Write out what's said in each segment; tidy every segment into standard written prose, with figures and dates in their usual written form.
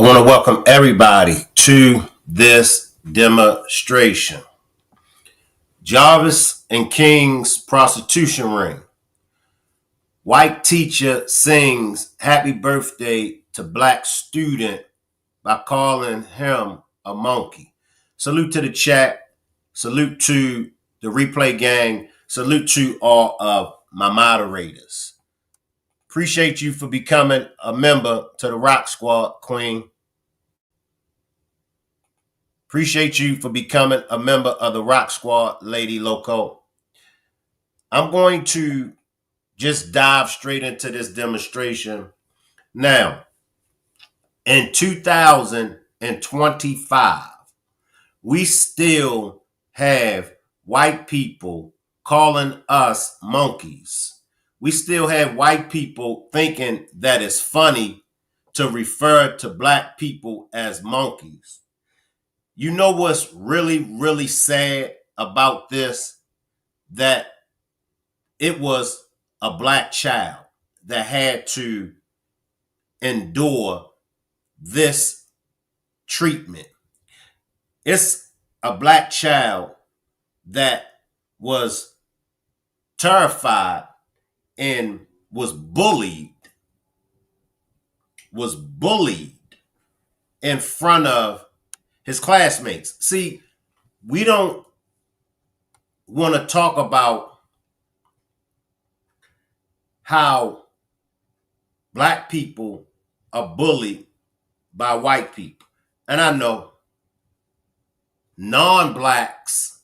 want to welcome everybody to this demonstration. Jarvis and King's prostitution ring. White teacher sings happy birthday to black student by calling him a monkey. Salute to the chat. Salute to the replay gang. Salute to all of my moderators. Appreciate you for becoming a member to the Rock Squad, Queen. Appreciate you for becoming a member of the Rock Squad, Lady Loco. I'm going to just dive straight into this demonstration. Now, in 2025, we still have white people calling us monkeys. We still have white people thinking that it's funny to refer to black people as monkeys. You know what's really, really sad about this? That it was a black child that had to endure this treatment. It's a black child that was terrified and was bullied in front of his classmates. See, we don't want to talk about how black people are bullied by white people. And I know non-blacks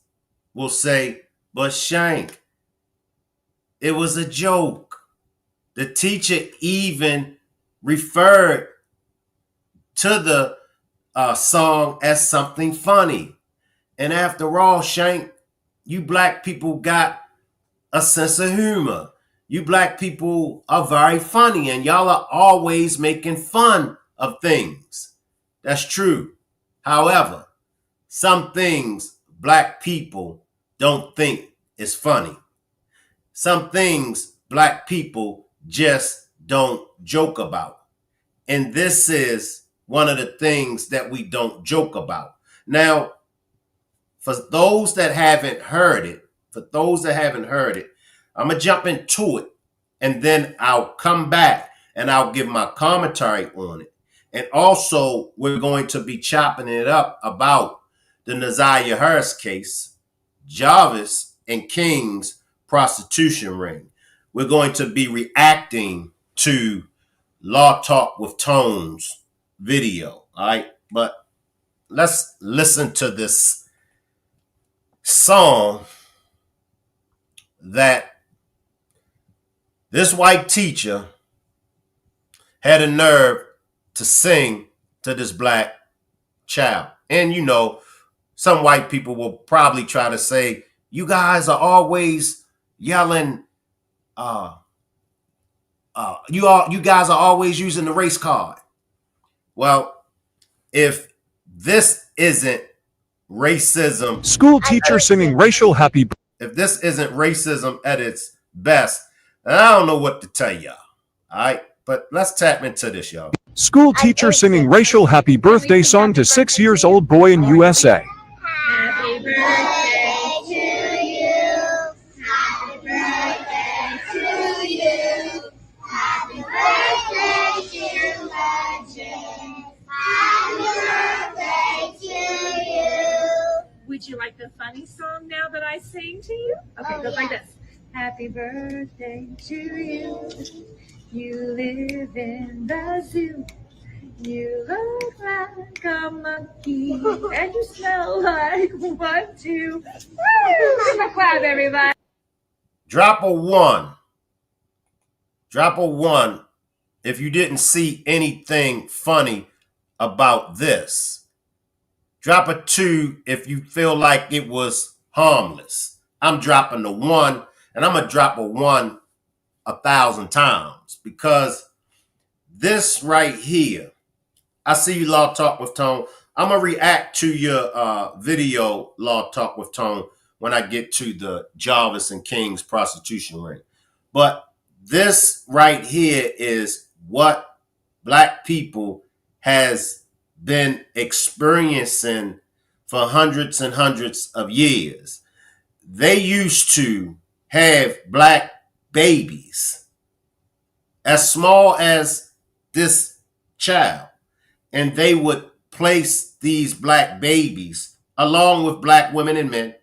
will say, but Shank, it was a joke. The teacher even referred to the song as something funny. And after all, Shank, you black people got a sense of humor. You black people are very funny and y'all are always making fun of things. That's true. However, some things black people don't think is funny. Some things black people just don't joke about. And this is one of the things that we don't joke about. Now, for those that haven't heard it, I'm going to jump into it and then I'll come back and I'll give my commentary on it. And also, we're going to be chopping it up about the Nazaria Harris case, Jarvis and King's prostitution ring. We're going to be reacting to Law Talk with Tone's video, all right? But let's listen to this song that this white teacher had a nerve to sing to this black child. And you know, some white people will probably try to say, you guys are always yelling, you guys are always using the race card. Well, if this isn't racism, school teacher singing racial happy, if this isn't racism at its best, then I don't know what to tell y'all. All right, but let's tap into this, y'all. School teacher singing racial happy birthday song to 6-year-old boy in USA. Happy birthday to you. Happy birthday to you. Happy birthday, dear legend. Happy birthday to you. Would you like the funny song now that I sing to you? Okay, goes like this. Happy birthday to you. You live in the zoo. You look like a monkey. And you smell like 1, 2. Woo! Give a clap, everybody. Drop a 1. Drop a 1 if you didn't see anything funny about this. Drop a 2 if you feel like it was harmless. I'm dropping the 1, and I'm going to drop a 1 1,000 times because this right here, I see you, Law Talk with Tone. I'm going to react to your video, Law Talk with Tone, when I get to the Jarvis and King's prostitution ring. But this right here is what black people has been experiencing for hundreds and hundreds of years. They used to have black babies as small as this child, and they would place these black babies along with black women and men,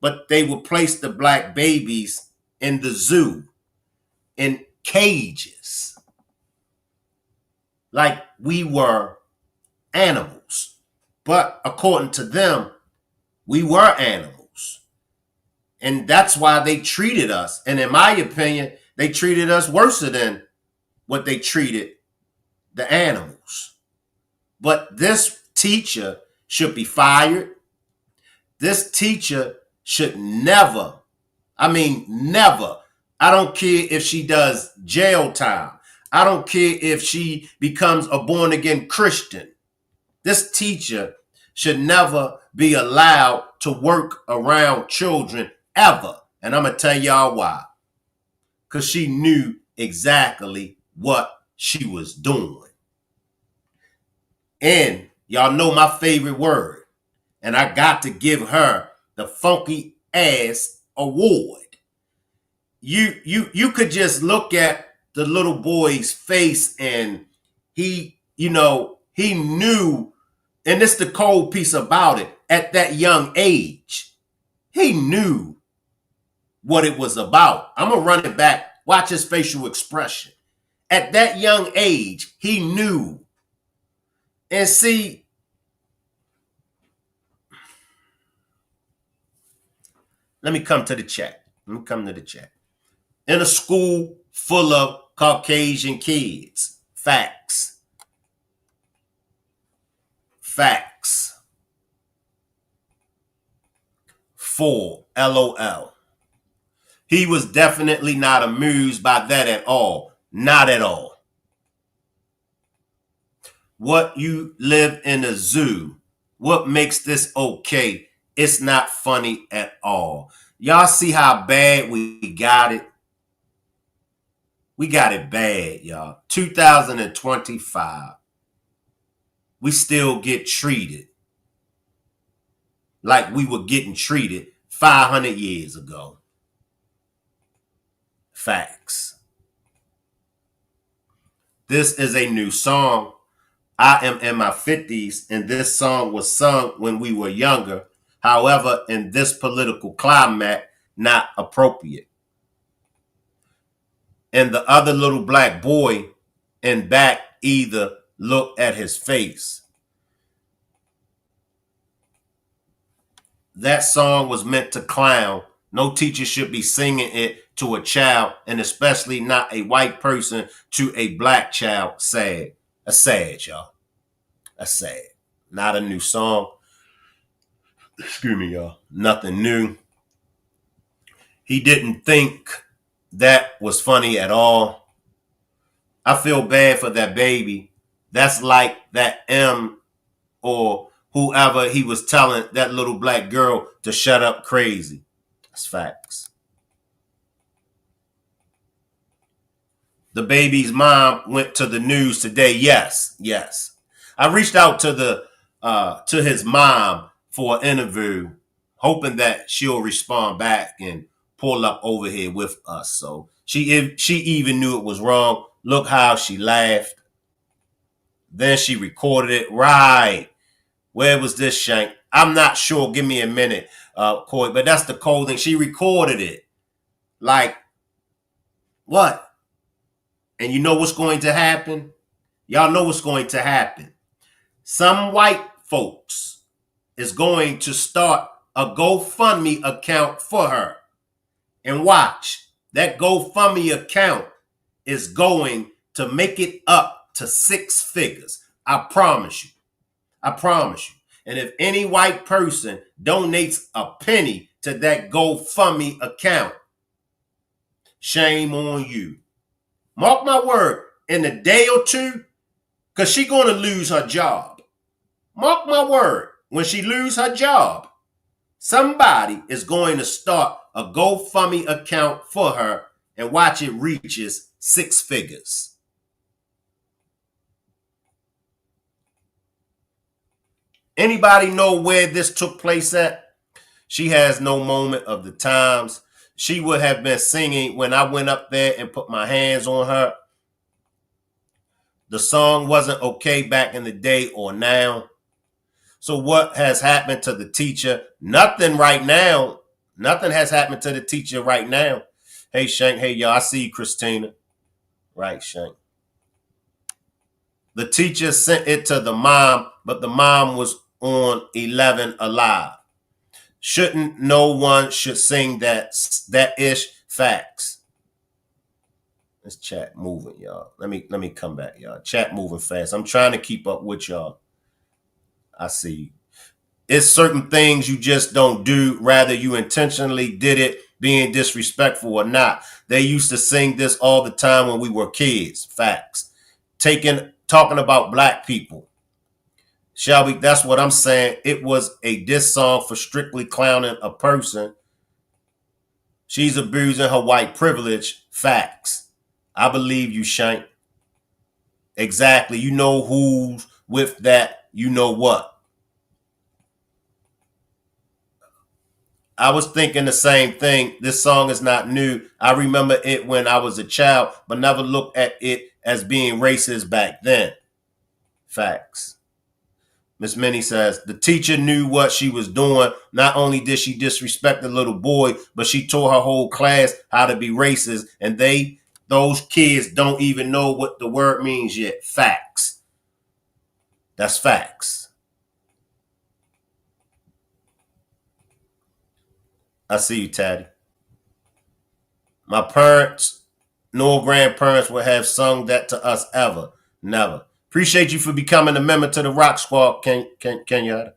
but they would place the black babies in the zoo in cages like we were animals. But according to them, we were animals. And that's why they treated us. And in my opinion, they treated us worse than what they treated the animals. But this teacher should be fired. This teacher should never, never. I don't care if she does jail time. I don't care if she becomes a born again Christian. This teacher should never be allowed to work around children ever. And I'm going to tell y'all why. Because she knew exactly what she was doing. And y'all know my favorite word. And I got to give her the funky ass award. You could just look at the little boy's face and he knew, and it's the cold piece about it, at that young age, he knew what it was about. I'm going to run it back. Watch his facial expression. At that young age, he knew. And see, let me come to the chat. In a school full of Caucasian kids. Facts. Facts. 4. LOL. He was definitely not amused by that at all. Not at all. What, you live in a zoo? What makes this okay? It's not funny at all. Y'all see how bad we got it? We got it bad, y'all. 2025. We still get treated like we were getting treated 500 years ago. Facts. This is a new song. I am in my 50s, and this song was sung when we were younger. However, in this political climate, not appropriate. And the other little black boy in back either look at his face. That song was meant to clown. No teacher should be singing it to a child, and especially not a white person to a black child. Sad. That's sad, y'all. That's sad. Not a new song. Excuse me, y'all. Nothing new. He didn't think that was funny at all. I feel bad for that baby. That's like that M or whoever he was telling that little black girl to shut up crazy. That's facts. The baby's mom went to the news today. Yes. I reached out to his mom for an interview, hoping that she'll respond back and pull up over here with us. So she even knew it was wrong. Look how she laughed. Then she recorded it. Right. Where was this, Shank? I'm not sure. Give me a minute, Coy. But that's the cold thing. She recorded it. Like, what? And you know what's going to happen? Y'all know what's going to happen. Some white folks is going to start a GoFundMe account for her. And watch, that GoFundMe account is going to make it up to 6 figures. I promise you. And if any white person donates a penny to that GoFundMe account, shame on you. Mark my word, in a day or two, because she's going to lose her job. Mark my word, when she loses her job, somebody is going to start a GoFundMe account for her, and watch it reaches 6 figures. Anybody know where this took place at? She has no moment of the times. She would have been singing when I went up there and put my hands on her. The song wasn't okay back in the day or now. So what has happened to the teacher? Nothing right now. Nothing has happened to the teacher right now. Hey, Shank. Hey, y'all. I see you, Christina. Right, Shank. The teacher sent it to the mom, but the mom was on 11 alive. Shouldn't no one should sing that ish facts. This chat moving, y'all. Let me come back, y'all. Chat moving fast. I'm trying to keep up with y'all. I see you. It's certain things you just don't do, rather you intentionally did it, being disrespectful or not. They used to sing this all the time when we were kids. Facts. Talking about black people. Shelby, that's what I'm saying. It was a diss song for strictly clowning a person. She's abusing her white privilege. Facts. I believe you, Shank. Exactly. You know who's with that. You know what. I was thinking the same thing. This song is not new. I remember it when I was a child, but never looked at it as being racist back then. Facts. Miss Minnie says, the teacher knew what she was doing. Not only did she disrespect the little boy, but she taught her whole class how to be racist. And those kids don't even know what the word means yet. Facts. That's facts. I see you, Taddy. My parents, no grandparents would have sung that to us ever. Never. Appreciate you for becoming a member to the Rock Squad, Kenyatta.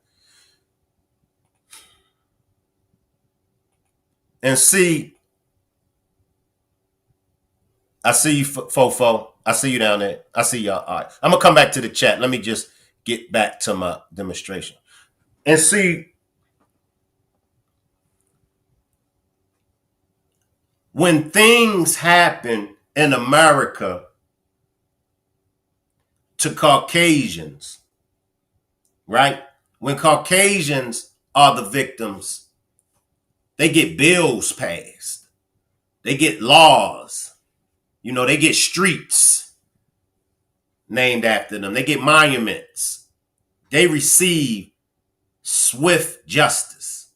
And see, I see you, Fofo. I see you down there. I see y'all. All right. I'm going to come back to the chat. Let me just get back to my demonstration. And see, when things happen in America to Caucasians, right? When Caucasians are the victims, they get bills passed. They get laws. They get streets named after them. They get monuments. They receive swift justice.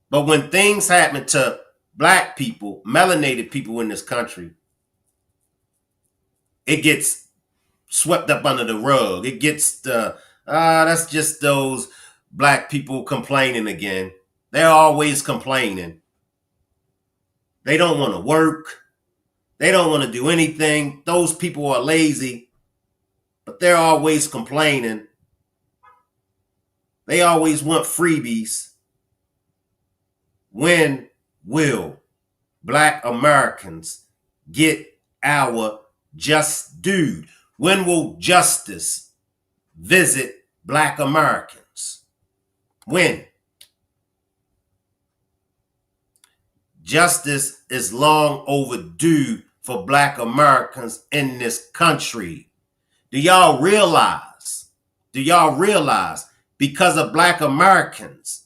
But when things happen to black people, melanated people in this country, it gets swept up under the rug. It gets that's just those black people complaining again. They're always complaining. They don't want to work. They don't want to do anything. Those people are lazy, but they're always complaining. They always want freebies. When will black Americans get our just due? When will justice visit black Americans? When? Justice is long overdue for black Americans in this country. Do y'all realize? Because of black Americans,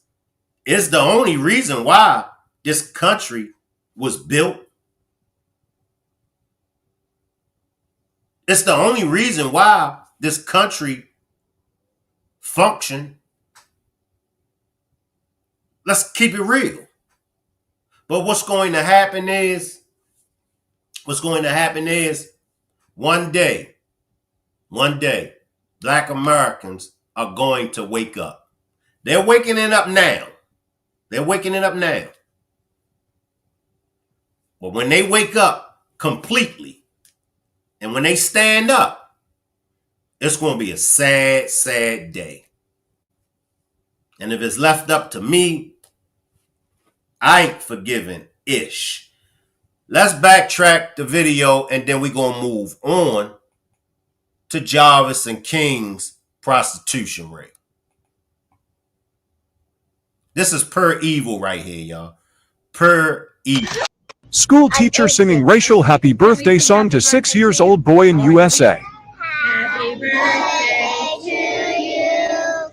it's the only reason why this country was built. It's the only reason why this country functioned. Let's keep it real. But what's going to happen is one day, black Americans are going to wake up. They're waking it up now. But when they wake up completely, and when they stand up, it's going to be a sad, sad day. And if it's left up to me, I ain't forgiving ish. Let's backtrack the video and then we're going to move on to Jarvis and King's prostitution ring. This is pure evil right here, y'all. Pure evil. School teacher singing racial happy birthday song to 6-year-old boy in USA. Happy birthday to you.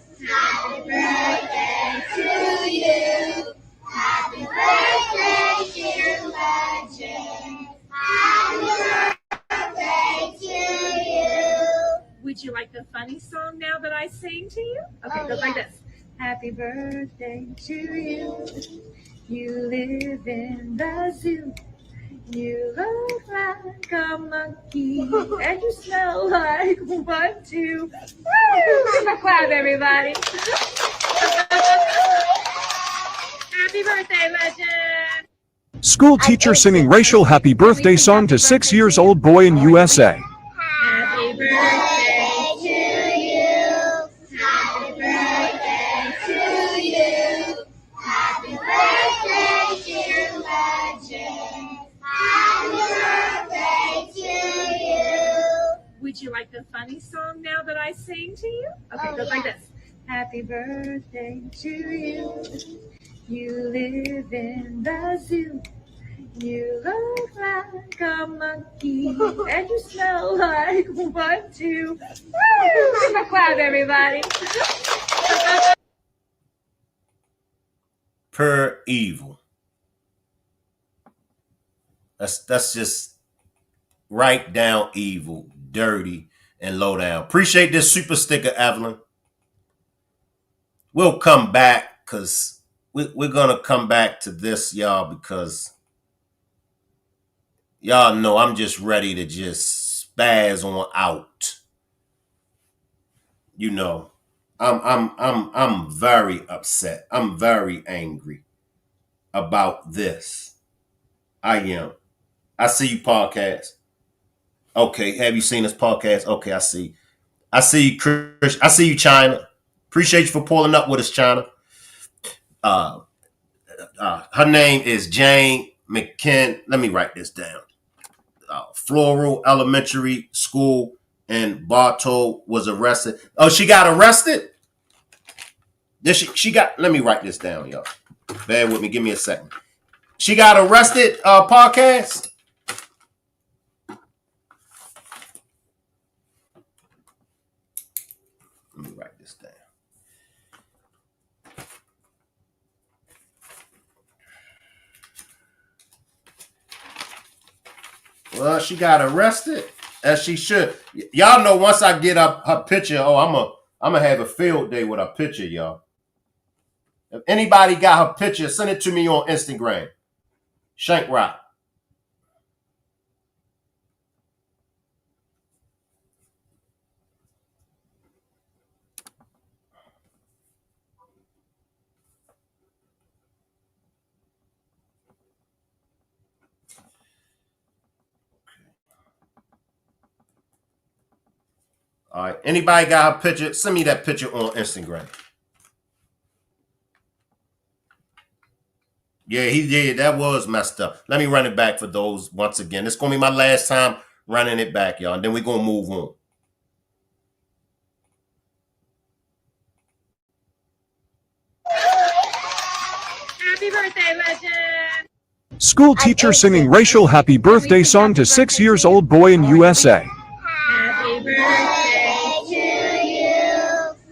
sing to you? Okay, it goes like this. Happy birthday to you. You live in the zoo. You look like a monkey, and you smell like one, two. Woo! Give a clap, everybody. Happy birthday, legend. School teacher singing racial happy birthday song to 6-year-old boy in USA. Happy birthday to you. Happy birthday to you. Happy birthday, dear legend. Happy birthday to you. Would you like the funny song now that I sing to you? Okay, it goes like this. Happy birthday to you. You live in the zoo. You look like a monkey, and you smell like one, two. Woo! Give a clap, everybody. Per evil. That's just right down evil, dirty, and low down. Appreciate this super sticker, Evelyn. We'll come back because we're gonna come back to this, y'all, because y'all know I'm just ready to just spaz on out. You know, I'm very upset. I'm very angry about this. I am. I see you, podcast. Okay, have you seen this podcast? Okay, I see. I see you, Chris. I see you, China. Appreciate you for pulling up with us, China. Her name is Jane McKinn. Let me write this down. Floral Elementary School in Bartow was arrested. Oh, she got arrested? She got, let me write this down, y'all. Bear with me. Give me a second. She got arrested, podcast? Let me write this down. Well, she got arrested, as she should. Y'all know once I get up her picture, I'm gonna have a field day with her picture, y'all. If anybody got her picture, send it to me on Instagram. Shank Rock. All right. Anybody got a picture? Send me that picture on Instagram. Yeah, that was messed up. Let me run it back for those once again. It's going to be my last time running it back, y'all. And then we're going to move on. Happy birthday, legend. School teacher singing racial happy birthday song to 6-year-old boy in USA. Happy birthday to you.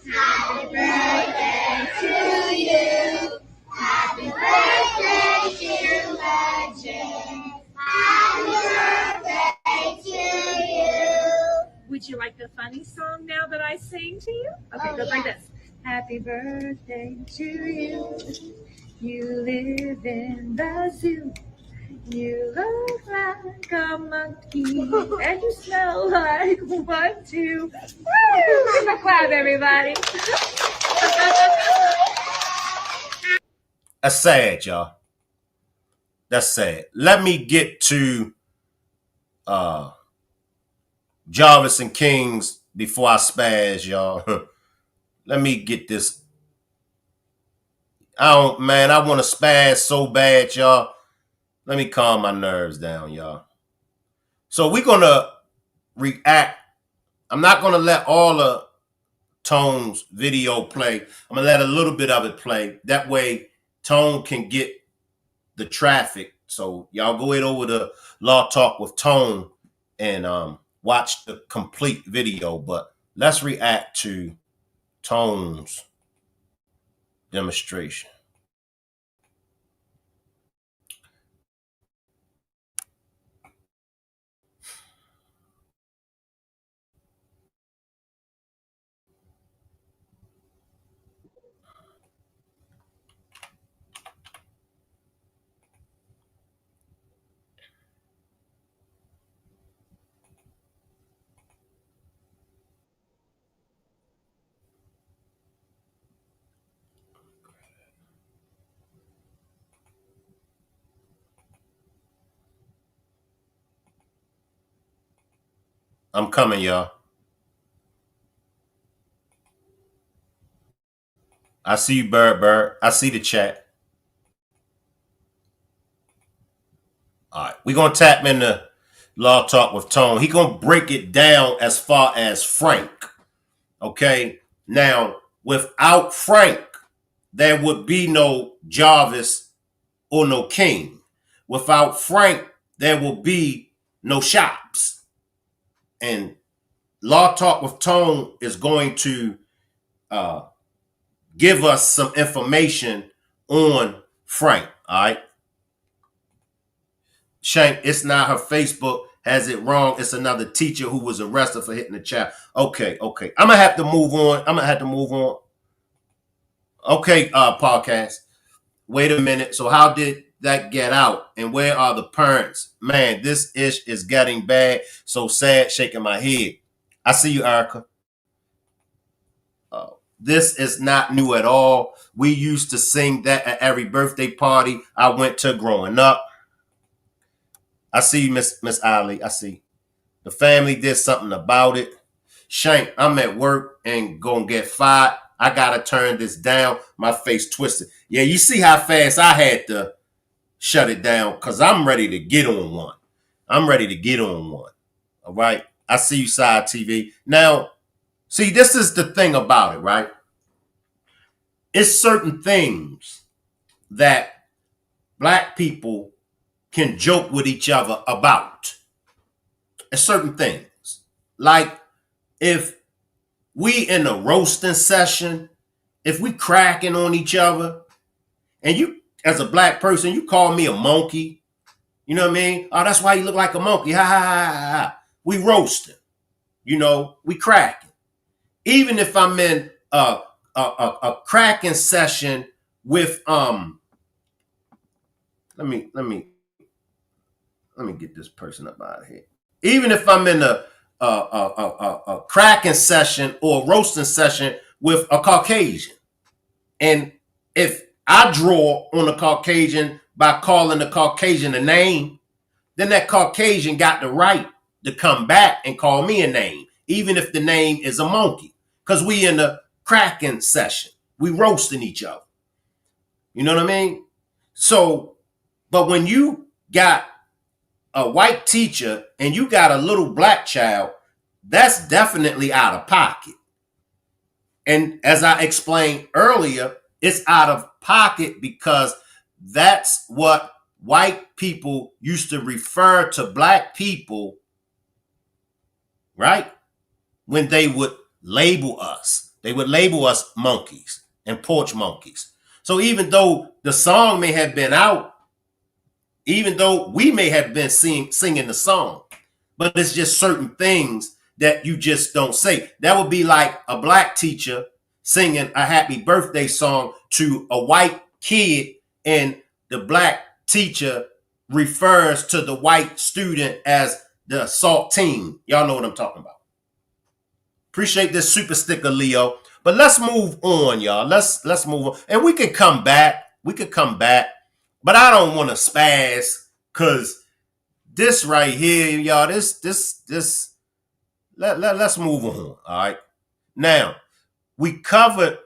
Happy birthday to you. Happy birthday, dear legend. Happy birthday to you. Would you like the funny song now that I sing to you? Okay, it goes like this. Happy birthday to you. You live in the zoo. You look like a monkey, and you smell like one, two. Woo! Give a clap, everybody. That's sad, y'all. That's sad. Let me get to Jarvis and Kings before I spaz, y'all. Let me get this. I want to spaz so bad, y'all. Let me calm my nerves down, y'all. So we're going to react. I'm not going to let all of Tone's video play. I'm going to let a little bit of it play. That way, Tone can get the traffic. So y'all go ahead over to Law Talk with Tone and watch the complete video. But let's react to Tone's demonstration. I'm coming, y'all. I see you, Bird. I see the chat. All right. We're going to tap into Law Talk with Tone. He going to break it down as far as Frank. Okay. Now, without Frank, there would be no Jarvis or no King. Without Frank, there will be no shops. And Law Talk with Tone is going to give us some information on Frank. All right. Shank, it's not her Facebook has it wrong. It's another teacher who was arrested for hitting the child. Okay. I'm gonna have to move on. Okay, podcast. Wait a minute. So how did that get out? And where are the parents? Man, this ish is getting bad. So sad, shaking my head. I see you, Erica. This is not new at all. We used to sing that at every birthday party I went to growing up. I see you, Miss Ali. I see. The family did something about it. Shank, I'm at work and gonna get fired. I gotta turn this down. My face twisted. Yeah, you see how fast I had to shut it down because I'm ready to get on one. All right. I see you, Side TV. Now, see, this is the thing about it, right? It's certain things that black people can joke with each other about. It's certain things. Like if we in a roasting session, if we cracking on each other, and you, as a black person, you call me a monkey, you know what I mean? Oh, that's why you look like a monkey. Ha ha ha ha. We roasting. You know, we cracking. Even if I'm in a cracking session with let me get this person up out of here. Even if I'm in a cracking session or roasting session with a Caucasian, and if I draw on a Caucasian by calling the Caucasian a name, then that Caucasian got the right to come back and call me a name, even if the name is a monkey, because we in a cracking session. We roasting each other. You know what I mean? So, but when you got a white teacher and you got a little black child, that's definitely out of pocket. And as I explained earlier, it's out of pocket because that's what white people used to refer to black people, right? When they would label us. They would label us monkeys and porch monkeys. So even though the song may have been out, even though we may have been singing the song, but it's just certain things that you just don't say. That would be like a black teacher singing a happy birthday song to a white kid, and the black teacher refers to the white student as the saltine. Y'all know what I'm talking about. Appreciate this super sticker, Leo. But let's move on, y'all. Let's move on. And we can come back. But I don't want to spaz because this right here, y'all, let's move on. All right. Now, we covered,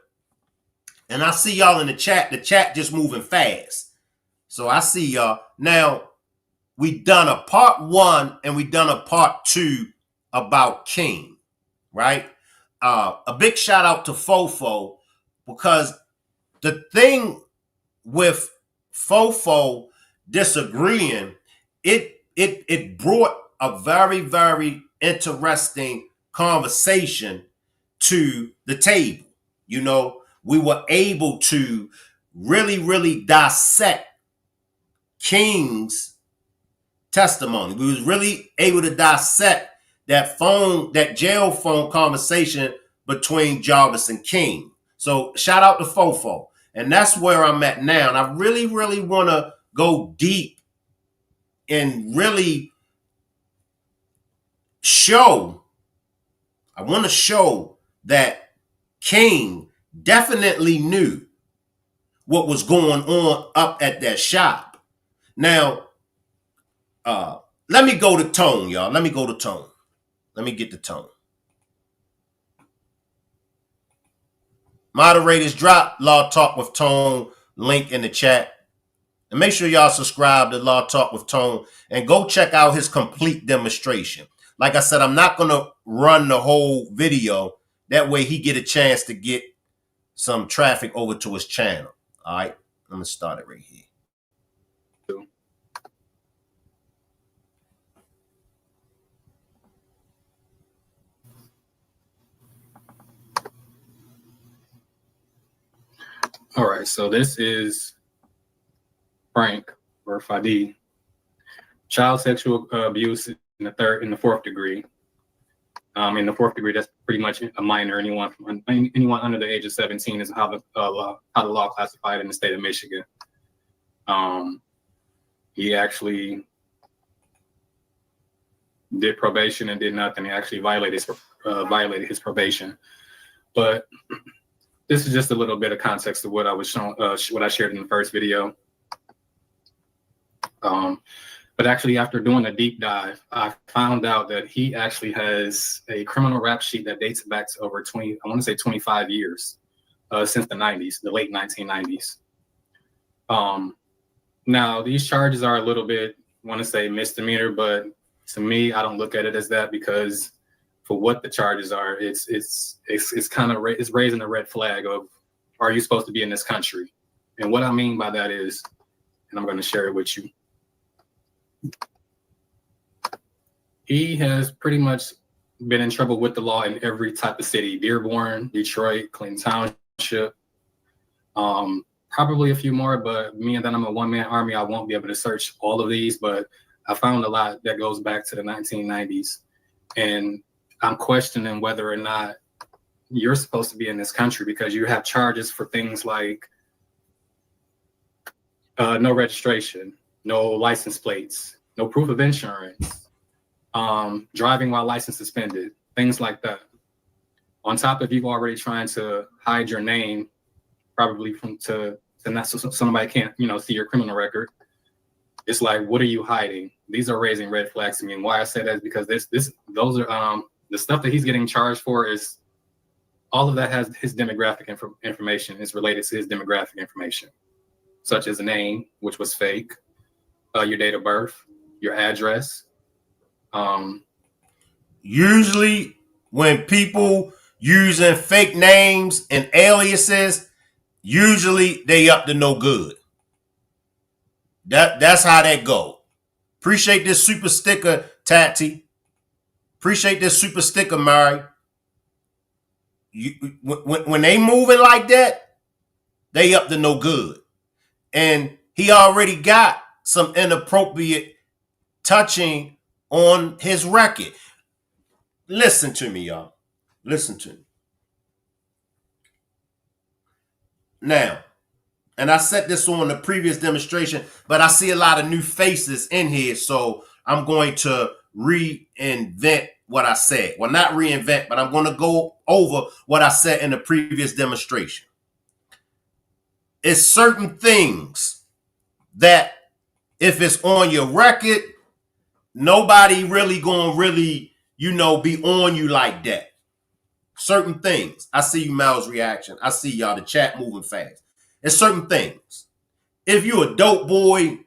and I see y'all in the chat just moving fast. So I see y'all. Now, we done a part 1 and we done a part 2 about King, right? A big shout out to Fofo, because the thing with Fofo disagreeing, it brought a very, very interesting conversation to the table. You know, we were able to really, really dissect King's testimony. We was really able to dissect that jail phone conversation between Jarvis and King. So shout out to Fofo. And that's where I'm at now. And I really, really want to go deep and really show that King definitely knew what was going on up at that shop. Now, let me go to Tone, y'all. Let me go to Tone. Let me get the tone. Moderators, drop Law Talk with Tone link in the chat. And make sure y'all subscribe to Law Talk with Tone and go check out his complete demonstration. Like I said, I'm not going to run the whole video. That way he get a chance to get some traffic over to his channel. All right, let me start it right here. All right, so this is Frank or Fadi. Child sexual abuse in the fourth degree. In the fourth degree, that's pretty much a minor. Anyone under the age of 17 is how the law classified in the state of Michigan. He actually did probation and did nothing. He actually violated his probation. But this is just a little bit of context of what I was showing, what I shared in the first video. But actually, after doing a deep dive, I found out that he actually has a criminal rap sheet that dates back to over 25 years, since the 90s, the late 1990s. Now, these charges are a little bit, I want to say misdemeanor, but to me, I don't look at it as that, because for what the charges are, it's raising a red flag of, are you supposed to be in this country? And what I mean by that is, and I'm going to share it with you. He has pretty much been in trouble with the law in every type of city: Dearborn, Detroit, Clinton Township, probably a few more, but me and then I'm a one-man army, I won't be able to search all of these, but I found a lot that goes back to the 1990s. And I'm questioning whether or not you're supposed to be in this country, because you have charges for things like no registration, no license plates, no proof of insurance, driving while license suspended, things like that. On top of you already trying to hide your name, probably so somebody can't, see your criminal record. It's like, what are you hiding? These are raising red flags to me. And why I say that is because those are the stuff that he's getting charged for is all of that has his demographic information is related to his demographic information, such as a name, which was fake, your date of birth, your address. Usually when people using fake names and aliases, usually they up to no good. That's how that go. Appreciate this super sticker, Tati. Appreciate this super sticker, Mary. When they moving like that, they up to no good. And he already got some inappropriate touching on his record. Listen to me, y'all. Listen to me. Now, and I said this on the previous demonstration, but I see a lot of new faces in here, so I'm going to reinvent what I said. Well, not reinvent, but I'm going to go over what I said in the previous demonstration. It's certain things that if it's on your record, nobody really going to be on you like that. Certain things. I see you, Mal's reaction. I see y'all, the chat moving fast. It's certain things. If you a dope boy,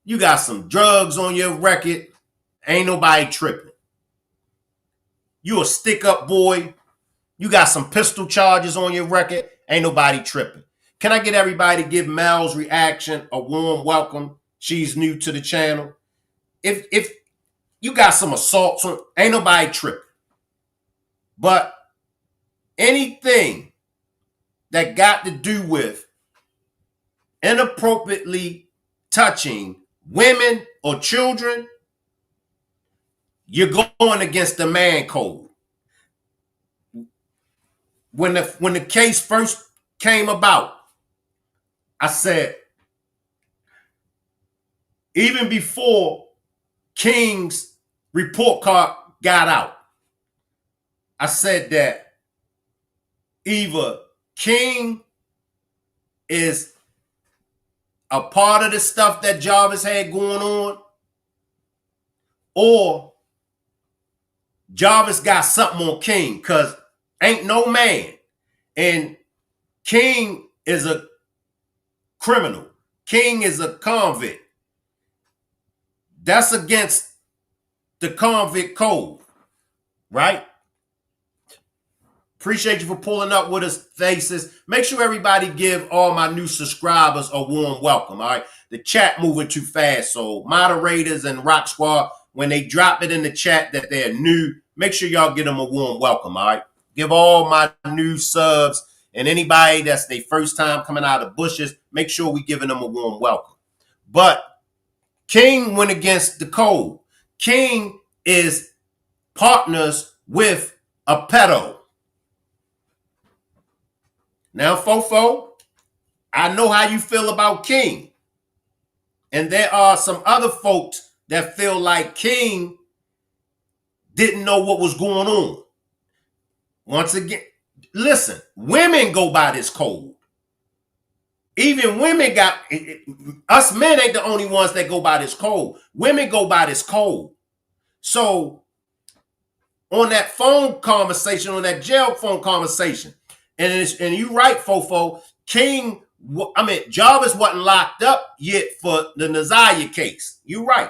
you got some drugs on your record, ain't nobody tripping. You a stick up boy, you got some pistol charges on your record, ain't nobody tripping. Can I get everybody to give Mal's reaction a warm welcome? She's new to the channel. If you got some assaults on, ain't nobody tripping. But anything that got to do with inappropriately touching women or children, you're going against the man code. When the case first came about, I said, even before King's report card got out, I said that either King is a part of the stuff that Jarvis had going on, or Jarvis got something on King because ain't no man. And King is a criminal. King is a convict. That's against the convict code, right? Appreciate you for pulling up with us, faces. Make sure everybody give all my new subscribers a warm welcome, all right? The chat moving too fast, so moderators and Rock Squad, when they drop it in the chat that they're new, make sure y'all give them a warm welcome, all right? Give all my new subs and anybody that's their first time coming out of bushes, make sure we giving them a warm welcome. But King went against the code. King is partners with a pedo. Now, Fofo, I know how you feel about King. And there are some other folks that feel like King didn't know what was going on. Once again, listen, women go by this code. Even women got, us men ain't the only ones that go by this code. Women go by this code. So on that phone conversation, on that jail phone conversation, and you right, Fofo, Jarvis wasn't locked up yet for the Naziah case. You right.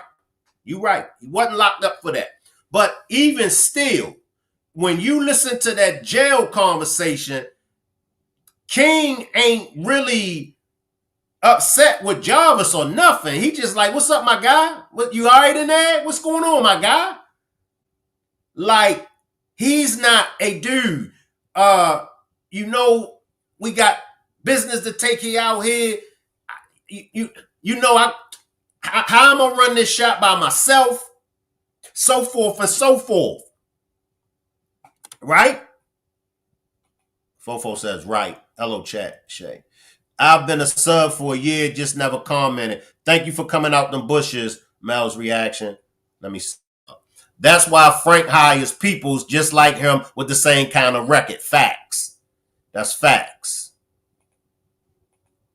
He wasn't locked up for that. But even still, when you listen to that jail conversation, King ain't really upset with Jarvis or nothing. He just like, what's up, my guy? What, you all right in there? What's going on, my guy? Like, he's not a dude. You know, we got business to take care out here. You know, how I'm gonna run this shop by myself, so forth and so forth. Right? Fofo says, right. Hello, chat, Shay. I've been a sub for a year, just never commented. Thank you for coming out them bushes. Mel's reaction. Let me see. That's why Frank hires peoples just like him with the same kind of record. Facts. That's facts.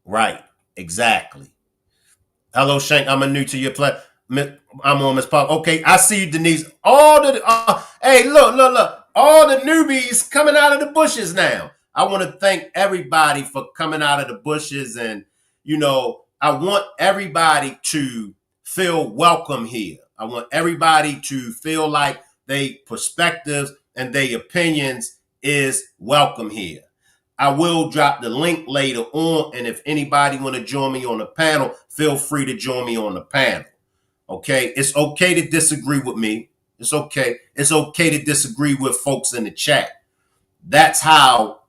Right. Exactly. Hello, Shank. I'm new to your play. I'm on Miss Pop. Okay, I see you, Denise. All the hey, look. All the newbies coming out of the bushes now. I want to thank everybody for coming out of the bushes, and you know, I want everybody to feel welcome here. I want everybody to feel like their perspectives and their opinions is welcome here. I will drop the link later on, and if anybody want to join me on the panel, feel free to join me on the panel. Okay, it's okay to disagree with me. It's okay. It's okay to disagree with folks in the chat. That's how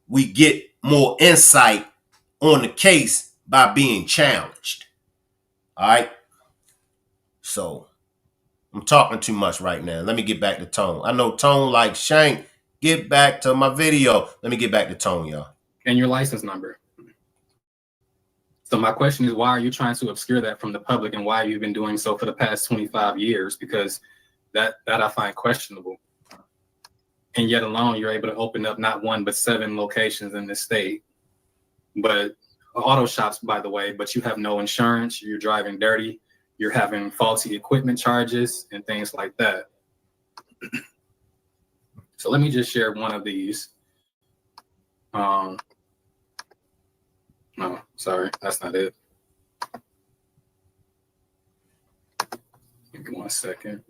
we get more insight on the case, by being challenged. All right. So I'm talking too much right now. Let me get back to Tone. I know Tone like Shank. Get back to my video. Let me get back to Tone, y'all. And your license number. So my question is, why are you trying to obscure that from the public, and why you've been doing so for the past 25 years? Because that I find questionable. And yet alone, you're able to open up not one, but 7 locations in this state. But auto shops, by the way, but you have no insurance, you're driving dirty, you're having faulty equipment charges and things like that. So let me just share one of these. No, sorry, that's not it. Give me 1 second.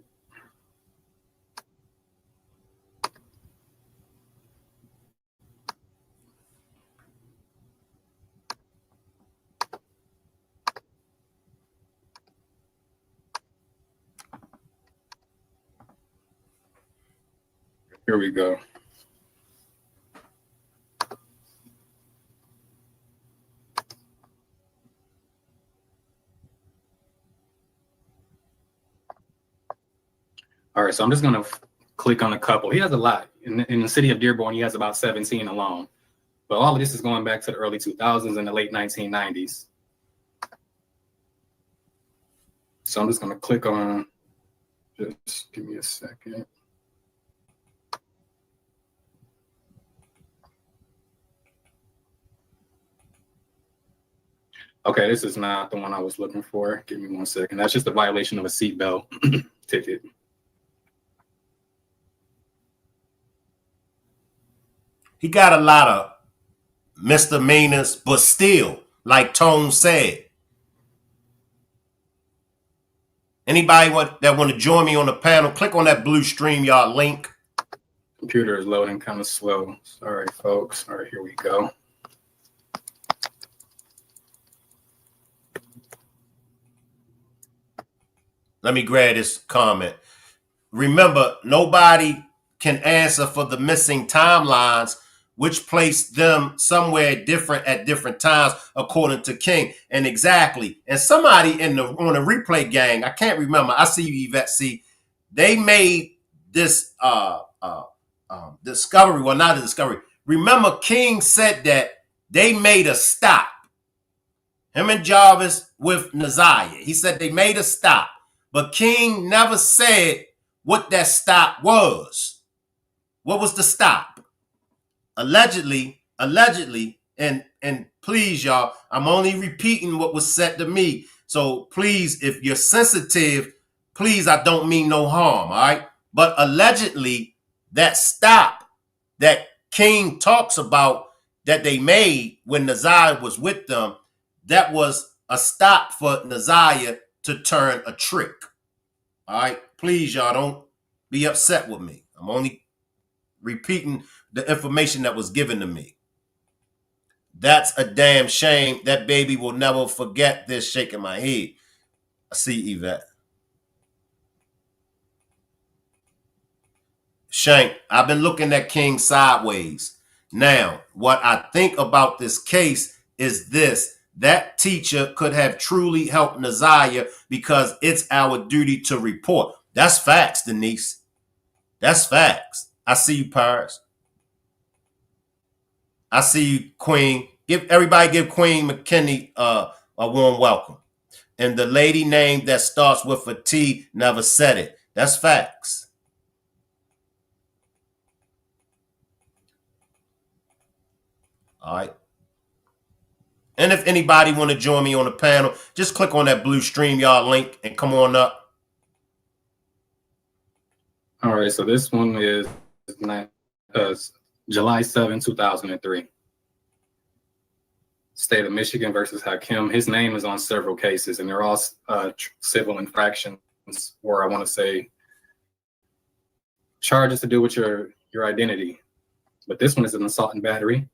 Here we go. All right, so I'm just going to click on a couple. He has a lot. In the city of Dearborn, he has about 17 alone. But all of this is going back to the early 2000s and the late 1990s. So I'm just going to click on, just give me a second. Okay, this is not the one I was looking for. Give me 1 second. That's just a violation of a seatbelt ticket. He got a lot of misdemeanors, but still, like Tone said, anybody that want to join me on the panel, click on that blue StreamYard link. Computer is loading kind of slow. Sorry, folks. All right, here we go. Let me grab this comment. Remember, nobody can answer for the missing timelines, which place them somewhere different at different times, according to King. And exactly. And somebody on the replay gang, I can't remember. I see you, Yvette. See, they made this discovery. Well, not a discovery. Remember, King said that they made a stop. Him and Jarvis with Naziah. He said they made a stop. But King never said what that stop was. What was the stop? Allegedly, and please, y'all, I'm only repeating what was said to me. So please, if you're sensitive, please, I don't mean no harm, all right? But allegedly, that stop that King talks about that they made when Naziah was with them, that was a stop for Naziah to turn a trick. All right, please, y'all don't be upset with me. I'm only repeating the information that was given to me. That's a damn shame. That baby will never forget this. Shaking my head. I see Yvette. Shank, I've been looking at King sideways. Now, what I think about this case is this. That teacher could have truly helped Naziah because it's our duty to report. That's facts, Denise. That's facts. I see you, Paris. I see you, Queen. Give Queen McKinney a warm welcome. And the lady name that starts with a T never said it. That's facts. All right. And if anybody want to join me on the panel, just click on that blue StreamYard link and come on up. All right, so this one is July 7, 2003. State of Michigan versus Hakim. His name is on several cases, and they're all civil infractions, or I want to say charges to do with your identity. But this one is an assault and battery.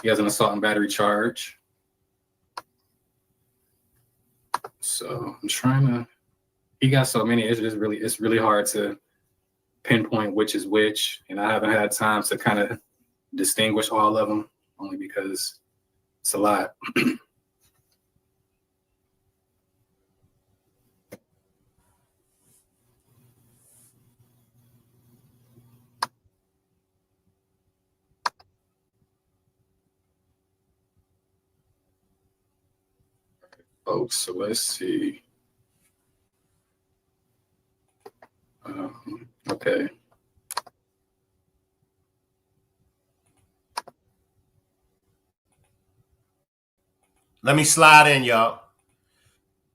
He has an assault and battery charge. So I'm trying to. He got so many. It's really hard to pinpoint which is which, and I haven't had time to kind of distinguish all of them, only because it's a lot. Folks, so let's see. Okay. Let me slide in, y'all.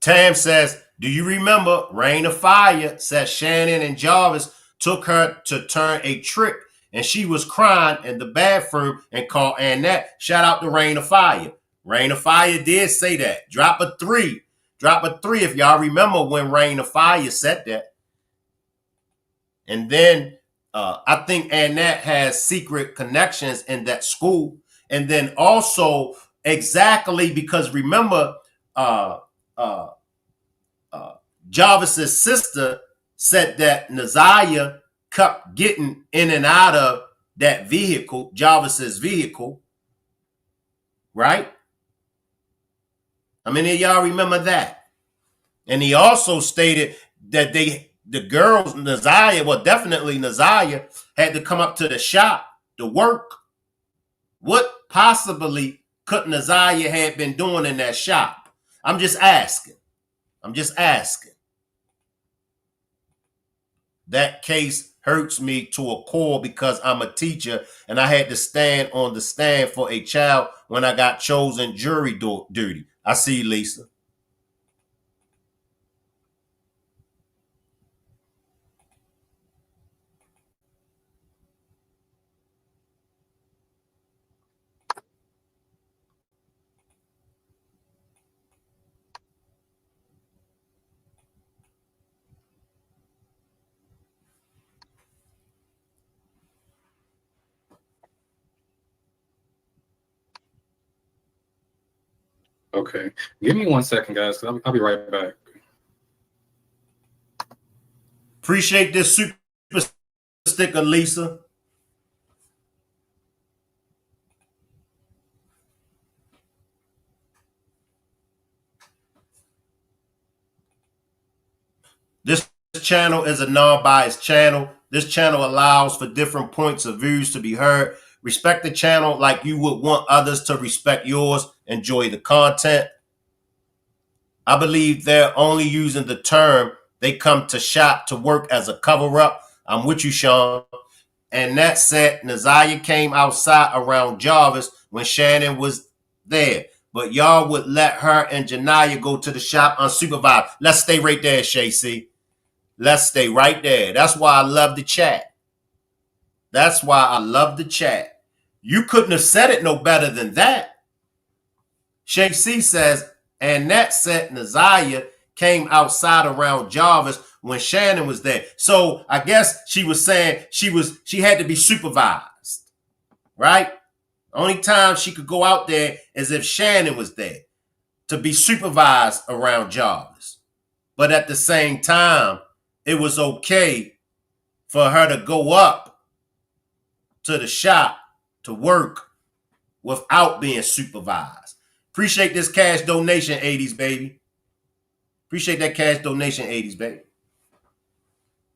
Tam says, do you remember Rain of Fire said Shannon and Jarvis took her to turn a trick and she was crying in the bathroom and called Annette. Shout out to Rain of Fire. Rain of Fire did say that. Drop a 3. Drop a 3 if y'all remember when Rain of Fire said that. And then I think Annette has secret connections in that school. And then also exactly because remember Jarvis's sister said that Naziah kept getting in and out of that vehicle, Jarvis's vehicle, right? I mean, y'all remember that. And he also stated that the girls, Naziah, well, definitely Naziah, had to come up to the shop to work. What possibly could Naziah have been doing in that shop? I'm just asking. That case hurts me to a core because I'm a teacher and I had to stand on the stand for a child when I got chosen jury duty. I see you, Lisa. Okay. Give me 1 second, guys. I'll be right back. Appreciate this super sticker, Lisa. This channel is a non-biased channel. This channel allows for different points of views to be heard. Respect the channel like you would want others to respect yours. Enjoy the content. I believe they're only using the term they come to shop to work as a cover-up. I'm with you, Sean. And that said, Naziah came outside around Jarvis when Shannon was there. But y'all would let her and Janiyah go to the shop unsupervised. Let's stay right there, Shay C. Let's stay right there. That's why I love the chat. That's why I love the chat. You couldn't have said it no better than that. Shay C says, and that said, Naziah came outside around Jarvis when Shannon was there. So I guess she was saying she had to be supervised, right? Only time she could go out there is if Shannon was there to be supervised around Jarvis. But at the same time, it was okay for her to go up to the shop to work without being supervised. Appreciate this cash donation, 80s, baby. Appreciate that cash donation, 80s, baby.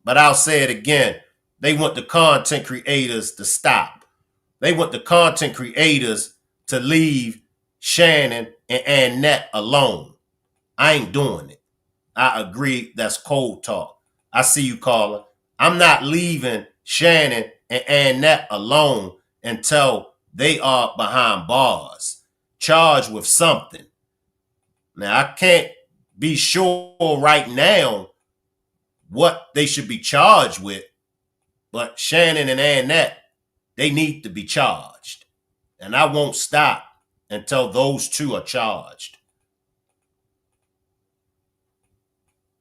But I'll say it again. They want the content creators to stop. They want the content creators to leave Shannon and Annette alone. I ain't doing it. I agree. That's cold talk. I see you, caller. I'm not leaving Shannon and Annette alone until they are behind bars, charged with something. Now, I can't be sure right now what they should be charged with, but Shannon and Annette, they need to be charged. And I won't stop until those two are charged.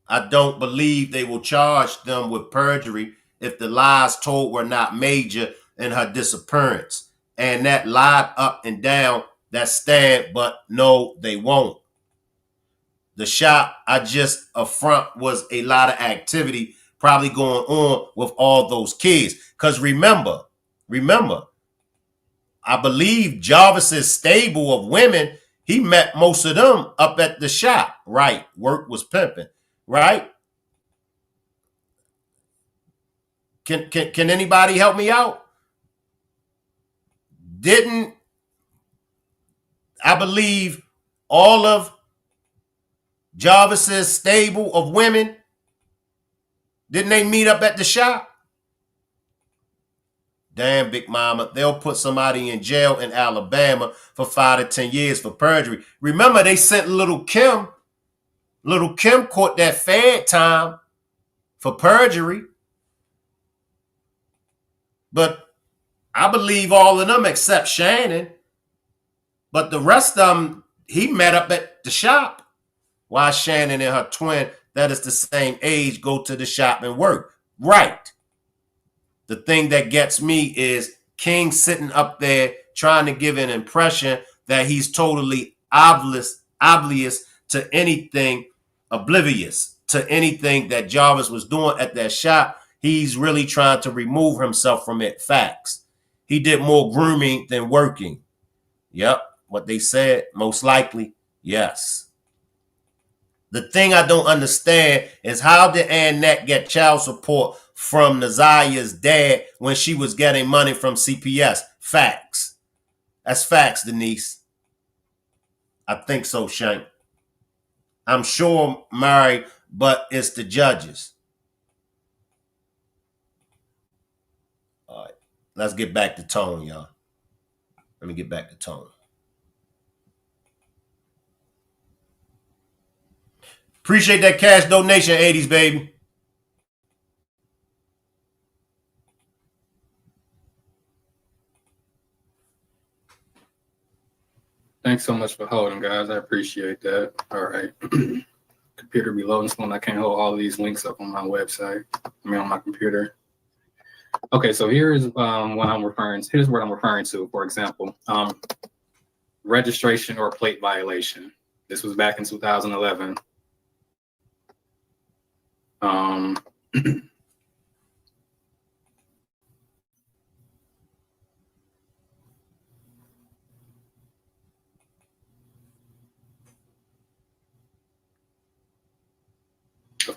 I don't believe they will charge them with perjury if the lies told were not major in her disappearance. And that lied up and down that stand, but no, they won't. The shop I just affront was a lot of activity probably going on with all those kids. Because remember, I believe Jarvis's stable of women, he met most of them up at the shop. Right. Work was pimping. Right? Can anybody help me out? Didn't I believe all of Jarvis's stable of women, didn't they meet up at the shop? Damn, Big Mama, they'll put somebody in jail in Alabama for 5 to 10 years for perjury. Remember, they sent Little Kim. Little Kim caught that Fed time for perjury. But I believe all of them except Shannon. But the rest of them, he met up at the shop. Why Shannon and her twin, that is the same age, go to the shop and work. Right. The thing that gets me is King sitting up there trying to give an impression that he's totally oblivious to anything, oblivious to anything that Jarvis was doing at that shop. He's really trying to remove himself from it. Facts. He did more grooming than working. Yep. What they said, most likely, yes. The thing I don't understand is how did Annette get child support from Naziah's dad when she was getting money from CPS? Facts. That's facts, Denise. I think so, Shank. I'm sure married, but it's the judges. All right. Let's get back to tone, y'all. Let me get back to tone. Appreciate that cash donation, 80s, baby. Thanks so much for holding, guys. I appreciate that. All right. Computer be loading slow, and I can't hold all of these links up on my website. On my computer. Okay, so here's what I'm referring to. Here's what I'm referring to, for example. Registration or plate violation. This was back in 2011. Of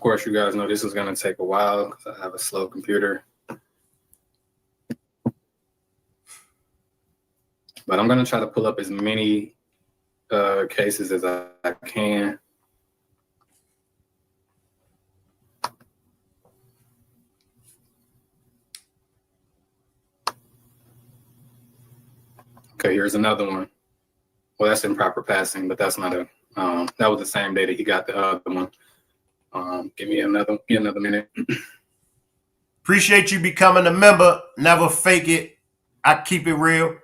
course, you guys know this is going to take a while because I have a slow computer. But I'm going to try to pull up as many cases as I can. Okay, here's another one. Well, that's improper passing, but that's not a, that was the same day that he got the other one. Give me another minute. Appreciate you becoming a member. Never fake it. I keep it real.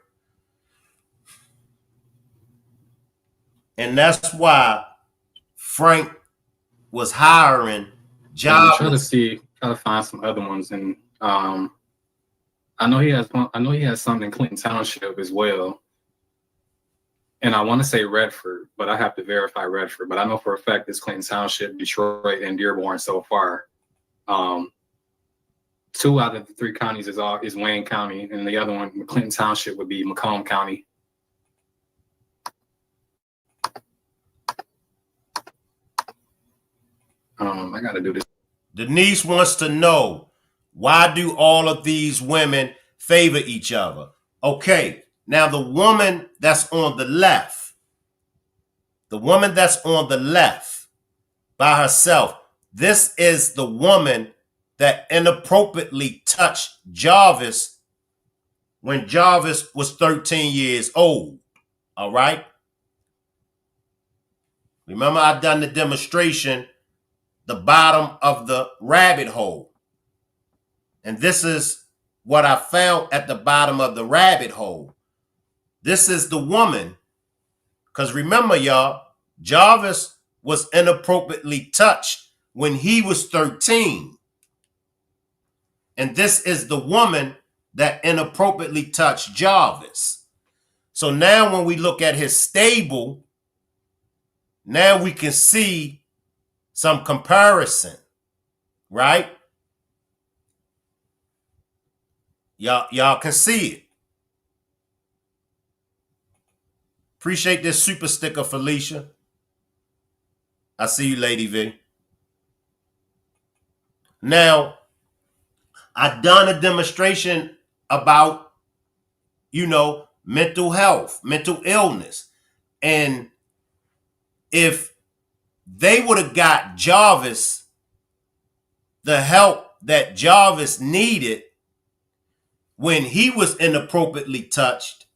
And that's why Frank was hiring Jarvis. Try to find some other ones. And I know he has something in Clinton Township as well. And I want to say Redford, but I have to verify Redford. But I know for a fact it's Clinton Township, Detroit, and Dearborn so far. 2 out of the 3 counties is Wayne County, and the other one, Clinton Township, would be Macomb County. I got to do this. Denise wants to know, why do all of these women favor each other? Okay, now the woman that's on the left by herself, this is the woman that inappropriately touched Jarvis when Jarvis was 13 years old. All right? Remember, I done the demonstration, the bottom of the rabbit hole. And this is what I found at the bottom of the rabbit hole. This is the woman. Because remember, y'all, Jarvis was inappropriately touched when he was 13. And this is the woman that inappropriately touched Jarvis. So now when we look at his stable, now we can see some comparison, right? Y'all can see it. Appreciate this super sticker, Felicia. I see you, Lady V. Now, I done a demonstration about, mental health, mental illness. And if they would have got Jarvis the help that Jarvis needed when he was inappropriately touched,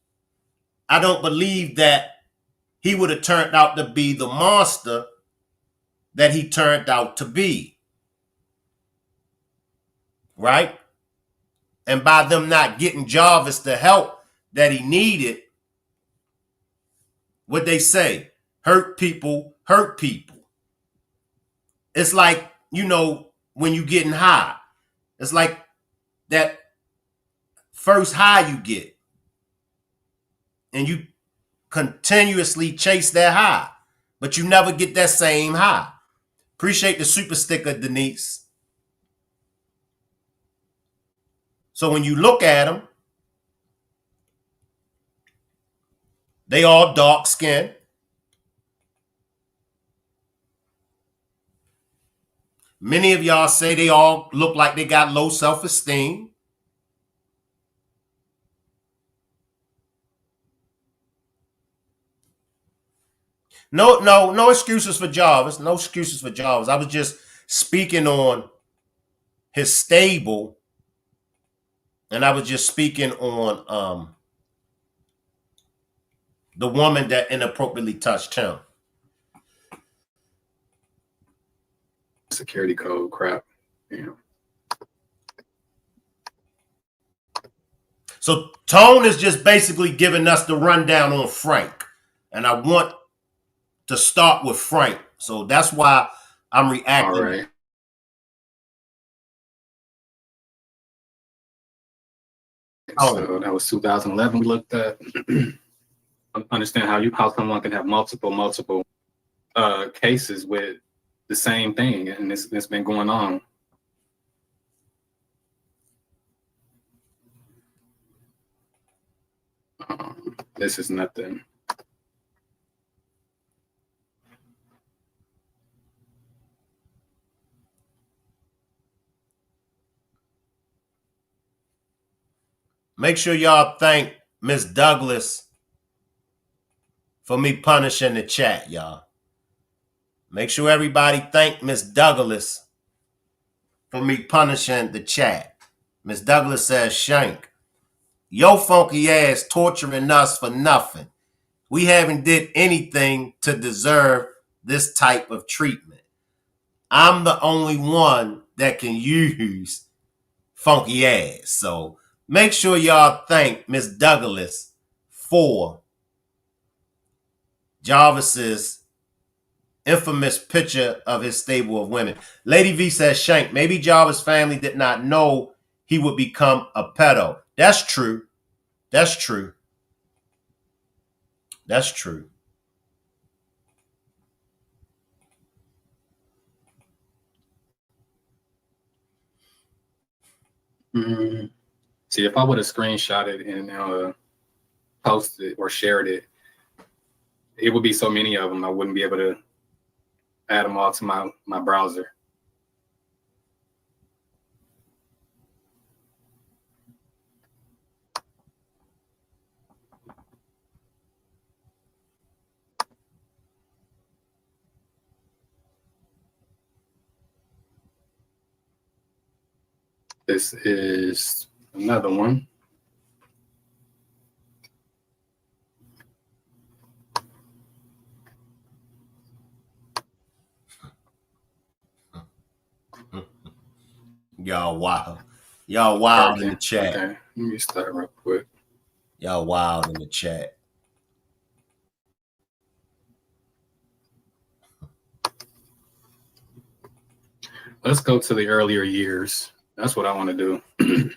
I don't believe that he would have turned out to be the monster that he turned out to be. Right? And by them not getting Jarvis the help that he needed, what they say, hurt people hurt people. It's like, when you getting high, it's like that first high you get, and you continuously chase that high, but you never get that same high. Appreciate the super sticker, Denise. So when you look at them, they all dark skinned. Many of y'all say they all look like they got low self-esteem. No excuses for Jarvis. No excuses for Jarvis. I was just speaking on his stable, and I was just speaking on the woman that inappropriately touched him. Security code crap. So Tone is just basically giving us the rundown on Frank. And I want to start with Frank. So that's why I'm reacting. All right. So that was 2011 we looked at. Understand how someone can have multiple cases with the same thing, and it's been going on. This is nothing. Make sure y'all thank Miss Douglas for me punishing the chat, y'all. Make sure everybody thank Miss Douglas for me punishing the chat. Miss Douglas says, Shank, your funky ass torturing us for nothing. We haven't did anything to deserve this type of treatment. I'm the only one that can use funky ass. So make sure y'all thank Miss Douglas for Jarvis's infamous picture of his stable of women. Lady V says, Shank, maybe Jarvis' family did not know he would become a pedo. That's true. That's true. That's true. See, if I would have screenshotted and posted or shared it, it would be so many of them, I wouldn't be able to add them all to my browser. This is another one. Y'all wild. Y'all wild in the chat. Okay, let me start real quick. Y'all wild in the chat. Let's go to the earlier years. That's what I want to do.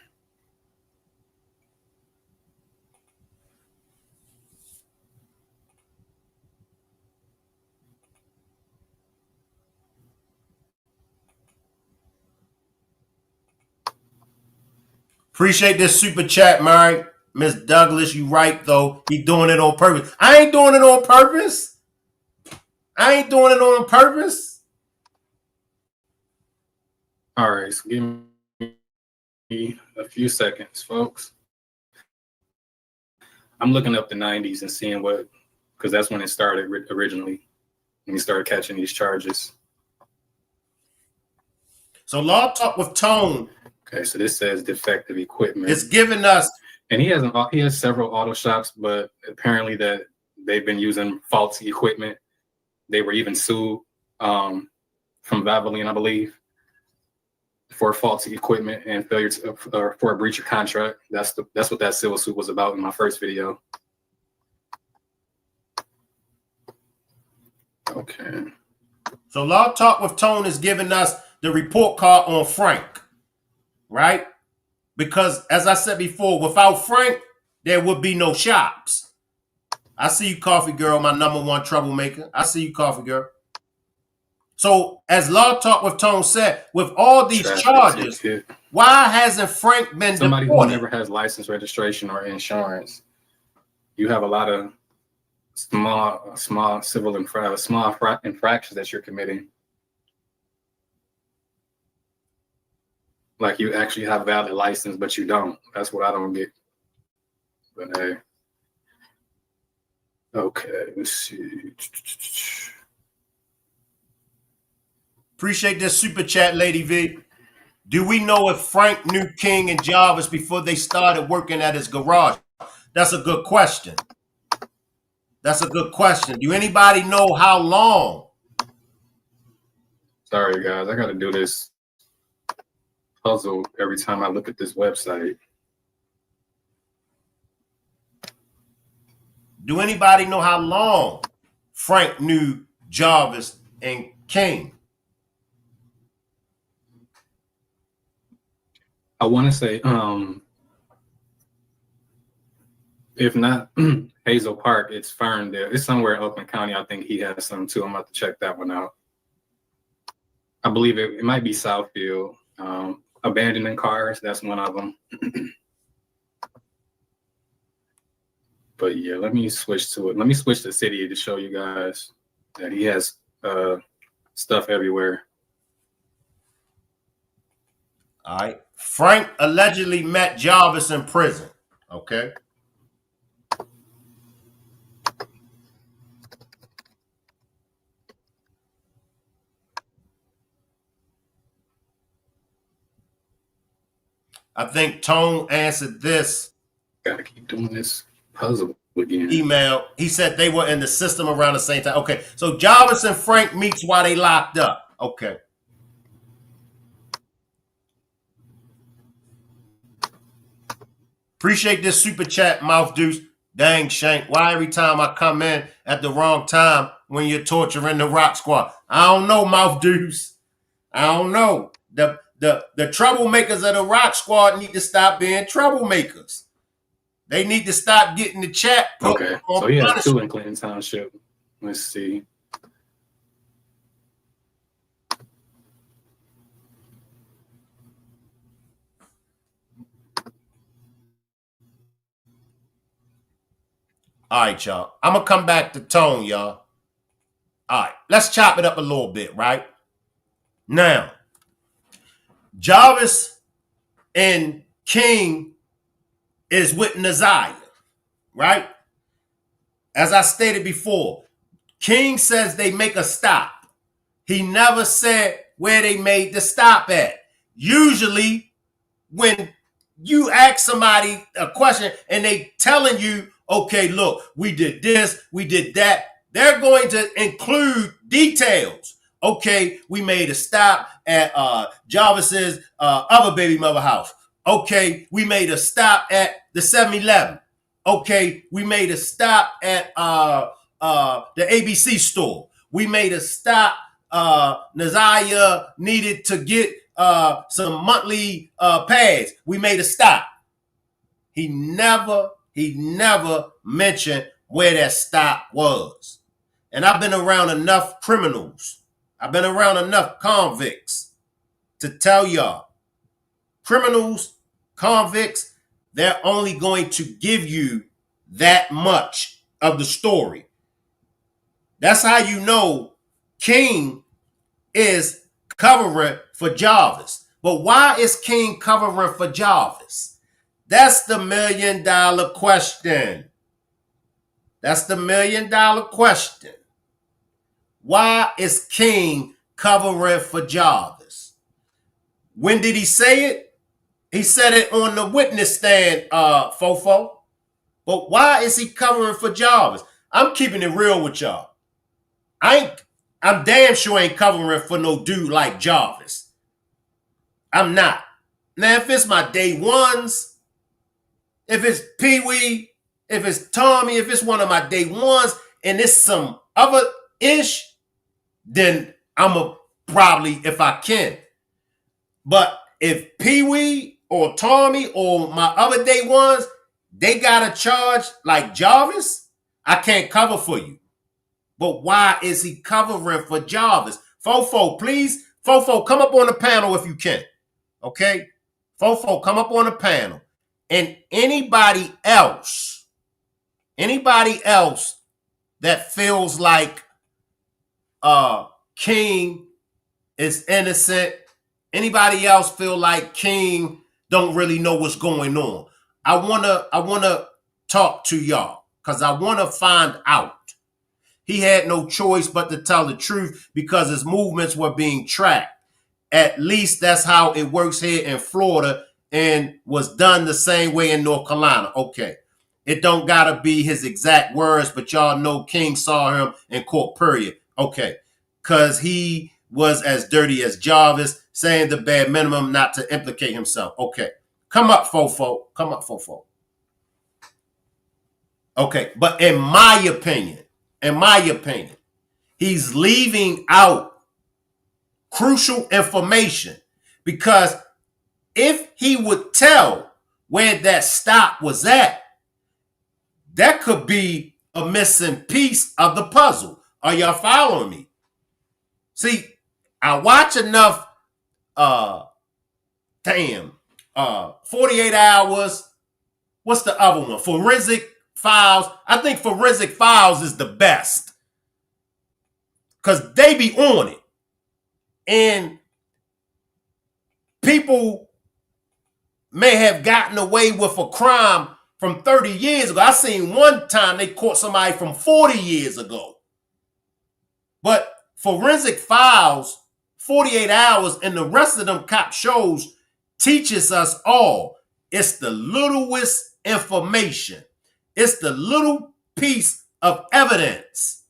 Appreciate this super chat, Mary. Miss Douglas, you right, though. He doing it on purpose. I ain't doing it on purpose. I ain't doing it on purpose. All right, so give me a few seconds, folks. I'm looking up the 90s and seeing what, because that's when it started originally, when we started catching these charges. So Law Talk with Tone. Okay, so this says defective equipment. It's giving us, and he has several auto shops, but apparently that they've been using faulty equipment. They were even sued from Valvoline, I believe, for faulty equipment and failure to, for a breach of contract. That's what that civil suit was about in my first video. Okay. So Law Talk with Tone is giving us the report card on Frank, right? Because as I said before, without Frank, there would be no shops. I see you, Coffee Girl, my #1 troublemaker. I see you, Coffee Girl. So as Law Talk with Tone said, with all these charges, why hasn't Frank been somebody deported? who never has license, registration, or insurance? You have a lot of small civil infractions that you're committing. Like you actually have a valid license, but you don't. That's what I don't get. But hey. Okay, let's see. Appreciate this super chat, Lady V. Do we know if Frank knew King and Jarvis before they started working at his garage? That's a good question. That's a good question. Do anybody know how long? Sorry, guys. I got to do this puzzle every time I look at this website. Do anybody know how long Frank knew Jarvis and King? I want to say If not Hazel Park, it's Ferndale. It's somewhere in Oakland County. I think he has some too. I'm about to check that one out. I believe it might be Southfield. Abandoning cars, that's one of them. But yeah, let me switch to it. Let me switch to city to show you guys that he has stuff everywhere. All right. Frank allegedly met Jarvis in prison. Okay. I think Tone answered this. Gotta keep doing this puzzle again. Email. He said they were in the system around the same time. Okay. So Jarvis and Frank meets while they locked up. Okay. Appreciate this super chat, Mouth Deuce. Dang, Shank. Why every time I come in at the wrong time when you're torturing the Rock Squad? I don't know, Mouth Deuce. I don't know. The troublemakers of the Rock Squad need to stop being troublemakers. They need to stop getting the chat. Okay, so he has two in Clinton Township. Let's see. All right, y'all. I'm going to come back to Tone, y'all. All right, let's chop it up a little bit, right? Now, Jarvis and King is with Naziah, right? As I stated before, King says they make a stop. He never said where they made the stop at. Usually, when you ask somebody a question and they telling you, okay, look, we did this, we did that, they're going to include details. Okay, we made a stop at Jarvis's other baby mother house. Okay, we made a stop at the 7-Eleven. Okay, we made a stop at the ABC store. We made a stop. Naziah needed to get some monthly pads. We made a stop. He never mentioned where that stop was. And I've been around enough criminals. I've been around enough convicts to tell y'all, criminals, convicts, they're only going to give you that much of the story. That's how you know King is covering for Jarvis. But why is King covering for Jarvis? That's the $1 million question. That's the $1 million question. Why is King covering for Jarvis? When did he say it? He said it on the witness stand, Fofo. But why is he covering for Jarvis? I'm keeping it real with y'all. I'm damn sure ain't covering for no dude like Jarvis. I'm not. Now, if it's my day ones, if it's Pee-wee, if it's Tommy, if it's one of my day ones, and it's some other ish, then I'm a probably, if I can. But if Pee-wee or Tommy or my other day ones, they got a charge like Jarvis, I can't cover for you. But why is he covering for Jarvis? Fofo, please. Fofo, come up on the panel if you can. Okay? Fofo, come up on the panel. And anybody else that feels like King is innocent, anybody else feel like King don't really know what's going on, I wanna talk to y'all because I want to find out. He had no choice but to tell the truth because his movements were being tracked. At least that's how it works here in Florida and was done the same way in North Carolina. Okay. It don't got to be his exact words, but y'all know King saw him in court, period. Okay. Because he was as dirty as Jarvis, saying the bare minimum not to implicate himself. Okay. Come up, Fofo. Come up, Fofo. Okay. But in my opinion, he's leaving out crucial information because if he would tell where that stop was at, that could be a missing piece of the puzzle. Are y'all following me? See, I watch enough 48 Hours. What's the other one? Forensic Files. I think Forensic Files is the best because they be on it. And people may have gotten away with a crime from 30 years ago. I seen one time they caught somebody from 40 years ago. But Forensic Files, 48 Hours, and the rest of them cop shows teaches us all. It's the littlest information. It's the little piece of evidence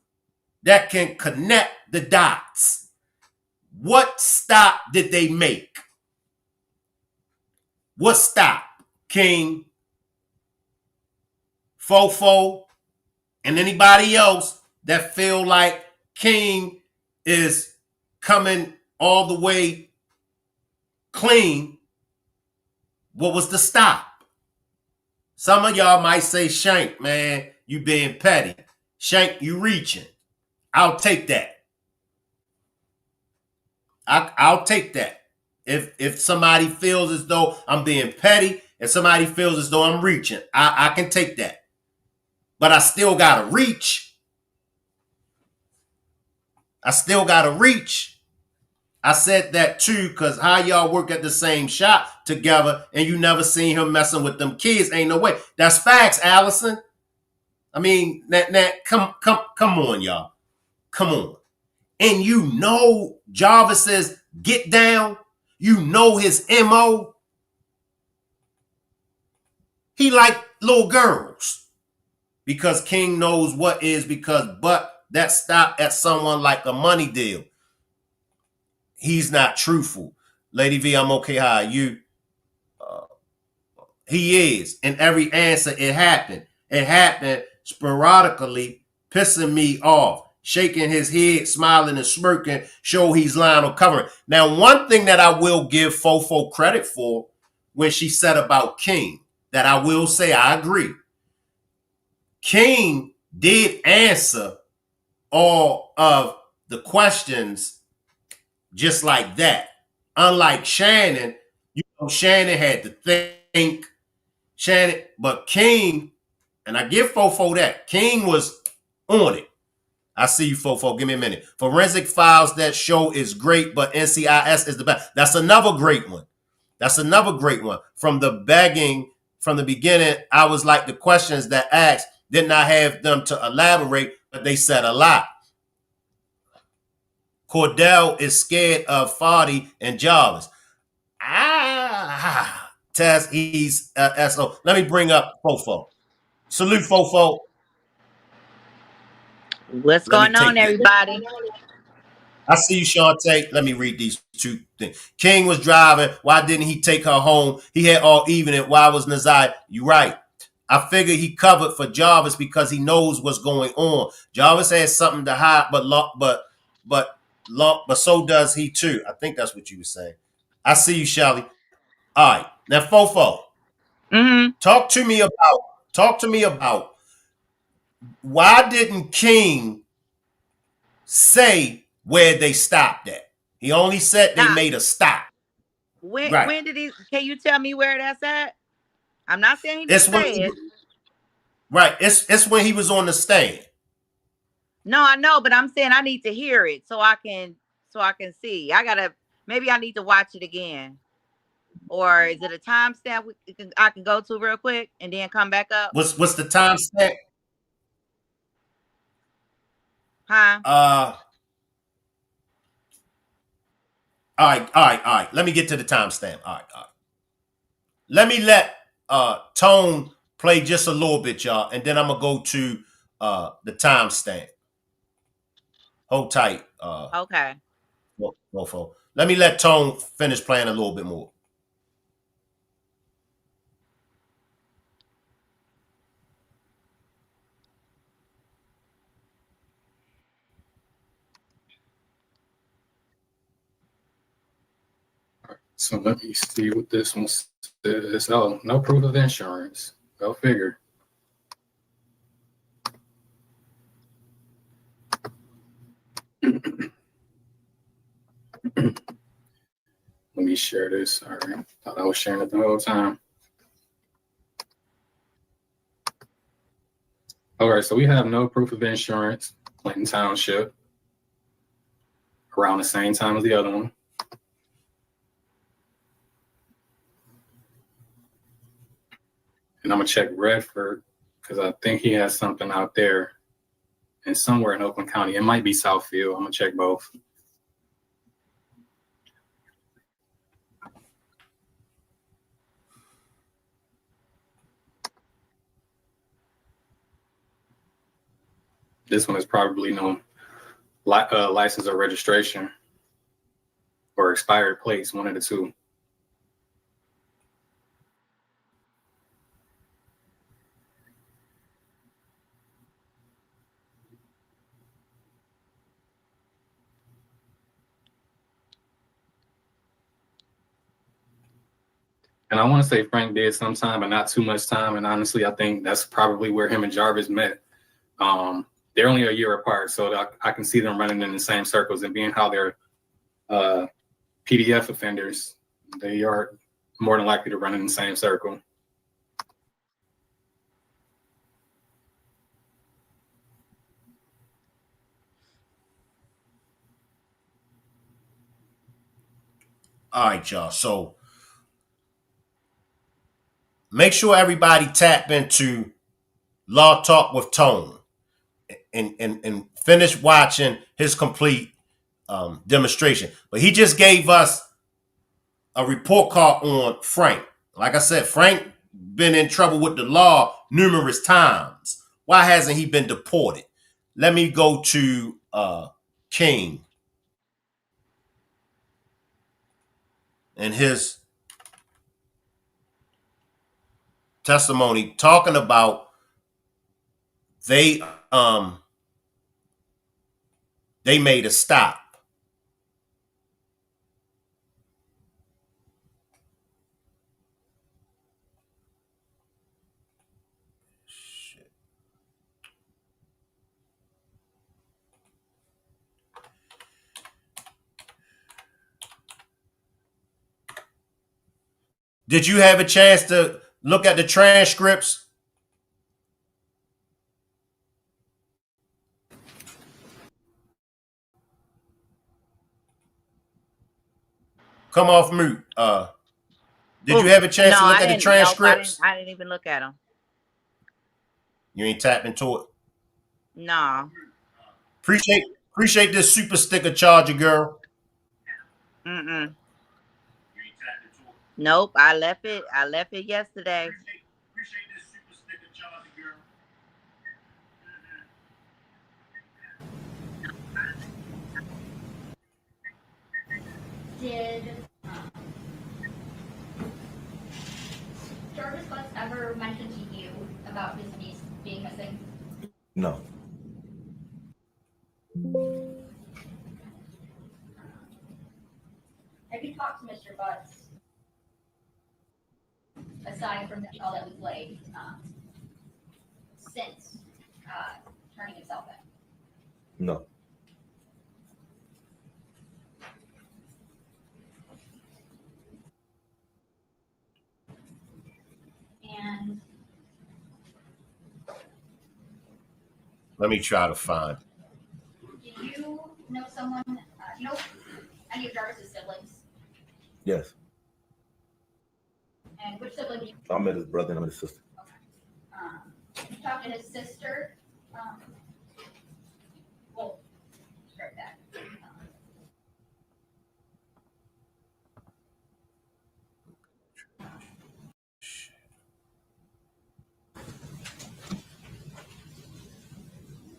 that can connect the dots. What stop did they make? What stop? King, Fofo, and anybody else that feel like King is coming all the way clean. What was the stop? Some of y'all might say, Shank, man, you being petty. Shank, you reaching. I'll take that. I'll take that. If somebody feels as though I'm being petty, if somebody feels as though I'm reaching, I can take that. But I still got to reach. I still got to reach. I said that too, because how y'all work at the same shop together and you never seen him messing with them kids. Ain't no way. That's facts, Allison. I mean, come on, y'all. Come on. And you know Jarvis's get down. You know his MO. He like little girls. Because King knows what is but that stopped at someone like a money deal. He's not truthful. Lady V, I'm okay. How are you? He is. And every answer, it happened. It happened sporadically, pissing me off. Shaking his head, smiling and smirking, show he's lying or covering. Now, one thing that I will give Fofo credit for when she said about King, that I will say I agree. King did answer all of the questions just like that. Unlike Shannon, you know, Shannon had to think. But King, and I give Fofo that, King was on it. I see you, Fofo. Give me a minute. Forensic Files, that show is great, but NCIS is the best. That's another great one. That's another great one. From the beginning, I was like the questions that asked, did not have them to elaborate, but they said a lot. Cordell is scared of Fadi and Jarvis. Tess, he's SO. Let me bring up Fofo. Salute, Fofo. What's going on, everybody? I see you, Shantae. Let me read these two things. King was driving. Why didn't he take her home? He had all evening. Why was Nazai? You right. I figured he covered for Jarvis because he knows what's going on. Jarvis has something to hide, but so does he too. I think that's what you were saying. I see you, Shelly. All right. Now, Fofo. Mm-hmm. Talk to me about why didn't King say where they stopped at? He only said they made a stop. When did he? Can you tell me where that's at? I'm not saying he didn't say it. Right. It's when he was on the stand. No, I know, but I'm saying I need to hear it so I can see. Maybe I need to watch it again. Or is it a timestamp I can go to real quick and then come back up? What's the timestamp? Huh? All right. Let me get to the timestamp. All right. Let me let Tone play just a little bit, y'all, and then I'm gonna go to the timestamp. Hold tight. Okay. Mofo. Let me let Tone finish playing a little bit more. So let me see what this one says. Oh, no proof of insurance. Go figure. share this. All right. Thought I was sharing it the whole time. All right, so we have no proof of insurance, Clinton Township, around the same time as the other one. And I'm gonna check Redford because I think he has something out there and somewhere in Oakland County. It might be Southfield. I'm gonna check both. This one is probably no license or registration or expired plates, one of the two. And I want to say Frank did some time, but not too much time. And honestly, I think that's probably where him and Jarvis met. They're only a year apart, so I can see them running in the same circles, and being how they're PDF offenders, they are more than likely to run in the same circle. All right, y'all. So make sure everybody tap into Law Talk with Tone and finish watching his complete demonstration. But he just gave us a report card on Frank. Like I said, Frank been in trouble with the law numerous times. Why hasn't he been deported? Let me go to King and his testimony talking about they made a stop. Shit. Did you have a chance to look at the transcripts? Come off mute. Did you have a chance to look at the transcripts? I didn't even look at them. You ain't tapped into it? No. Appreciate this super sticker charger, girl. Mm-mm. Nope, I left it yesterday. Appreciate this super sticker charger, girl. Did Jarvis Butts ever mention to you about his niece being missing? No. Have you talked to Mr. Butts aside from all that was laid since turning himself in? No. And Let me try to find. do you know someone? Do you know any of Jarvis's siblings? Yes. And which sibling do you? I met his brother and I met his sister. You talked to his sister. Well, start that.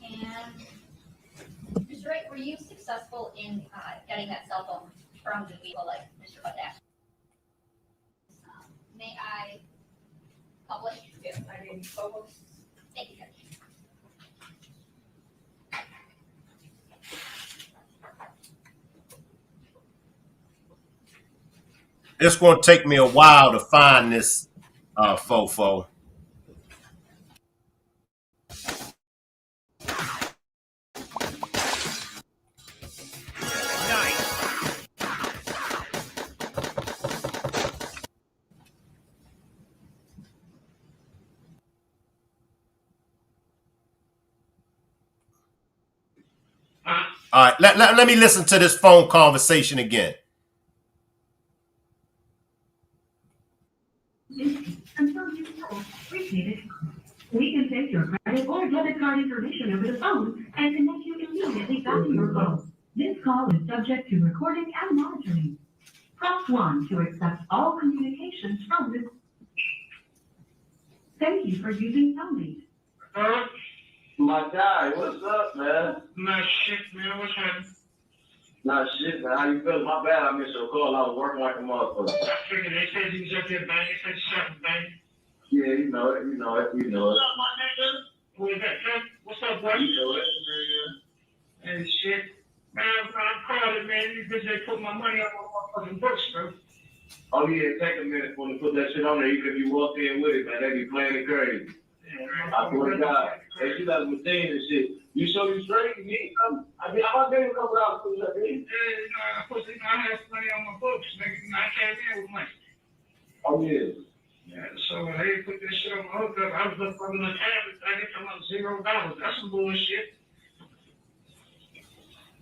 And Mr. Wright, were you successful in getting that cell phone from the vehicle like Mr. Butt asked? May I publish? Yes, I mean, photos. Thank you. It's going to take me a while to find this fofo. All right, let me listen to this phone conversation again. Until you know, appreciate it. We can take your credit or debit card information over the phone and connect you immediately back to your phone. This call is subject to recording and monitoring. Press 1 to accept all communications from this. Thank you for using Cellmate. My guy, what's up, man? Not shit, man. What's happening? Nah, shit, man. How you feeling? My bad, I missed your call. I was working like a motherfucker. I figured they said you was up there banging, said something banging. Yeah, you know it. What's up, my nigga? Where's that, son? What's up, boy? You know it. And shit. Man, I'm calling, man. These bitches, they put my money on my motherfucking books, bro. Oh, yeah, take a minute for them to put that shit on there. Even if you walk in with it, man, they be playing it crazy. Yeah, I swear to God. Hey, you got a machine and shit. You show you straight, you need something. I mean, I'm getting a couple hours for that, man. I have money on my books, nigga. I came in with money. Oh, yeah. Yeah, so they put this shit on my hookup. I was looking for the tablet. I get them up $0. That's some bullshit.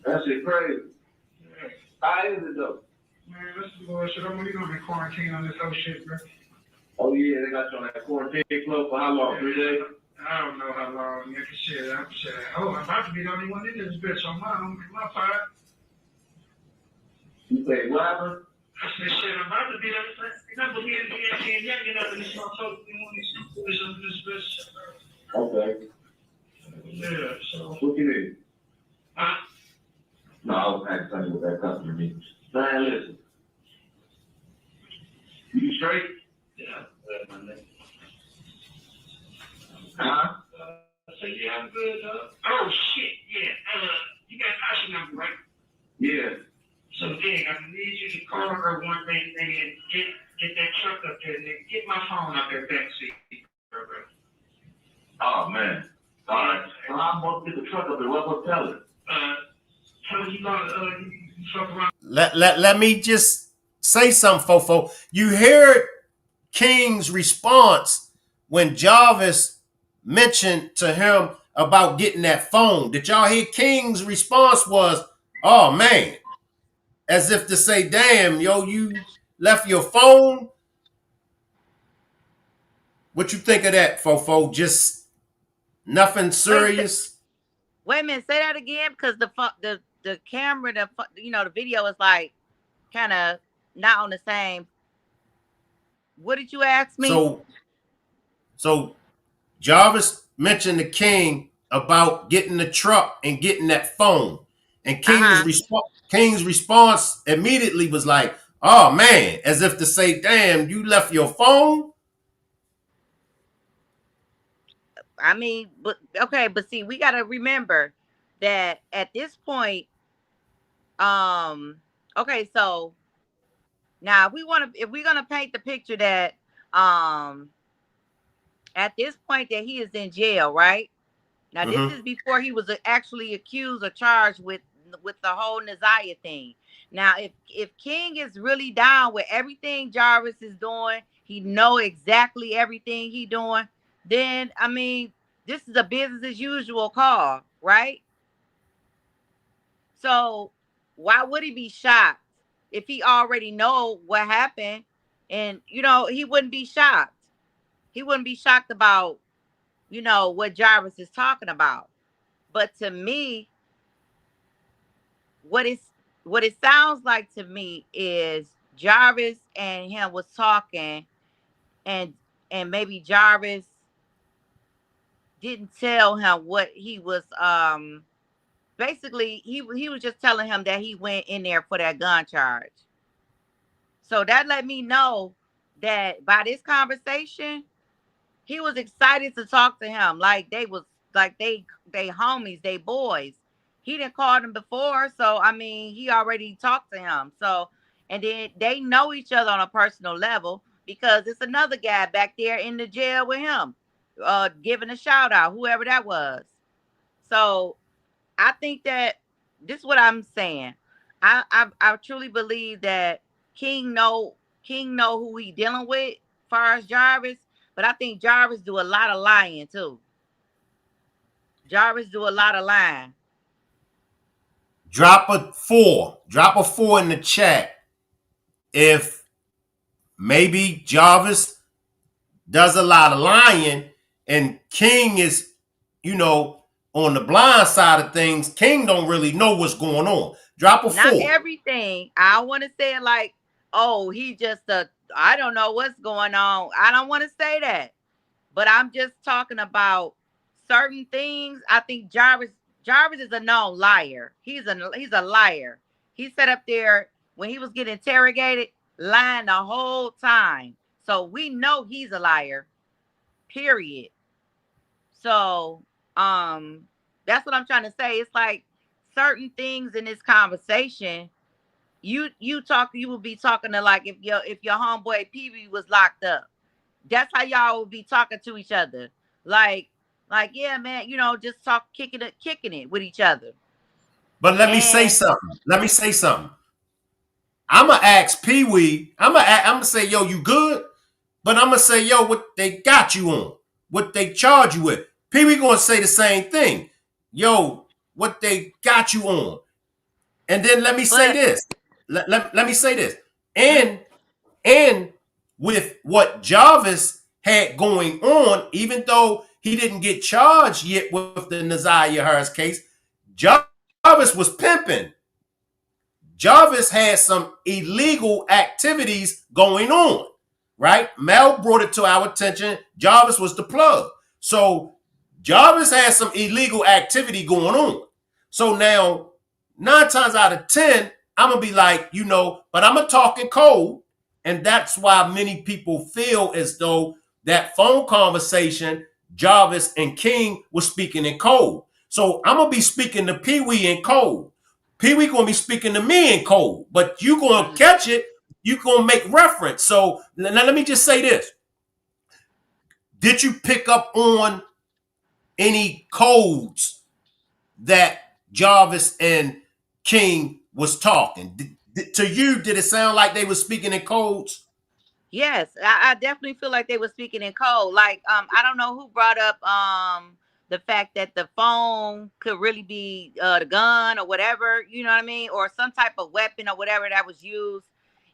That shit crazy. Yeah. How is it, though? Man, that's some bullshit. I'm really gonna be quarantined on this whole shit, bro. Oh, yeah, they got you on that quarantine club for how long? 3 days? I don't know how long, nigga. Shit, I'm about to be the only one in this bitch on my part. You say, what happened? I said, shit, I'm about to be the number here in this motherfucker. This bitch. Okay. Yeah, so. What you need? Huh? No, I was trying to tell you what that customer needs. Man, listen. You straight? Yeah, my nigga. Huh? So yeah, I'm good, oh shit, yeah. You got Tasha number, right? Yeah. So Dig, I need you to call her one thing, nigga, and get that truck up there, nigga. Get my phone out there backseat, bro. Oh, man. All right. Well, I'm about to get the truck up there. What tell her? Tell her you gonna, you fuck around. Let me just say something, Fofo. You heard King's response when Jarvis mentioned to him about getting that phone. Did y'all hear King's response was, oh, man. As if to say, damn, yo, you left your phone? What you think of that, Fofo? Just nothing serious? Wait a minute, say that again, because the camera, the video is like kind of not on the same. What did you ask me? So Jarvis mentioned to King about getting the truck and getting that phone, and King's response immediately was like, "Oh man," as if to say, "Damn, you left your phone." I mean, but see, we got to remember that at this point, okay, so now if we're gonna paint the picture that, at this point that he is in jail, right? Now, this is before he was actually accused or charged with the whole Naziah thing. Now, if King is really down with everything Jarvis is doing, he know exactly everything he doing, then, I mean, this is a business as usual call, right? So why would he be shocked if he already know what happened? And, he wouldn't be shocked. He wouldn't be shocked about, what Jarvis is talking about. But to me, what it sounds like to me is Jarvis and him was talking, and maybe Jarvis didn't tell him what he was basically he was just telling him that he went in there for that gun charge. So that let me know that by this conversation, he was excited to talk to him like they homies, they boys. He didn't call them before, so I mean, he already talked to him. So, and then they know each other on a personal level because it's another guy back there in the jail with him, giving a shout out, whoever that was. So, I think that this is what I'm saying. I truly believe that King know who he dealing with, as far as Jarvis. But I think Jarvis do a lot of lying too. Jarvis do a lot of lying. Drop a 4. Drop a 4 in the chat if maybe Jarvis does a lot of lying and King is, on the blind side of things. King don't really know what's going on. Drop a Not 4. everything. I want to say it like, oh, he just I don't know what's going on. I don't want to say that. But I'm just talking about certain things. I think Jarvis is a known liar. He's a liar. He sat up there when he was getting interrogated, lying the whole time. So we know he's a liar. Period. So that's what I'm trying to say. It's like certain things in this conversation, you will be talking to, like, if your homeboy Pee-wee was locked up. That's how y'all would be talking to each other. Like, yeah, man, just kicking it with each other. But let me say something. I'ma ask Pee-wee. I'ma say, yo, you good? But I'ma say, yo, what they got you on? What they charge you with? Pee-wee gonna say the same thing. Yo, what they got you on? And then let me say this. Let me say this. And with what Jarvis had going on, even though he didn't get charged yet with the Nazaria Harris case, Jarvis was pimping. Jarvis had some illegal activities going on, right? Mel brought it to our attention. Jarvis was the plug. So Jarvis had some illegal activity going on. So now, 9 times out of 10, I'm going to be like, but I'm going to talk in code. And that's why many people feel as though that phone conversation, Jarvis and King was speaking in code. So I'm going to be speaking to Pee-wee in code. Pee-wee going to be speaking to me in code. But you going to catch it. You going to make reference. So now let me just say this. Did you pick up on any codes that Jarvis and King was talking? To you, did it sound like they were speaking in codes? Yes, I definitely feel like they were speaking in code. Like, I don't know who brought up the fact that the phone could really be the gun or whatever, you know what I mean, or some type of weapon or whatever that was used.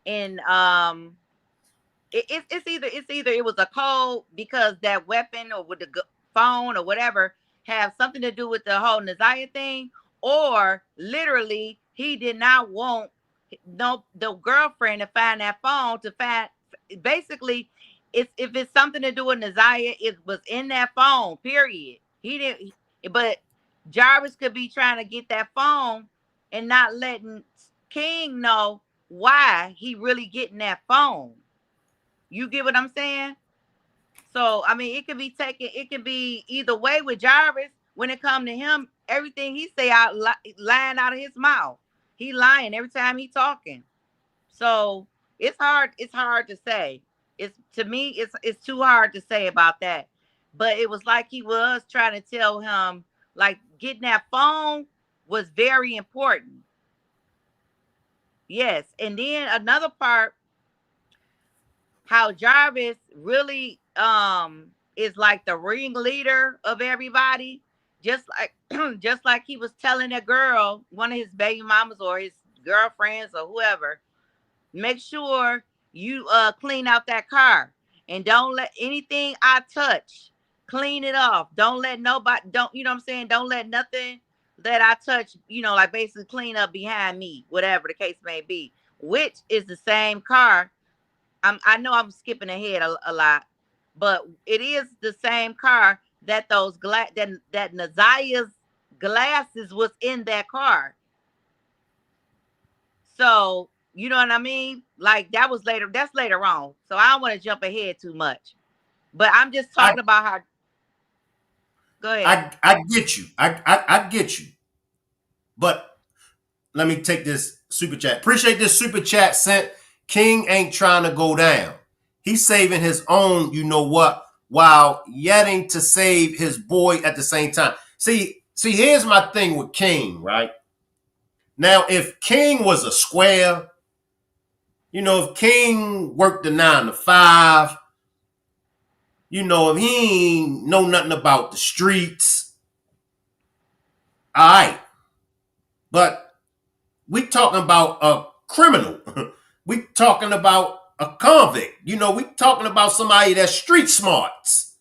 And it's either it was a code because that weapon or with the phone or whatever have something to do with the whole Nazaria thing, or literally he did not want the girlfriend to find that phone, to find basically if it's something to do with Nazaria, it was in that phone, period. He didn't, but Jarvis could be trying to get that phone and not letting King know why he really getting that phone. You get what I'm saying? So I mean, it can be either way with Jarvis. When it come to him, everything he say out lying out of his mouth. He lying every time he talking. So it's hard to say. It's too hard to say about that. But it was like he was trying to tell him, like, getting that phone was very important. Yes. And then another part, how Jarvis really is like the ringleader of everybody. Just like just like he was telling that girl, one of his baby mamas or his girlfriends or whoever, make sure you clean out that car and don't let anything I touch, clean it off. Don't let nobody, don't, you know what I'm saying? Don't let nothing that I touch, like basically clean up behind me, whatever the case may be, which is the same car. I know I'm skipping ahead a lot, but it is the same car that those that Nazaria's glasses was in that car. So you know what I mean? Like that was later. That's later on. So I don't want to jump ahead too much. But I'm just talking about how. Go ahead. I get you. I get you. But let me take this super chat. Appreciate this super chat sent. King ain't trying to go down. He's saving his own, you know what, while yetting to save his boy at the same time. See, here's my thing with King, right? Now, if King was a square, if King worked a 9 to 5, if he ain't know nothing about the streets, all right. But We talking about a criminal. We talking about a convict. You know, we talking about somebody that's street smarts.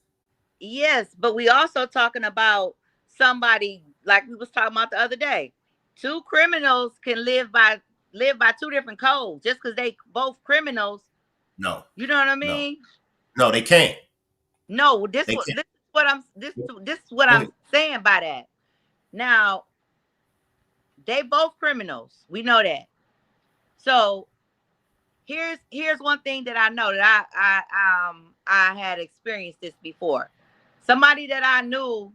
Yes, but we also talking about somebody like we was talking about the other day. Two criminals can live by two different codes just because they both criminals. No, You know what I no, mean? no, they can't. No, They can't. this is what I'm this is what Go I'm ahead. saying by that. Now, they both criminals. We know that. So here's one thing that I know that I had experienced this before. Somebody that I knew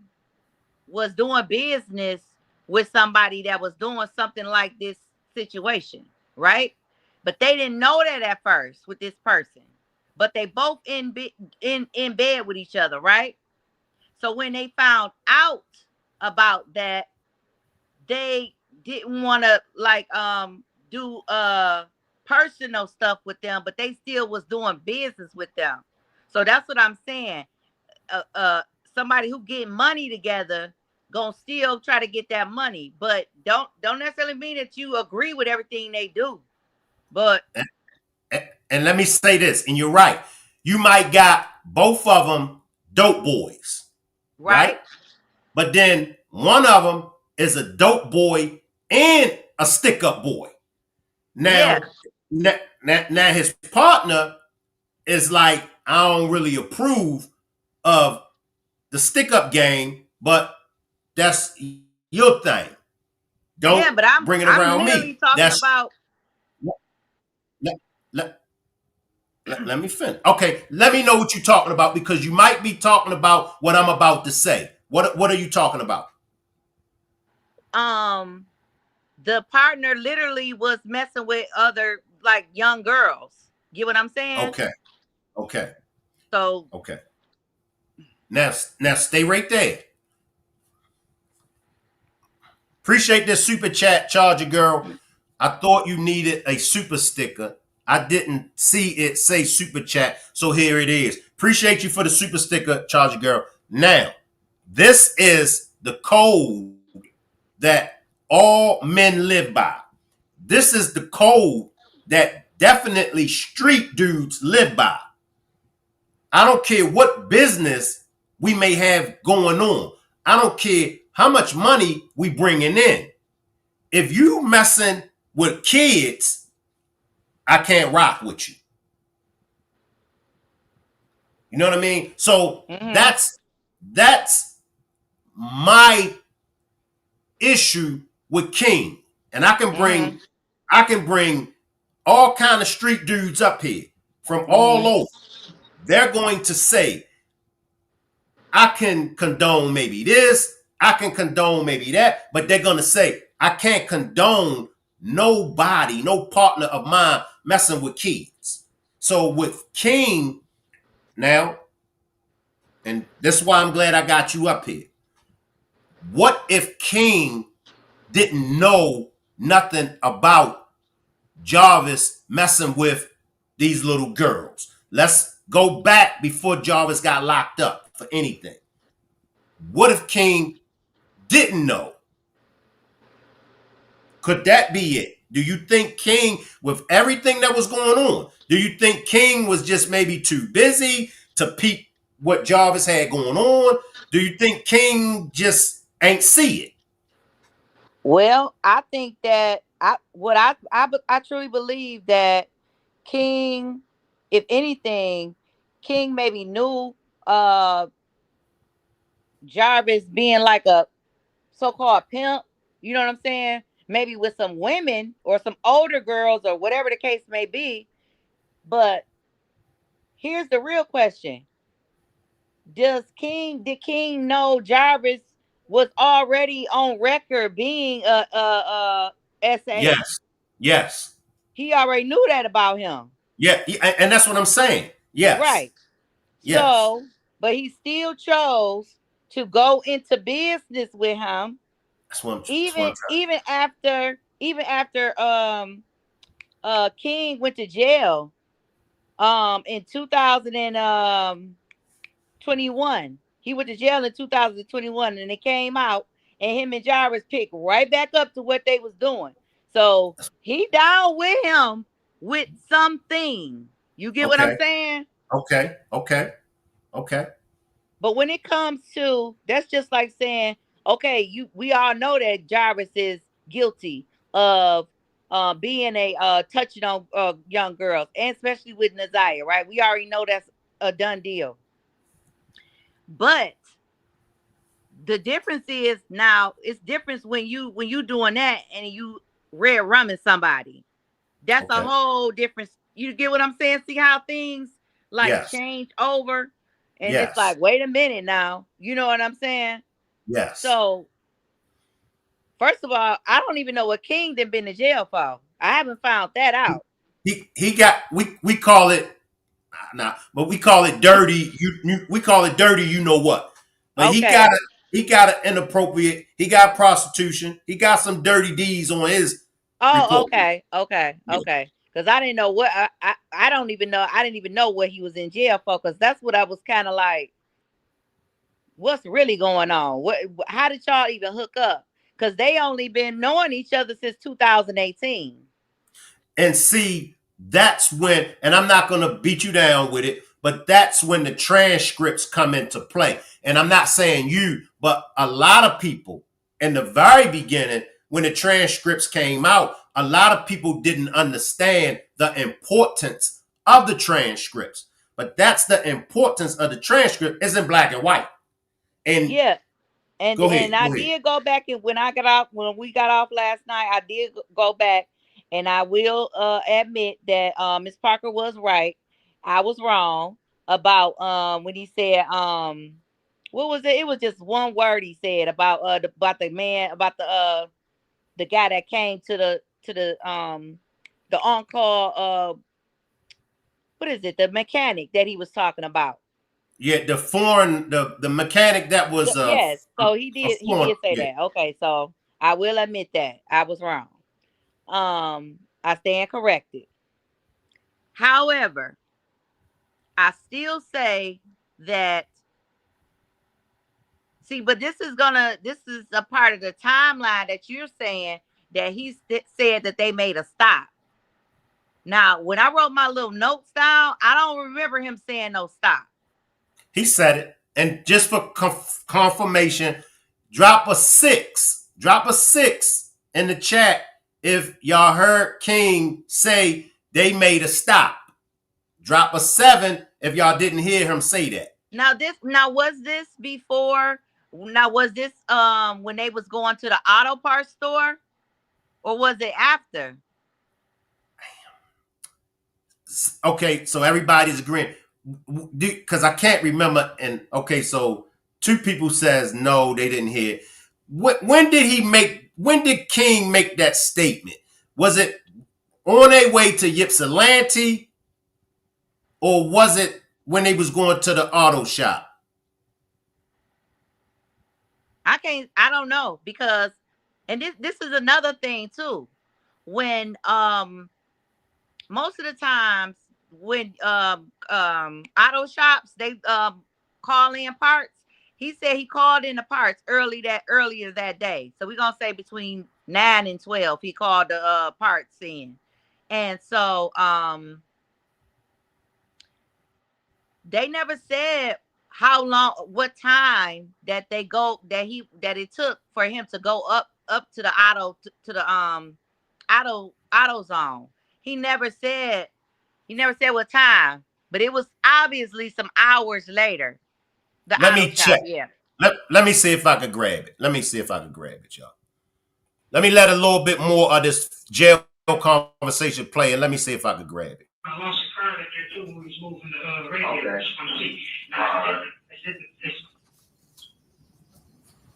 was doing business with somebody that was doing something like this situation, right? But they didn't know that at first with this person. But they both in bed with each other, right? So when they found out about that, they didn't want to like do personal stuff with them, but they still was doing business with them. So that's what I'm saying. Uh, uh Somebody who getting money together gonna still try to get that money, but don't necessarily mean that you agree with everything they do. But And let me say this, and you're right. You might got both of them dope boys, right? right, But then one of them is a dope boy and a stick-up boy. yeah, Now his partner is like, I don't really approve of the stick-up game, but that's your thing. Don't yeah, but bring it I'm around literally me. talking That's about let, let, let me finish. Okay, let me know what you're talking about because you might be talking about what I'm about to say. What are you talking about? the partner literally was messing with other like young girls. Get what I'm saying? Okay, okay, So okay. Now stay right there. Appreciate this super chat, Charger Girl. I thought you needed a super sticker. I didn't see it say super chat, so here it is. Appreciate you for the super sticker, Charger Girl. Now, this is the code that all men live by. This is the code that definitely street dudes live by. I don't care what business we may have going on. I don't care how much money we bringing in. If you messing with kids, I can't rock with you. You know what I mean? So that's my issue with King. And I can bring all kind of street dudes up here from all over. They're going to say, I can condone maybe this, I can condone maybe that, but they're going to say, I can't condone nobody, no partner of mine messing with kids. So with King now, and this is why I'm glad I got you up here. What if King didn't know nothing about Jarvis messing with these little girls? Let's go back before Jarvis got locked up for anything. What if King didn't know? Could that be it? Do you think King, with everything that was going on, do you think King was just maybe too busy to peep what Jarvis had going on? Do you think King just ain't see it? well, I think that I truly believe that King, if anything, King maybe knew Jarvis being like a so-called pimp, you know what I'm saying? Maybe with some women or some older girls or whatever the case may be. But here's the real question. Did King know Jarvis was already on record being a SA? Yes. Yes. He already knew that about him. Yeah. And that's what I'm saying. Yes. Right. Yes. So, but he still chose to go into business with him That's what I'm even trying. even after King went to jail in 2021. He went to jail in 2021 and it came out and him and Jarvis picked right back up to what they was doing. So he down with him with something. You get what I'm Okay. saying? Okay. But when it comes to, that's just like saying, okay, we all know that Jarvis is guilty of being a touching on young girls, and especially with Naziah, right? We already know that's a done deal. But the difference is now it's different when you doing that and you red rumming somebody. That's a Okay. whole different. You get what I'm saying? See how things like Yes. change over, and it's Yes. like, wait a minute now. You know what I'm saying? Yes. So first of all, I don't even know what King done been to jail for. I haven't found that out. He got we call it now, but we call it dirty. We call it dirty. You know what? But Okay. he got an inappropriate. He got prostitution. He got some dirty deeds on his Oh, report. okay. Yeah. Because I didn't know what I don't even know. I didn't even know what he was in jail for. Because that's what I was kind of like. What's really going on? How did y'all even hook up? Because they only been knowing each other since 2018. And see, that's when, and I'm not going to beat you down with it, but that's when the transcripts come into play. And I'm not saying you, but a lot of people in the very beginning, when the transcripts came out, a lot of people didn't understand the importance of the transcripts. But that's the importance of the transcript. It's in black and white. And Yeah. And go ahead. I Go ahead. did go back, and when we got off last night, I did go back, and I will admit that Miss Parker was right. I was wrong about when he said what was it? It was just one word he said about the man, about the guy that came to the on-call what is it? The mechanic that he was talking about. Yeah, the mechanic that was Yes. So a he foreign. did say Yeah. that. Okay, so I will admit that I was wrong. I stand corrected. However, I still say that, see, but this is a part of the timeline that you're saying that said that they made a stop. Now, when I wrote my little notes down, I don't remember him saying no stop. He said it. And just for confirmation, drop a 6. Drop a 6 in the chat if y'all heard King say they made a stop. Drop a 7 if y'all didn't hear him say that. Now was this before? Now was this when they was going to the auto parts store, or was it after? Okay, so everybody's agreeing. Because I can't remember. And okay, so 2 people says no, they didn't hear. When did King make that statement? Was it on their way to Ypsilanti, or was it when they was going to the auto shop? I don't know, because, and this is another thing too. When most of the times when auto shops, they call in parts. He said he called in the parts earlier that day. So we're gonna say between 9 and 12, he called the parts in. And so they never said how long, what time that it took for him to go up to the auto zone. He never said what time, but it was obviously some hours later. The Let auto me shop, check. yeah. Let me see if I could grab it. Let me see if I could grab it, y'all. Let me let a little bit more of this jail conversation play, and let me see if I could grab it. I lost a car that there too when we was moving the radiators from the seat. Now,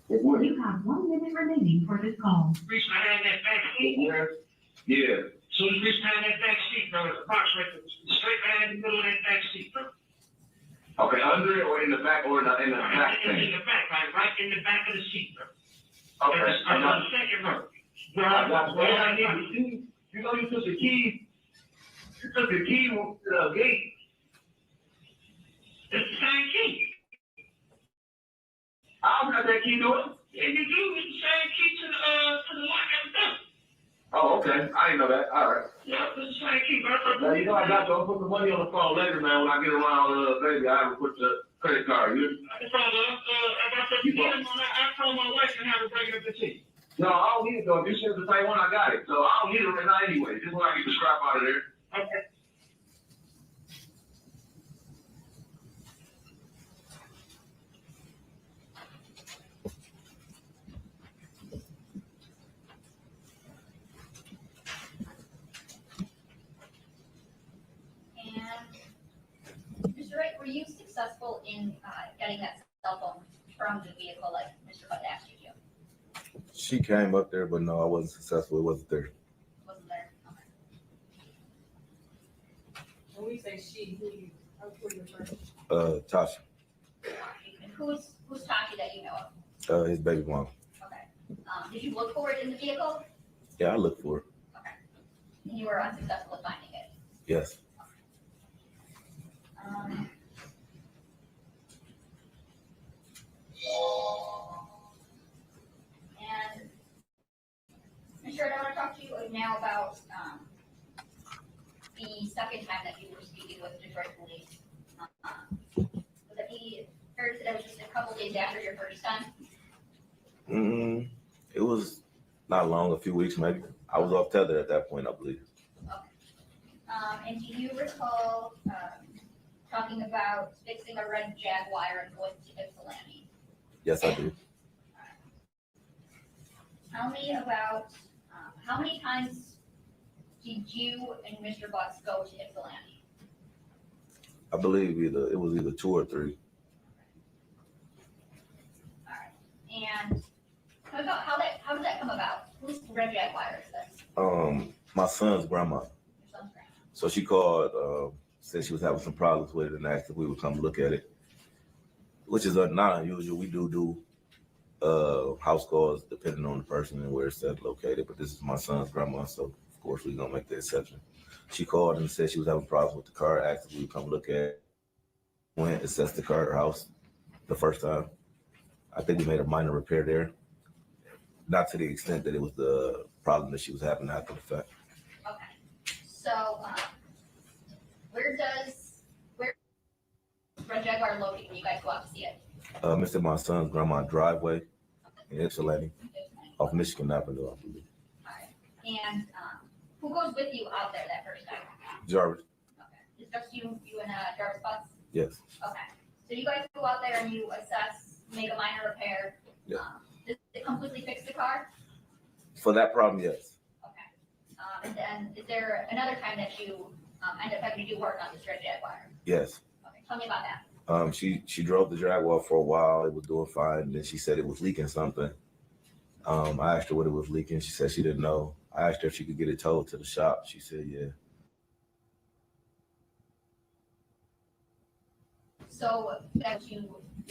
You have 1 minute remaining for this call. reach my hand in that back seat. Yeah. So you reach behind that back seat, bro. The box right there, straight behind the middle of that back seat, bro. Okay, under it or in the back or in the back In thing? the back, like right in the back of the seat, bro. Okay. On the second row. You know you took the key. You took the key to the gate. It's the same key. I don't got that key to it. Yeah, you do. It's the same key to the lock and the door. Oh, okay. I didn't know that. All right. Yeah, just trying to keep up. Now, you know I got you. I'll put the money on the phone later, man. When I get around, baby, I will put the credit card. You? You get him on that. I told my wife and have her bring it up to tea. No, I don't need it though. If you send the same one, I got it. So I don't need it right now anyway. Just when I get the scrap out of there. Okay. And Mr. Wright, were you successful in getting that cell phone from the vehicle like Mr. Bud asked you to? She came up there, but no, I wasn't successful. It wasn't there. Wasn't there? Okay. When we say she, who you refer to? Tasha, And who's Tashi that you know of? his baby mom. Okay. Did you look for it in the vehicle? Yeah, I looked for it. Okay. And you were unsuccessful in finding it? Yes. And Mr. Wright, I want to talk to you now about the second time that you were speaking with Detroit police. Would it be fair to say that was just a couple days after your first time? It was not long, a few weeks maybe. I was off tether at that point, I believe. And do you recall talking about fixing a red Jaguar and going to Ypsilanti? Yes, I do. Tell me about how many times did you and Mr. Butts go to Ypsilanti? I believe it was either 2 or 3. All right. And how did that come about? Whose red Jaguar is this? My son's grandma. Your son's grandma. So she called, said she was having some problems with it and asked if we would come look at it, which is not unusual. We do house calls depending on the person and where it's located, but this is my son's grandma, so of course we're gonna make the exception. She called and said she was having problems with the car, asked if we would come look at it. Went, assessed the car at her house the first time. I think we made a minor repair there. Not to the extent that it was the problem that she was having after the fact. Okay. So where red Jaguar located when you guys go out to see it? Mr. My son's grandma driveway in Ypsilanti off Michigan Avenue, I believe. All right. And who goes with you out there that first time? Jarvis. Okay. It's just you and Jarvis Butts? Yes. Okay. So you guys go out there and you assess, make a minor repair. Yeah. Does it completely fix the car? For that problem, yes. Okay. And then is there another time that you end up having to do work on this red Jaguar? Yes. Okay. Tell me about that. She drove the Jaguar for a while. It was doing fine. And then she said it was leaking something. I asked her what it was leaking. She said she didn't know. I asked her if she could get it towed to the shop. She said, yeah. So that your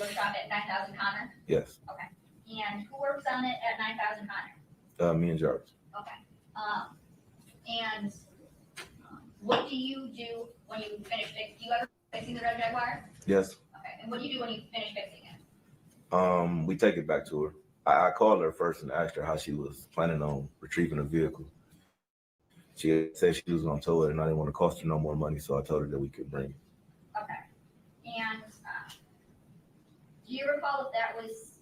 shop at 9,000 Connor? Yes. Okay. And who works on it at 9,000 Connor? Me and Jarvis. Okay. And what do you do when you finish fixing? Do you ever fixing the red Jaguar? Yes. Okay. And what do you do when you finish fixing it? We take it back to her. I called her first and asked her how she was planning on retrieving the vehicle. She said she was going to tow it, and I didn't want to cost her no more money, so I told her that we could bring it. Okay. And do you recall if that was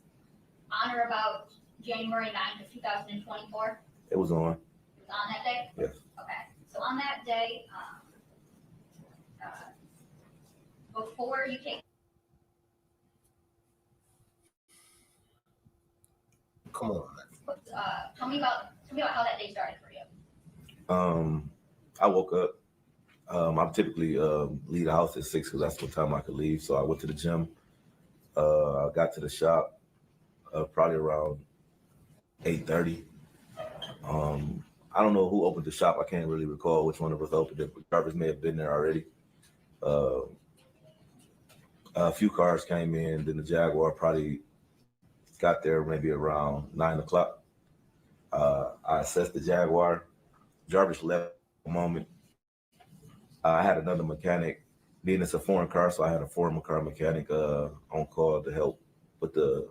on or about January 9th of 2024? It was on. It was on that day? Yes. Okay. So on that day, before you take. Come on, man. Tell me about how that day started for you. I woke up. I typically leave the house at 6 because that's what time I could leave. So I went to the gym. I got to the shop probably around 8:30. I don't know who opened the shop. I can't really recall which one of us opened it, but Jarvis may have been there already. A few cars came in, then the Jaguar probably got there maybe around 9 o'clock. I assessed the Jaguar. Jarvis left a moment. I had another mechanic. Being it's a foreign car, so I had a foreign car mechanic on call to help with the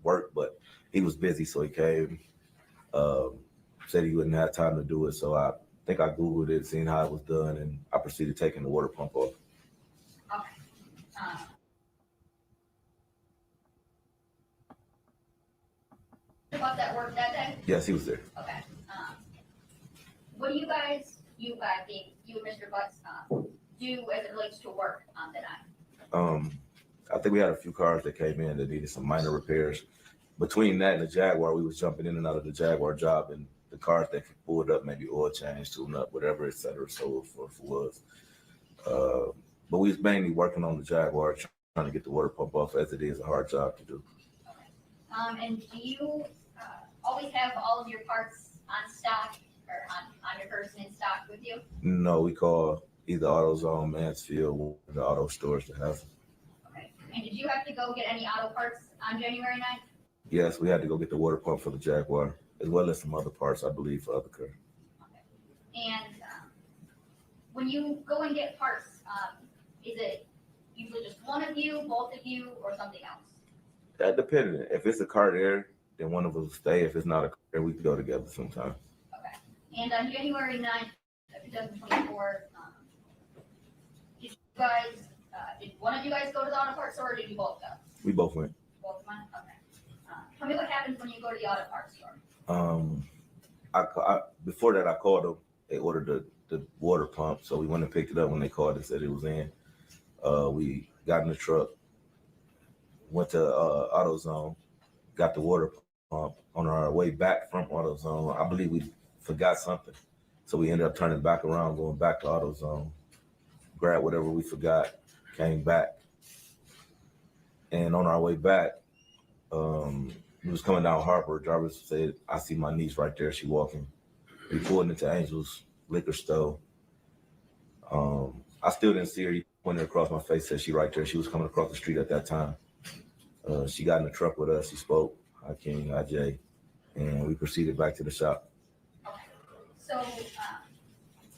work, but he was busy, so he came. said he wouldn't have time to do it. So I think I Googled it, seen how it was done, and I proceeded taking the water pump off. Okay. About that work that day? Yes, he was there. Okay. What do you guys, you and Mr. Butts, do as it relates to work on that night? I think we had a few cars that came in that needed some minor repairs. Between that and the Jaguar, we was jumping in and out of the Jaguar job, and the cars that pulled up, maybe oil change, tune up, whatever, et cetera, so forth was. But we was mainly working on the Jaguar, trying to get the water pump off, as it is a hard job to do. Okay. And do you always have all of your parts on stock or on your person in stock with you? No, we call either AutoZone, Mansfield, or the auto stores to have them. Okay. And did you have to go get any auto parts on January 9th? Yes, we had to go get the water pump for the Jaguar, as well as some other parts, I believe, for other cars. Okay. And when you go and get parts, is it usually just one of you, both of you, or something else? That depending. If it's a car there, then one of us will stay. If it's not a car there, we can go together sometime. Okay. And on January 9th of 2024, did you guys, did one of you guys go to the auto parts store, or did you both go? We both went. Both went? Okay. Tell me what happens when you go to the auto parts store. Before that, I called them. They ordered the water pump, so we went and picked it up when they called and said it was in. We got in the truck, went to AutoZone, got the water pump. On our way back from AutoZone, I believe we forgot something, so we ended up turning back around, going back to AutoZone, grabbed whatever we forgot, came back, and on our way back, we was coming down Harper. Jarvis said, "I see my niece right there. She walking." We pulled into Angel's liquor store. I still didn't see her. He pointed across my face, said she right there. She was coming across the street at that time. She got in the truck with us. She spoke, hi King, hi Jay, and we proceeded back to the shop. Okay. So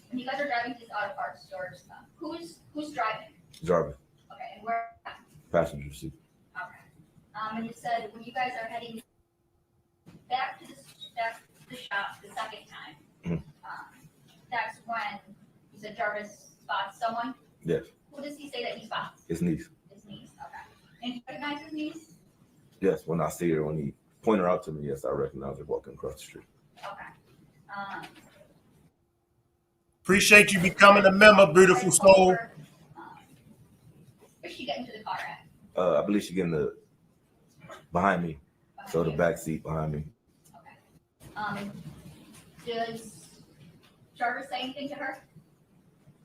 when you guys are driving to these auto parts stores, who's driving? Jarvis, Okay, and where? passenger seat. Okay. And you said when you guys are heading back to the shop the second time, Mhm. That's when you said Jarvis spots someone. Yes, Who does he say that he spots? his niece. His niece. Okay. And you recognize his niece? Yes, when I see her, when he pointed her out to me, yes, I recognize her walking across the street. Okay. Appreciate you becoming a member, beautiful soul. Where's she getting to the car at? I believe she getting behind me, so the back seat behind me. Okay. Does Jarvis say anything to her?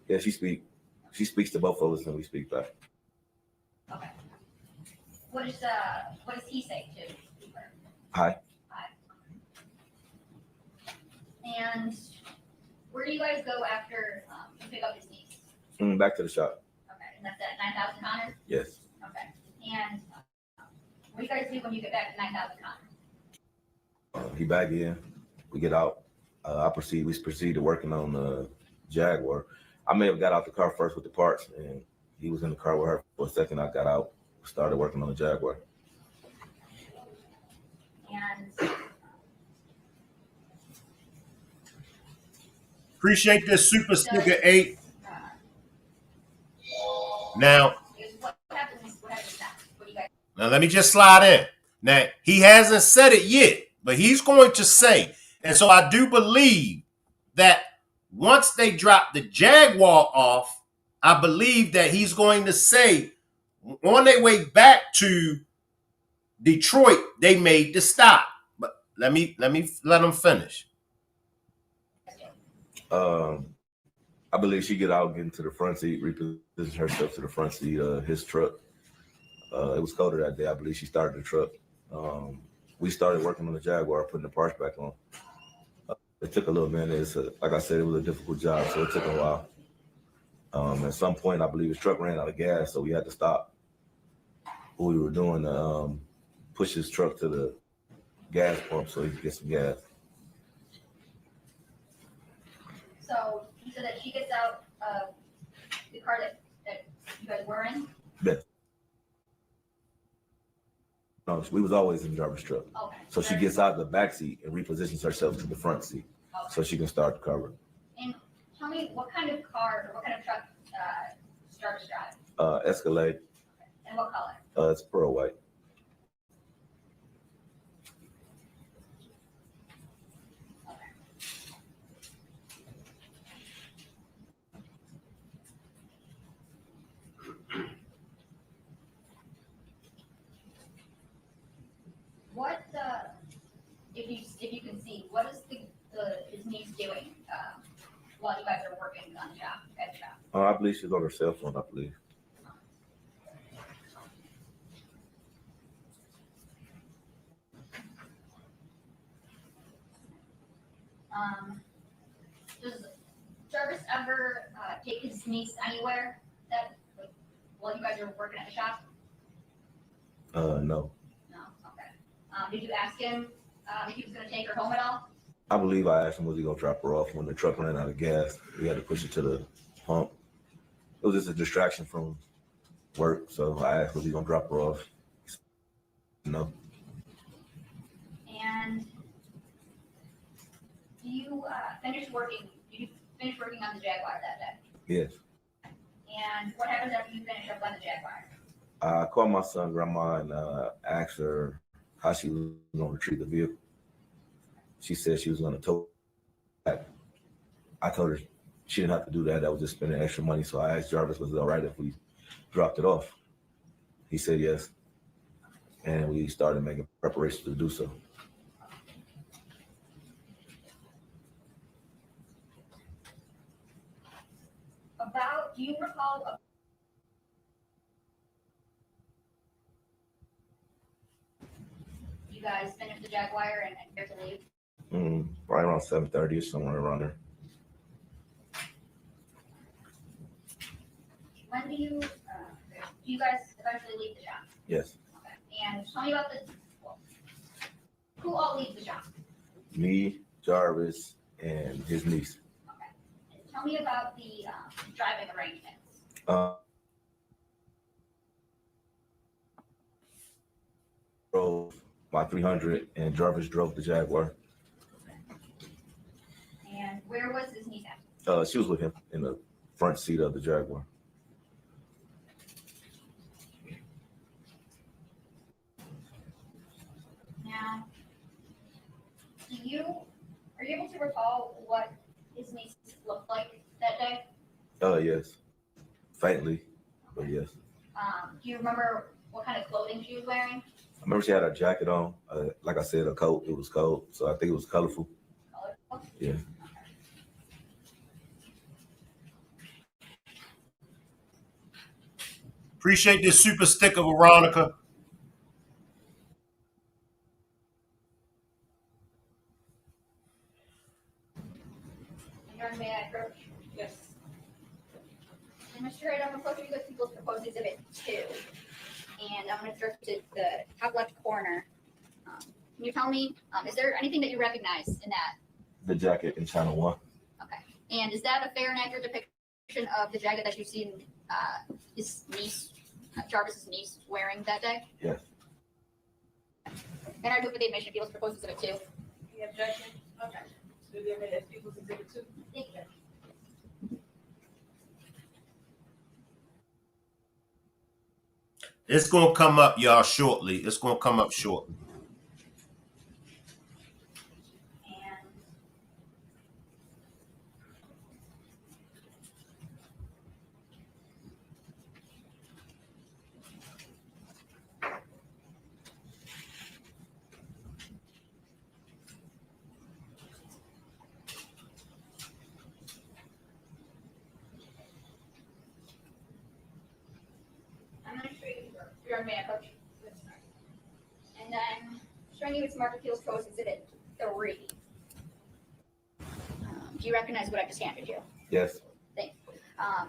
Yeah, she speaks to both of us, and we speak back. Okay. What does he say to her? Hi. Hi. And where do you guys go after you pick up his niece? Back to the shop. Okay, and that's at 9,000 Connors? Yes. Okay. And what do you guys do when you get back to 9,000 Connors? He back in. We get out. We proceed to working on the Jaguar. I may have got out the car first with the parts, and he was in the car with her for a second. I got out, started working on the Jaguar. And Appreciate this super sticker 8. Now, what happens next? What do you guys? Now, let me just slide in. Now, he hasn't said it yet, but he's going to say, and so I do believe that once they drop the Jaguar off, I believe that he's going to say on their way back to Detroit, they made the stop. But let him finish. I believe she get out, get into the front seat, reposition herself to the front seat of his truck. It was colder that day. I believe she started the truck. We started working on the Jaguar, putting the parts back on. It took a little minute. Like I said, it was a difficult job, so it took a while. At some point, I believe his truck ran out of gas, so we had to stop what we were doing to push his truck to the gas pump so he could get some gas. So you said that she gets out of the car that you guys were in? Yeah. No, we was always in Jarvis' truck. Okay. So she gets out of the back seat and repositions herself to the front seat. so she can start the cover. And tell me what kind of car or what kind of truck Jarvis drive? Escalade. And what color? It's pearl white. What if you can see, what is his niece doing while you guys are working on the shop at the shop? I believe she's on her cell phone. I believe. Does Jarvis ever take his niece anywhere that like, while you guys are working at the shop? No. No. Okay. Did you ask him if he was going to take her home at all? I believe I asked him was he gonna drop her off when the truck ran out of gas. We had to push it to the pump. It was just a distraction from work, so I asked was he gonna drop her off. No. And do you finish working? Did you finish working on the Jaguar that day? Yes. And what happens after you finish up on the Jaguar? I called my son grandma and asked her how she was gonna retrieve the vehicle. She said she was gonna tow it. I told her she didn't have to do that. That was just spending extra money. So I asked Jarvis, was it all right if we dropped it off? He said yes. And we started making preparations to do so. Do you recall you guys finished the Jaguar and here to leave? Right around 7:30 or somewhere around there. When do you guys eventually leave the shop? Yes. Okay. And tell me about who all leaves the shop? Me, Jarvis, and his niece. Okay. And tell me about the driving arrangements. Drove my 300 and Jarvis drove the Jaguar. And where was his niece at? She was with him in the front seat of the Jaguar. Now, are you able to recall what his niece looked like that day? Yes. Faintly, but yes. Do you remember what kind of clothing she was wearing? I remember she had a jacket on. Like I said, a coat. It was cold, so I think it was colorful. Colorful? Yeah. Appreciate this super sticker, Veronica. May I approach? Yes. And Mr. Wright, I'm approaching the People's Proposed Exhibit 2. And I'm going to start to the top left corner. Can you tell me, is there anything that you recognize in that? The jacket in Channel 1. Okay. And is that a fair and accurate depiction of the jacket that you've seen his niece, Jarvis's niece, wearing that day? Yes. And I move for the admission of People's Proposed Exhibit 2. Any objection? Okay. So the admit as People's Exhibit 2. Thank you. It's gonna come up, y'all, shortly. It's gonna come up shortly. And I'm going to show you your man approach. And then showing you it's marked Appeals Proposed Exhibit 3. Do you recognize what I just handed you? Yes. Thanks.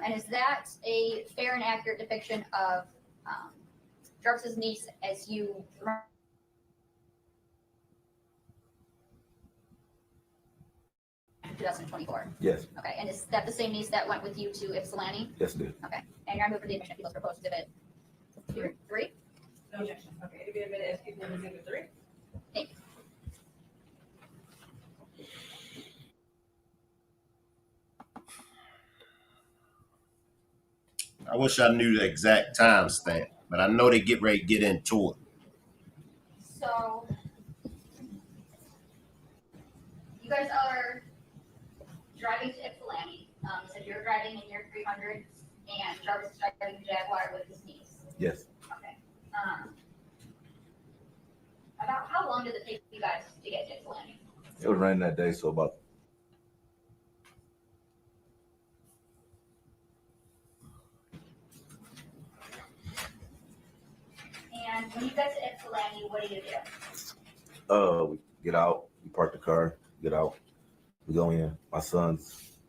And is that a fair and accurate depiction of Jarvis's niece as you remember? In 2024. Yes. Okay. And is that the same niece that went with you to Ypsilanti? Yes, it is. Okay. And you're moving for the admission of People's Proposed Exhibit 3? No objection. Okay, to be admitted as People's Exhibit 3. Thank you. I wish I knew the exact timestamp, but I know they get ready to get into it. So, you guys are driving to Ypsilanti. You said you're driving in your 300, and Jarvis is driving the Jaguar with his niece. Yes. Okay. About how long did it take you guys to get to Ypsilanti? It was raining that day, so about. And when you get to Ypsilanti, what do you do? We get out, we park the car, get out, we go in. My son's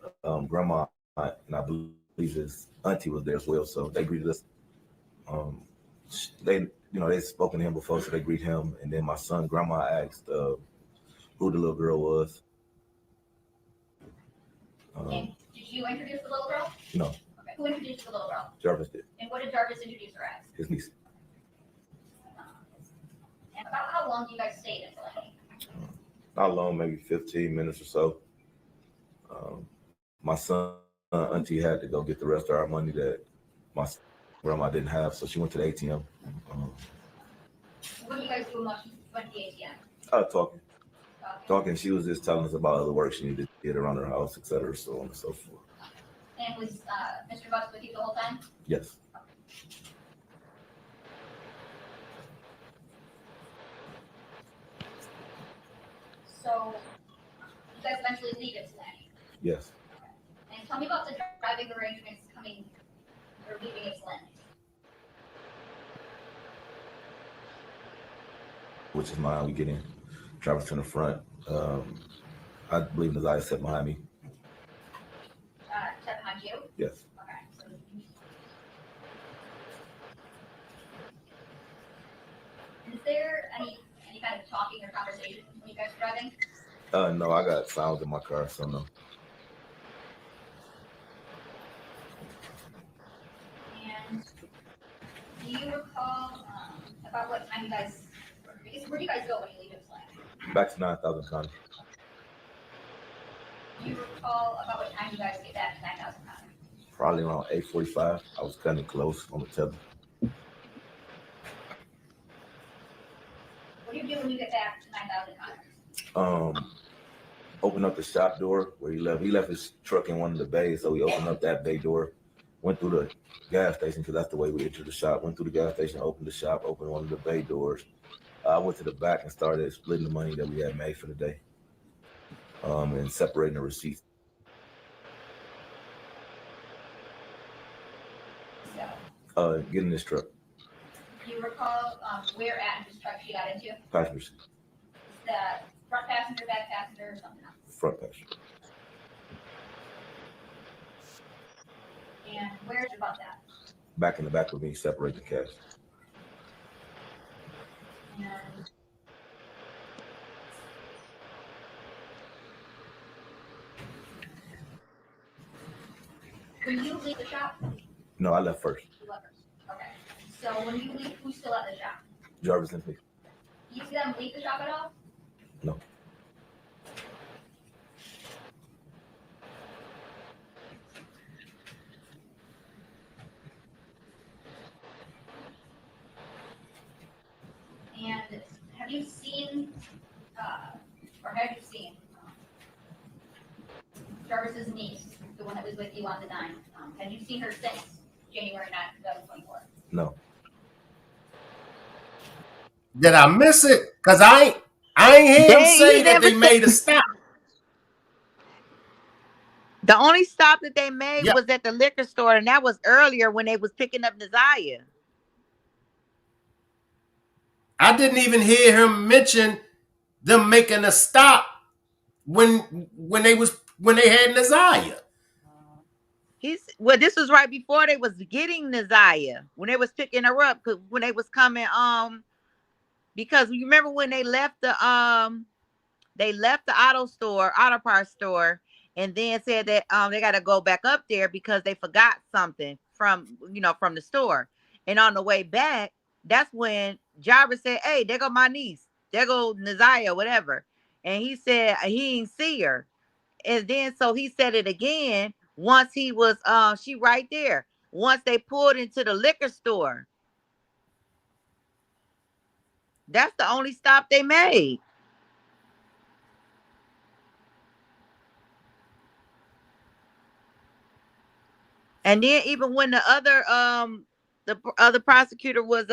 grandma and I believe his auntie was there as well, so they greeted us. They'd spoken to him before, so they greet him. And then my son, grandma asked who the little girl was. And did you introduce the little girl? No. Okay. Who introduced the little girl? Jarvis did. And what did Jarvis introduce her as? His niece. And about how long do you guys stay in Ypsilanti? Not long, maybe 15 minutes or so. My son, auntie had to go get the rest of our money that my grandma didn't have, so she went to the ATM. What do you guys do when you went to the ATM? Talking. She was just telling us about other work she needed to get around her house, etc., so on and so forth. And was Mr. Bucks with you the whole time? Yes. So, you guys eventually leave Ypsilanti. Yes. And tell me about the driving arrangements coming or leaving Ypsilanti. Which is mine. We get in. Travis in the front. I believe Nazaya sat behind me. Sat behind you? Yes. Okay. So, is there any kind of talking or conversation when you guys are driving? No, I got sounds in my car, so no. And do you recall about what time you guys, where do you guys go when you leave Ypsilanti? Back to 9,000 Connie. Do you recall about what time you guys get back to 9,000 Connie? Probably around 8:45. I was cutting close on the tether. What do you do when you get back to 9,000 Connie? Opened up the shop door where he left. He left his truck in one of the bays, so we opened up that bay door. Went through the gas station because that's the way we entered the shop. Went through the gas station, opened the shop, opened one of the bay doors. I went to the back and started splitting the money that we had made for the day, and separating the receipts. So, Get in this truck. do you recall where at this truck she got into? Passenger seat. The front passenger, back passenger, or something else? Front passenger. And where's your bus at? Back in the back with me, separate the cash. And when you leave the shop, No, I left first. you left first. Okay. So when you leave, who's still at the shop? Jarvis and me. You see them leave the shop at all? No. And have you seen, or have you seen Jarvis's niece, the one that was with you on the 9th? Have you seen her since January 9th, 2024? No. Did I miss it? Cause I ain't hear him say that they made a stop. The only stop that they made Yep. was at the liquor store, and that was earlier when they was picking up Nazaya. I didn't even hear him mention them making a stop when they had Nazaya. This was right before they was getting Nazaya, when they was picking her up, when they was coming, because you remember when they left the auto parts store, and then said that they got to go back up there because they forgot something from the store. And on the way back, that's when Jarvis said, "Hey, there go my niece. There go Nazaya, whatever." And he said he didn't see her. And then so he said it again once he was she right there. once they pulled into the liquor store. That's the only stop they made. And then even when the other prosecutor was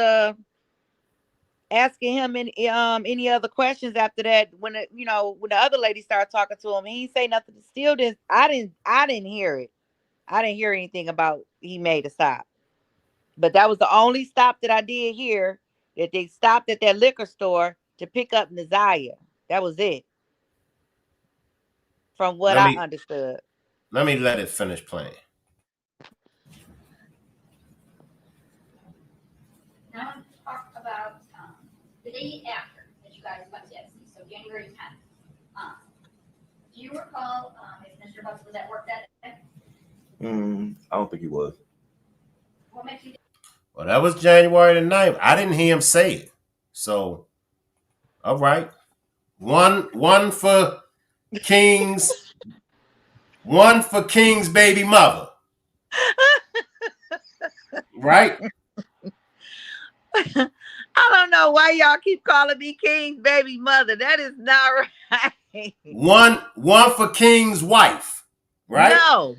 asking him any other questions after that, when when the other lady started talking to him, he didn't say nothing. Still didn't. I didn't hear it. I didn't hear anything about he made a stop. But that was the only stop that I did hear, that they stopped at that liquor store to pick up Naziah. That was it. From what I understood. Let me let it finish playing. Now let's talk about the day after that you guys went to FC, so January 10th. Do you recall if Mr. Bucks was at work that day? I don't think he was. What makes you think? Well, that was January the 9th. I didn't hear him say it. So, all right. One for King's, one for King's baby mother. Right? I don't know why y'all keep calling me King's baby mother. That is not right. One for King's wife. Right? No.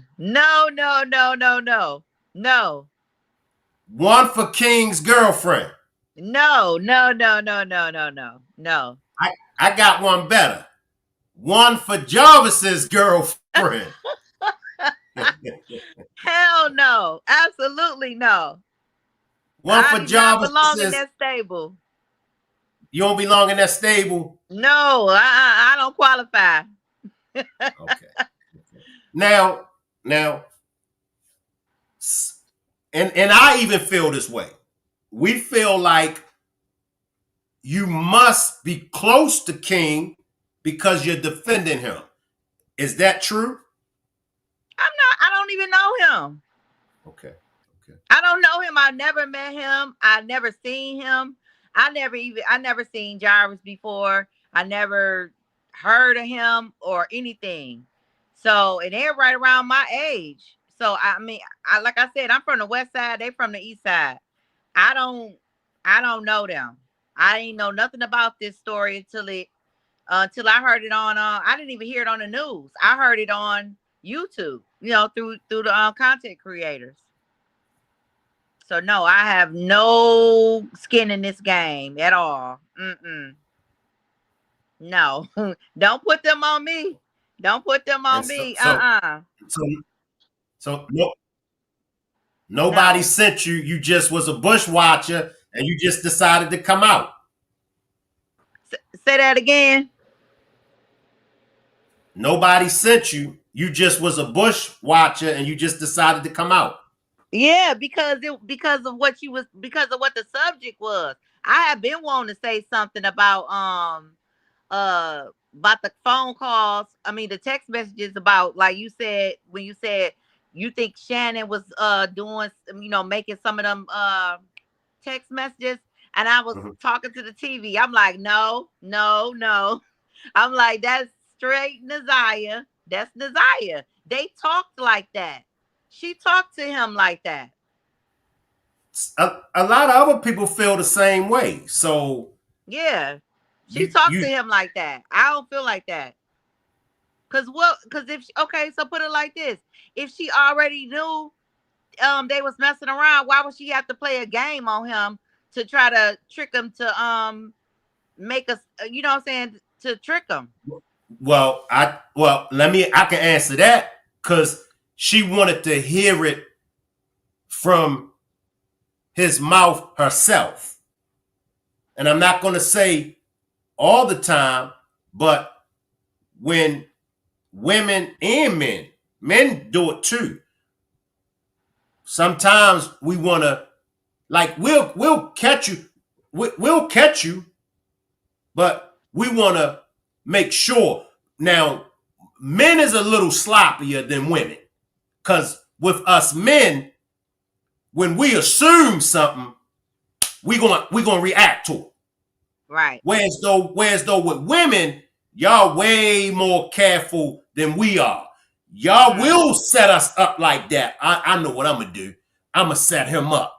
One for King's girlfriend. No. I got one better. One for Jarvis's girlfriend. Hell no. Absolutely no. One for Jarvis's. I belong in that stable. You don't belong in that stable? No, I don't qualify. Okay. Now, and I even feel this way. We feel like you must be close to King because you're defending him. Is that true? I don't even know him. Okay. I don't know him. I never met him. I never seen him. I never seen Jarvis before. I never heard of him or anything. So, and they're right around my age. So, I mean, like I said, I'm from the west side. They from the east side. I don't know them. I didn't know nothing about this story until I heard it on. I didn't even hear it on the news. I heard it on YouTube. Through the content creators. So no, I have no skin in this game at all. No, don't put them on me. Don't put them on me. So no, nobody sent you. You just was a bush watcher, and you just decided to come out. Say that again. Nobody sent you. You just was a bush watcher, and you just decided to come out. Yeah, because of what the subject was. I have been wanting to say something about the phone calls. I mean, the text messages about, like you said, when you said you think Shannon was doing, making some of them text messages, and I was talking to the TV. I'm like, no. I'm like, that's straight Naziah. That's Naziah. They talked like that. She talked to him like that. A lot of other people feel the same way. So yeah, she talked to him like that. I don't feel like that. Cause so put it like this: if she already knew they was messing around, why would she have to play a game on him to try to trick him to make us, to trick him? Well, I can answer that because she wanted to hear it from his mouth herself. And I'm not going to say all the time, but when women and men do it too. Sometimes we want to, like, we'll catch you. We'll catch you, but we want to make sure. Now, men is a little sloppier than women. Because with us men, when we assume something, we gonna react to it. Right. Whereas though with women, y'all way more careful than we are. Y'all will set us up like that. I know what I'm gonna do. I'm going to set him up.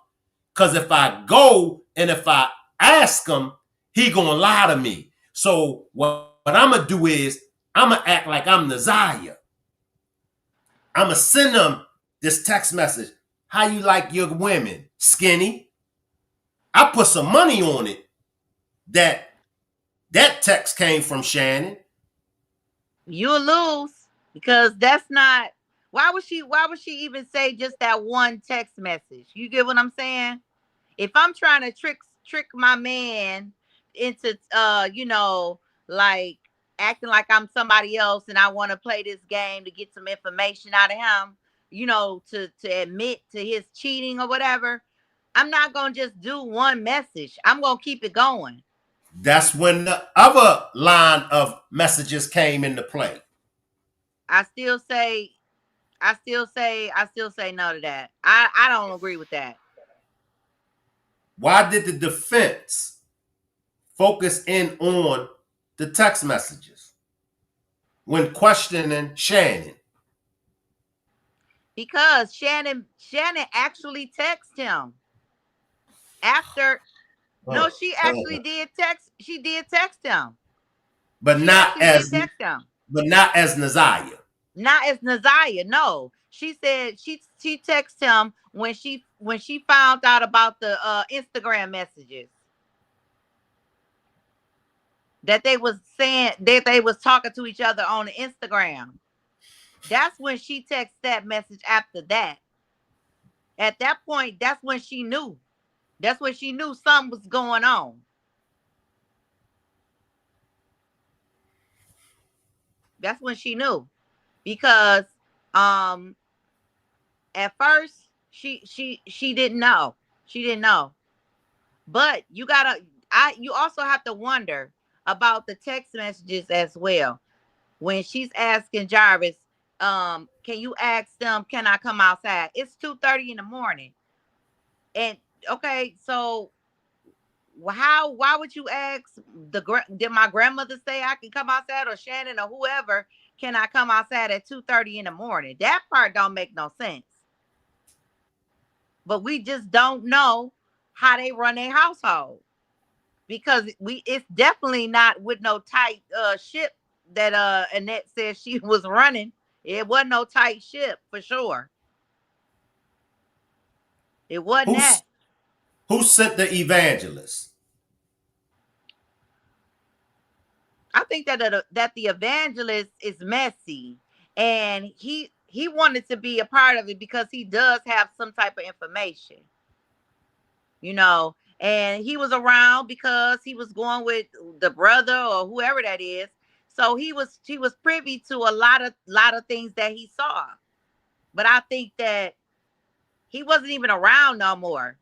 Because if I go and if I ask him, he going to lie to me. So what I'm going to do is I'm going to act like I'm Naziah. I'm going to send him this text message. How you like your women? Skinny? I put some money on it that text came from Shannon. You'll lose because that's not. Why would she even say just that one text message? You get what I'm saying? If I'm trying to trick my man into like acting like I'm somebody else and I want to play this game to get some information out of him, to admit to his cheating or whatever, I'm not going to just do one message. I'm going to keep it going. That's when the other line of messages came into play. I still say no to that. I don't agree with that. Why did the defense focus in on the text messages when questioning Shannon? Because Shannon actually texted him after. No, she actually did text. She did text him, but not as Naziah. Not as Naziah. No, she said she texted him when she found out about the Instagram messages that they was saying that they was talking to each other on the Instagram. That's when she texted that message after that. At that point, that's when she knew. That's when she knew something was going on. That's when she knew. Because at first she didn't know. She didn't know. But you also have to wonder about the text messages as well. When she's asking Jarvis, can you ask them, can I come outside? It's 2:30 in the morning. And okay, so why would you ask did my grandmother say I can come outside, or Shannon or whoever, can I come outside at 2:30 in the morning? That part don't make no sense. But we just don't know how they run their household, because it's definitely not with no tight ship that Annette said she was running. It wasn't no tight ship for sure. It wasn't that. Who sent the evangelist? I think that the evangelist is messy, and he wanted to be a part of it because he does have some type of information, and he was around because he was going with the brother or whoever that is. So he was privy to a lot of things that he saw. But I think that he wasn't even around no more.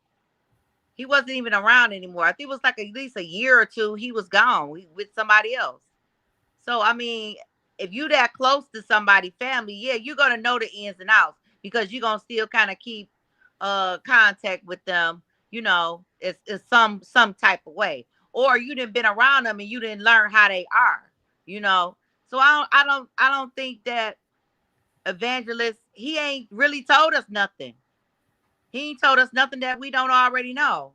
He wasn't even around anymore. I think it was like at least a year or two he was gone with somebody else. So, I mean, if you that close to somebody's family, yeah, you're going to know the ins and outs, because you're going to still kind of keep contact with them, it's some type of way. Or you didn't been around them and you didn't learn how they are, So I don't think that evangelist, he ain't really told us nothing. He ain't told us nothing that we don't already know.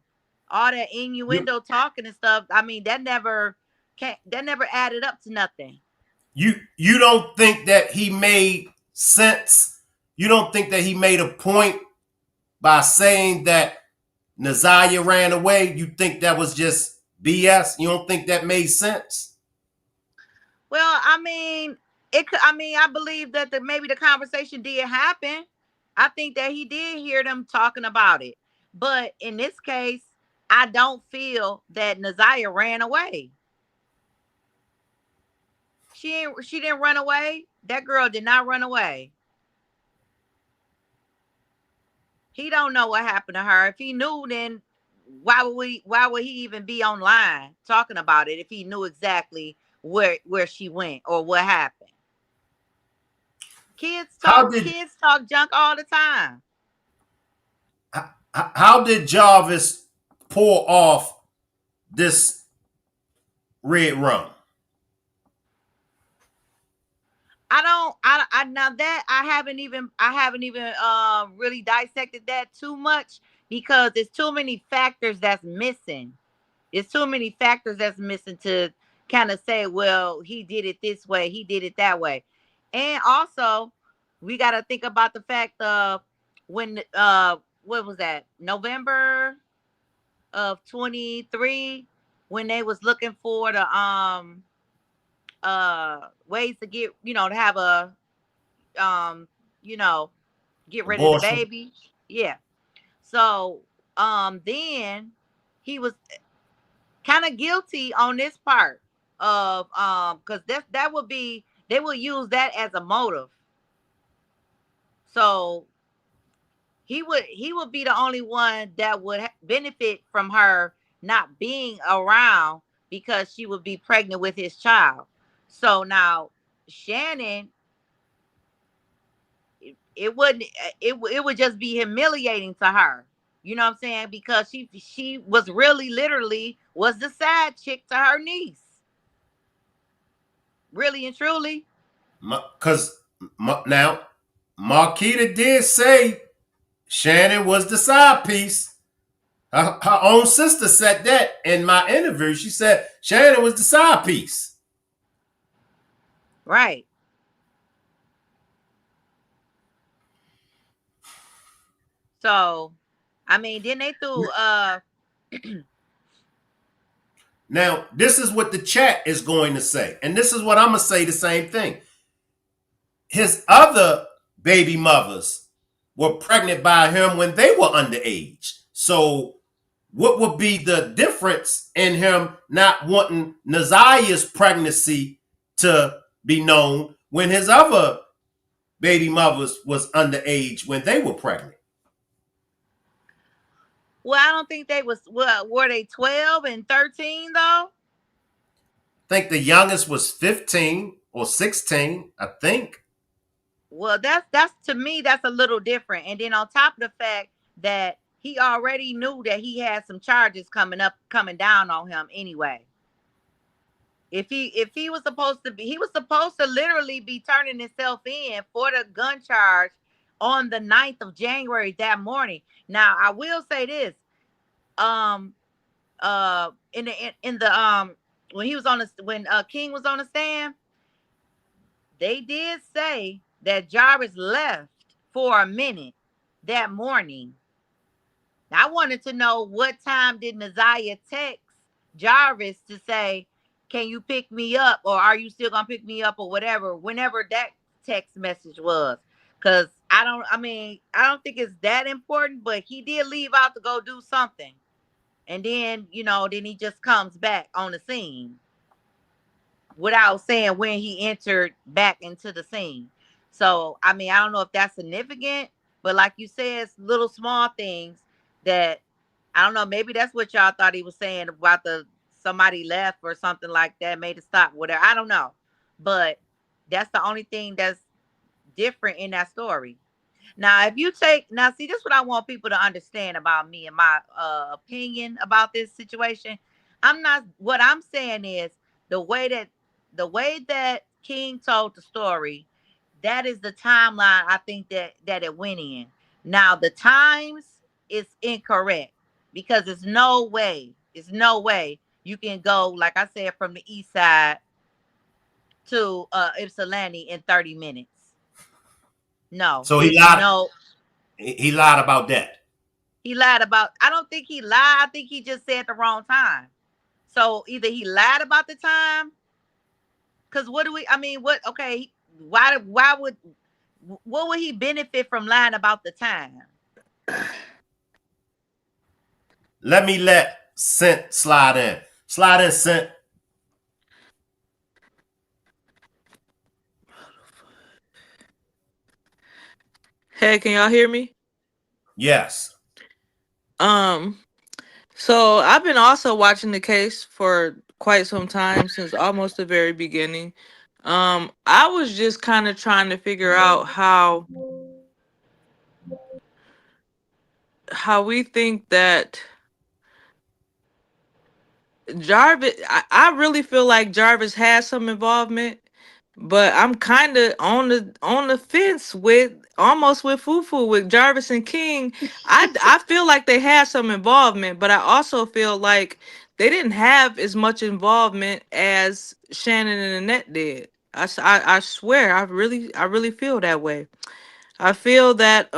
All that innuendo talking and stuff, I mean, that never added up to nothing. You don't think that he made sense? You don't think that he made a point by saying that Naziah ran away? You think that was just BS? You don't think that made sense? Well, I mean, I believe that maybe the conversation did happen. I think that he did hear them talking about it. But in this case, I don't feel that Naziah ran away. She didn't run away. That girl did not run away. He don't know what happened to her. If he knew, then why would he even be online talking about it if he knew exactly where she went or what happened? Kids talk junk all the time. How did Jarvis pour off this red rum? I now that I haven't even really dissected that too much because there's too many factors that's missing. It's too many factors that's missing to kind of say, well, he did it this way, he did it that way. And also, we got to think about the fact of when what was that? November of 23 when they was looking for the ways to get, to have a you know, get rid of the Abortion. baby. Yeah. So then he was kind of guilty on this part of because that would be, they will use that as a motive. So he would be the only one that would benefit from her not being around because she would be pregnant with his child. So now Shannon, it wouldn't it would just be humiliating to her. You know what I'm saying? Because she was really literally was the side chick to her niece. Really and truly. Because now, Marquita did say Shannon was the side piece. Her own sister said that in my interview. She said Shannon was the side piece. Right. So, I mean, then they threw Now, this is what the chat is going to say. And this is what I'm going to say the same thing. His other baby mothers were pregnant by him when they were underage. So what would be the difference in him not wanting Nazia's pregnancy to be known when his other baby mothers was underage when they were pregnant? well, I don't think they was, were they 12 and 13 though? I think the youngest was 15 or 16, I think. Well, that's to me, that's a little different. And then on top of the fact that he already knew that he had some charges coming down on him anyway. If he was supposed to be, he was supposed to literally be turning himself in for the gun charge on the 9th of January that morning. Now, I will say this. In the when he was on the when King was on the stand, they did say that Jarvis left for a minute that morning. Now, I wanted to know what time did Nazia text Jarvis to say, can you pick me up, or are you still gonna pick me up, or whatever, whenever that text message was. Because I don't think it's that important, but he did leave out to go do something. And then, then he just comes back on the scene without saying when he entered back into the scene. So, I don't know if that's significant, but like you said, it's little small things that, I don't know, maybe that's what y'all thought he was saying about somebody left or something like that, made it stop, whatever. I don't know. But that's the only thing that's different in that story. Now, see, this is what I want people to understand about me and my opinion about this situation. What I'm saying is the way that King told the story, that is the timeline I think that it went in. Now, the times is incorrect because there's no way you can go, like I said, from the east side to Ypsilanti in 30 minutes. No. So he lied. No. He lied about that. I don't think he lied. I think he just said the wrong time. So either he lied about the time, because what would he benefit from lying about the time? Let me let Scent slide in. Slide in, Scent. Hey, can y'all hear me? Yes. So I've been also watching the case for quite some time, since almost the very beginning. I was just kind of trying to figure out how we think that Jarvis, I really feel like Jarvis has some involvement, but I'm kind of on the fence with almost with Fufu with Jarvis and King. I feel like they had some involvement, but I also feel like they didn't have as much involvement as Shannon and Annette did. I swear I really feel that way. I feel that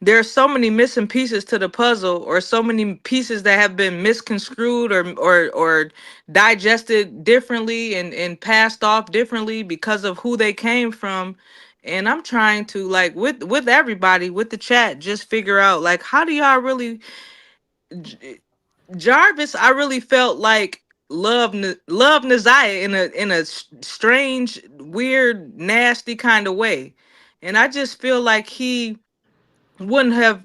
there's so many missing pieces to the puzzle, or so many pieces that have been misconstrued or digested differently and passed off differently because of who they came from. And I'm trying to, like, with everybody with the chat, just figure out, like, how do y'all really Jarvis, I really felt like love Naziah in a strange, weird, nasty kind of way. And I just feel like he wouldn't have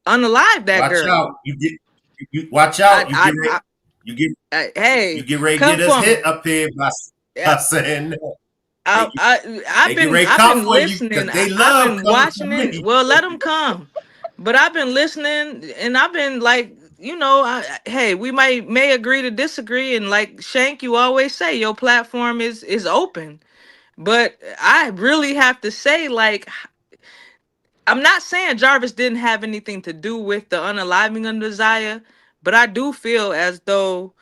unalived that Watch girl. out. You watch I, out. I, I, You get you hey, get ready to come get us for me. hit up here Yeah, by saying that. I, They get ready to I've come been for you because listening. they I've love been coming for watching it. me. Well, let them come. But I've been listening, and I've been like, hey, we may agree to disagree, and like Shank, you always say your platform is open. But I really have to say, like, I'm not saying Jarvis didn't have anything to do with the unaliving of Desire, but I do feel as though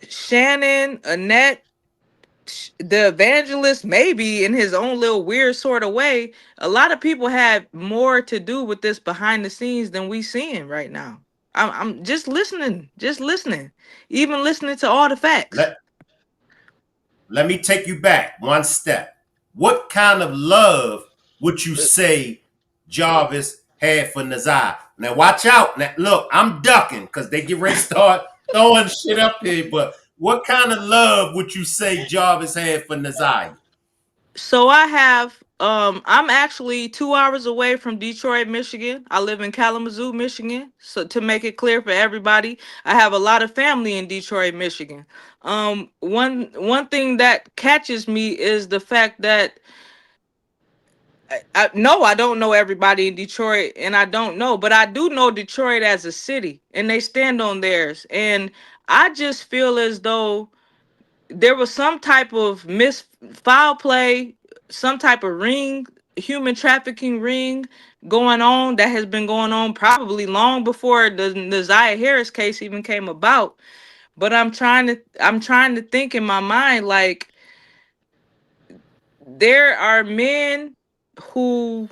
Shannon, Annette, the evangelist, maybe in his own little weird sort of way, a lot of people had more to do with this behind the scenes than we seeing right now. I'm just listening, even listening to all the facts. Let Let me take you back one step. What kind of love would you say Jarvis had for Nazai? Now watch out. Now look, I'm ducking because they get ready to start throwing shit up here. But what kind of love would you say Jarvis had for Nazai? So I have I'm actually 2 hours away from Detroit, Michigan. I live in Kalamazoo, Michigan. So to make it clear for everybody, I have a lot of family in Detroit, Michigan. One thing that catches me is the fact that no, I don't know everybody in Detroit, and I don't know, but I do know Detroit as a city, and they stand on theirs. And I just feel as though there was some type of foul play, some type of human trafficking ring going on that has been going on probably long before the Zaya Harris case even came about. But I'm trying to think in my mind, like, there are men who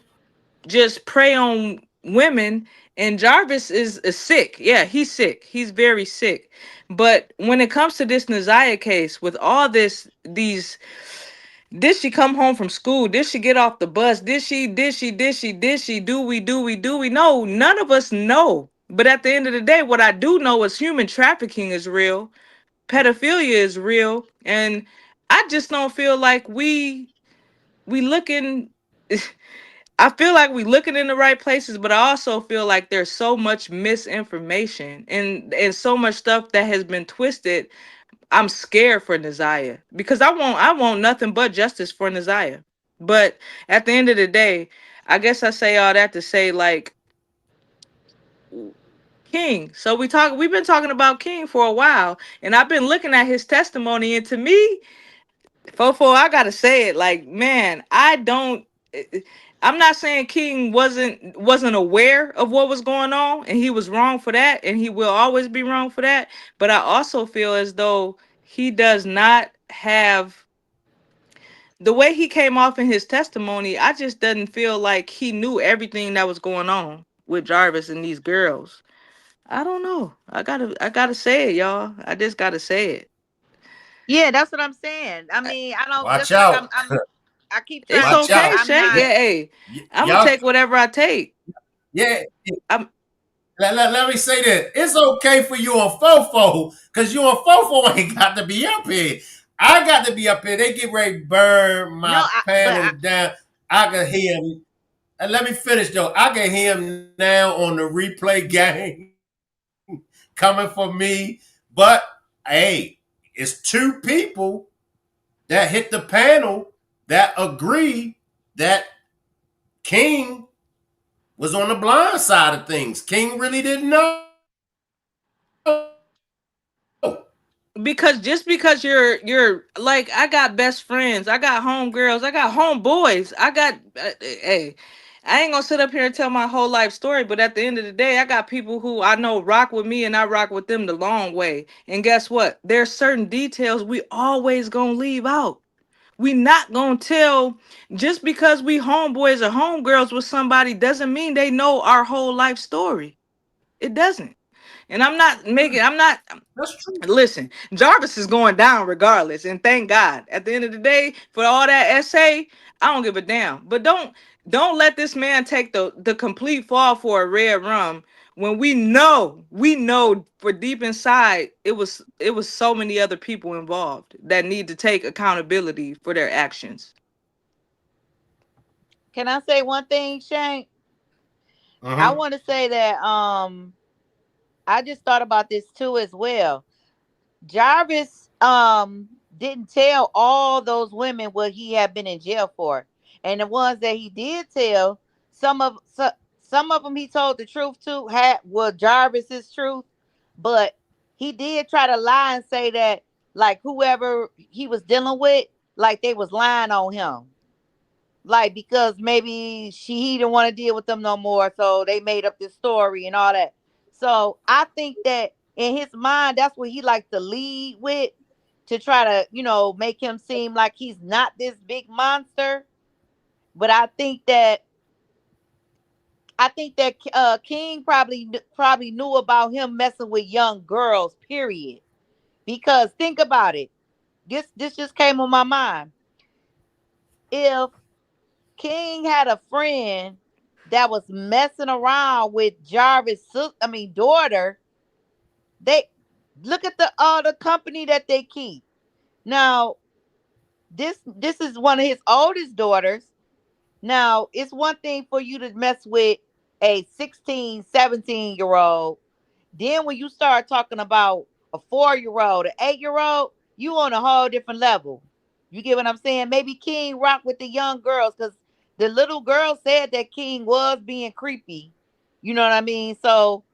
just prey on women, and Jarvis is sick. Yeah, he's sick. He's very sick. But when it comes to this Naziah case, with all did she come home from school? Did she get off the bus? Did she? Do we know? None of us know. But at the end of the day, what I do know is human trafficking is real, pedophilia is real, and I just don't feel like we looking I feel like we looking in the right places, but I also feel like there's so much misinformation and so much stuff that has been twisted. I'm scared for Naziah because I want nothing but justice for Naziah. But at the end of the day, I guess I say all that to say, like, King. So we've been talking about King for a while, and I've been looking at his testimony, and to me, Fofo, I gotta say it, like, man, I'm not saying King wasn't aware of what was going on, and he was wrong for that, and he will always be wrong for that. But I also feel as though he does not have the way he came off in his testimony. I just doesn't feel like he knew everything that was going on with Jarvis and these girls. I don't know. I gotta say it, y'all. I just gotta say it. Yeah, that's what I'm saying. I mean, I don't Watch just like out. I keep It's trying to Watch say okay, out. I'm Shank. not. Yeah, hey, I'm gonna Y'all, take whatever I take. yeah. I'm Let me say this. It's okay for you on Fofo, because you on Fofo ain't got to be up here. I got to be up here. They get ready to burn No, my but panel down. I can hear him. And let me finish, though. I can hear him now on the replay game coming for me. But, hey, it's two people that hit the panel that agree that King was on the blind side of things. King really didn't know. because just because you're like, I got best friends, I got homegirls, I got homeboys, I got hey, I ain't gonna sit up here and tell my whole life story, but at the end of the day, I got people who I know rock with me and I rock with them the long way. And guess what? There's certain details we always gonna leave out. We not gonna tell. Just because we homeboys or homegirls with somebody doesn't mean they know our whole life story. It doesn't. And I'm not That's true. listen, Jarvis is going down regardless, and thank God. At the end of the day, for all that essay, I don't give a damn. But don't let this man take the complete fall for a red rum when we know for deep inside it was so many other people involved that need to take accountability for their actions. Can I say one thing, Shank? I Mm-hmm. want to say that I just thought about this too as well. Jarvis didn't tell all those women what he had been in jail for, and the ones that he did tell, some of them he told the truth to, had was Jarvis's truth, but he did try to lie and say that like whoever he was dealing with, like they was lying on him, like because maybe he didn't want to deal with them no more, so they made up this story and all that. So I think that in his mind, that's what he likes to lead with, to try to make him seem like he's not this big monster. But I think that King probably knew about him messing with young girls. Period. Because think about it. This just came on my mind. If King had a friend that was messing around with daughter. They look at the company that they keep. Now, this is one of his oldest daughters. Now, it's one thing for you to mess with a 16, 17-year old. Then when you start talking about a 4-year old, an 8-year old, you on a whole different level. You get what I'm saying? Maybe King rock with the young girls because the little girl said that King was being creepy. You know what I mean? So,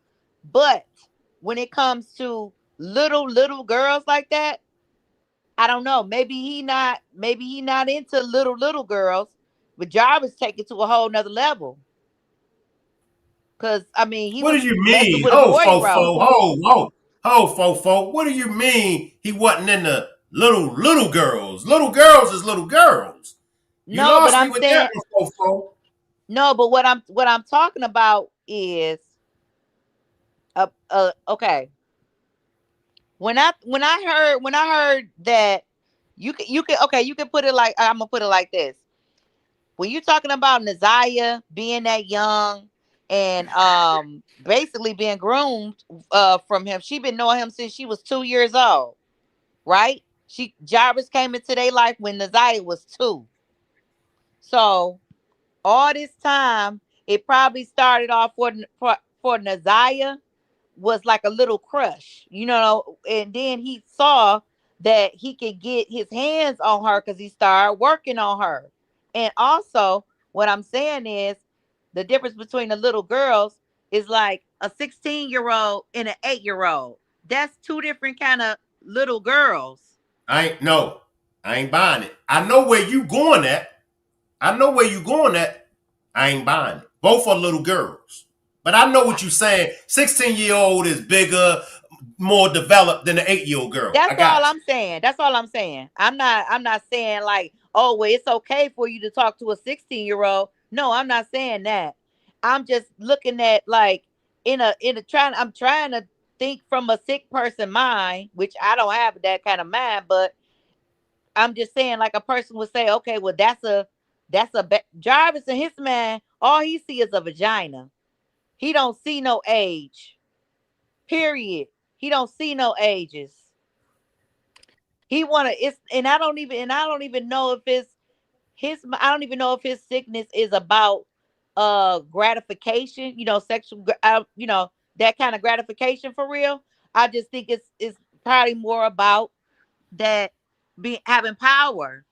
but when it comes to little girls like that, I don't know. Maybe he not into little girls, but Jarvis take it to a whole nother level. Cause I mean he What do was you messing mean? with a Ho, 4-year-old. fofo, ho, ho, ho, fofo. What do you mean he wasn't in the little girls? Little girls is little girls. You No, but lost me I'm with that saying one, fofo. no, but what I'm talking about is okay. When I heard that you can put it like I'm gonna put it like this. When you're talking about Naziah being that young and basically being groomed from him, she been knowing him since she was 2 years old, right? Jarvis came into their life when Naziah was 2. So all this time, it probably started off for Naziah was like a little crush, and then he saw that he could get his hands on her because he started working on her. And also, what I'm saying is the difference between the little girls is like a 16-year-old and an 8-year-old. That's two different kind of little girls. I ain't no, I ain't buying it. I know where you going at. I know where you going at. I ain't buying it. Both are little girls. But I know what you're saying. 16-year-old is bigger, more developed than an 8-year-old girl. I That's all got you. I'm saying. That's all I'm saying. I'm not saying like, oh, well, it's okay for you to talk to a 16-year-old. No, I'm not saying that. I'm just looking at like I'm trying to think from a sick person mind, which I don't have that kind of mind, but I'm just saying like a person would say, okay, well Jarvis and his man, all he see is a vagina. He don't see no age. Period. He don't see no ages. He wanna it's and I don't even know if it's his I don't even know if his sickness is about gratification, that kind of gratification for real. I just think it's probably more about that being having power,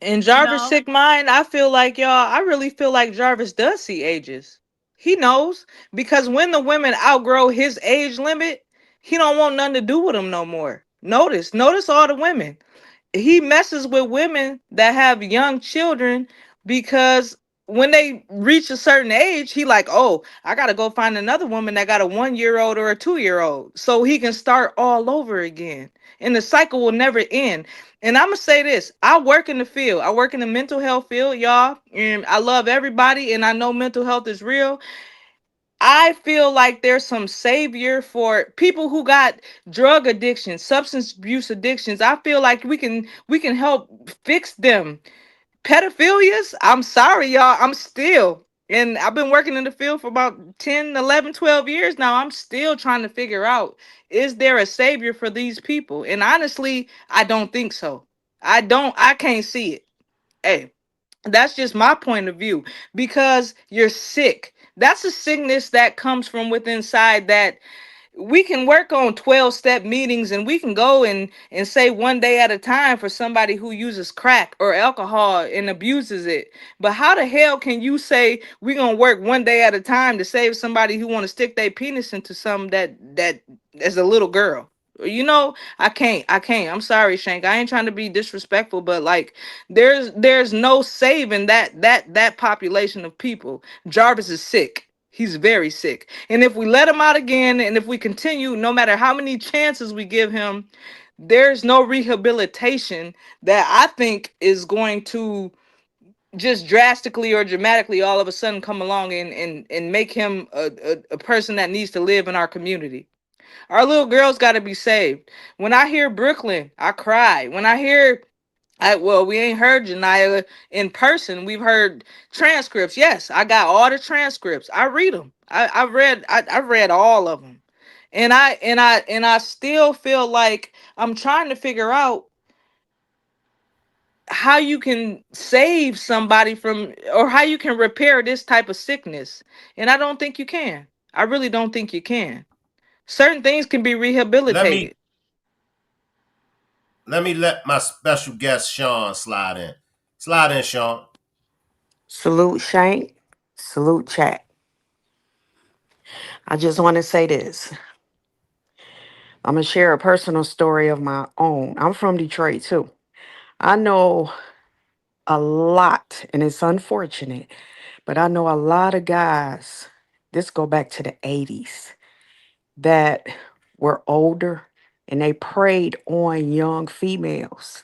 In you Jarvis' know? sick mind, I feel like y'all, I really feel like Jarvis does see ages. He knows because when the women outgrow his age limit, He don't want nothing to do with them no more. Notice all the women. He messes with women that have young children because when they reach a certain age, he like, oh, I gotta go find another woman that got a 1 year old or a 2 year old so he can start all over again. And the cycle will never end. And I'm gonna say this: I work in the field. I work in the mental health field, y'all, and I love everybody. And I know mental health is real. I feel like there's some savior for people who got drug addictions, substance abuse addictions. I feel like we can help fix them. Pedophilias, I'm sorry y'all, I'm still, and I've been working in the field for about 10, 11, 12 years now. I'm still trying to figure out, is there a savior for these people? And honestly, I don't think so. I can't see it. Hey, that's just my point of view because you're sick. That's a sickness that comes from within inside that we can work on 12-step meetings and we can go and say one day at a time for somebody who uses crack or alcohol and abuses it. But how the hell can you say we're gonna work one day at a time to save somebody who want to stick their penis into something that as a little girl? I can't. I'm sorry, Shank. I ain't trying to be disrespectful, but like there's no saving that population of people. Jarvis is sick. He's very sick. And if we let him out again, and if we continue, no matter how many chances we give him, there's no rehabilitation that I think is going to just drastically or dramatically all of a sudden come along and make him a person that needs to live in our community. Our little girls got to be saved. When I hear Brooklyn, I cry. When I hear well, we ain't heard Janiyah in person. We've heard transcripts. Yes, I got all the transcripts. I read them. I've read all of them. And I still feel like I'm trying to figure out how you can save somebody from or how you can repair this type of sickness. And I don't think you can. I really don't think you can. Certain things can be Let me rehabilitated. let my special guest Sean slide in. Slide in, Sean. Salute Shank. Salute chat. I just want to say this. I'm going to share a personal story of my own. I'm from Detroit too. I know a lot, and it's unfortunate, but I know a lot of guys, this go back to the 80s, that were older and they preyed on young females.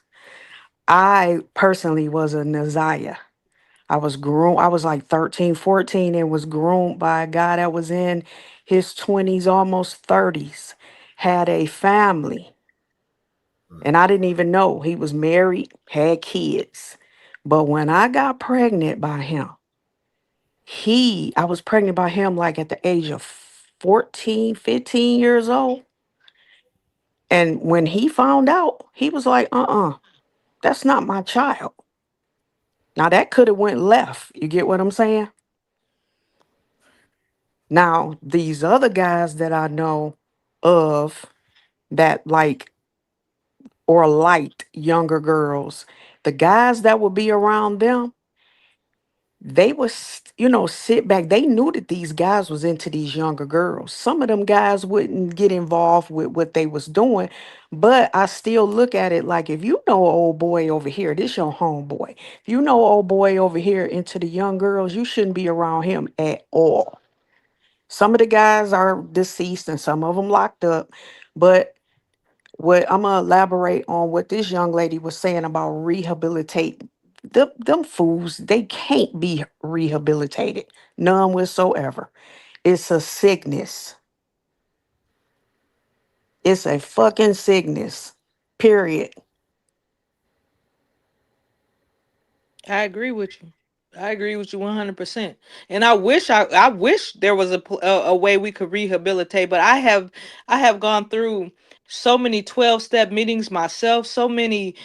I personally was a Naziah. I was like 13, 14, and was groomed by a guy that was in his 20s, almost 30s, had a family. And I didn't even know he was married, had kids. But when I got pregnant by him, I was pregnant by him like at the age of 14, 15 years old. And when he found out, he was like, that's not my child. Now that could have went left. You get what I'm saying? Now, these other guys that I know of that like or liked younger girls, the guys that would be around them, they would, sit back. They knew that these guys was into these younger girls. Some of them guys wouldn't get involved with what they was doing, but I still look at it like if you know old boy over here, this your homeboy. If you know old boy over here into the young girls, you shouldn't be around him at all. Some of the guys are deceased and some of them locked up. But what I'm gonna elaborate on what this young lady was saying about rehabilitate them fools, they can't be rehabilitated. None whatsoever. It's a sickness. It's a fucking sickness. Period. I agree with you. I agree with you 100%. And I wish there was a way we could rehabilitate, but I have gone through so many 12-step meetings myself, so many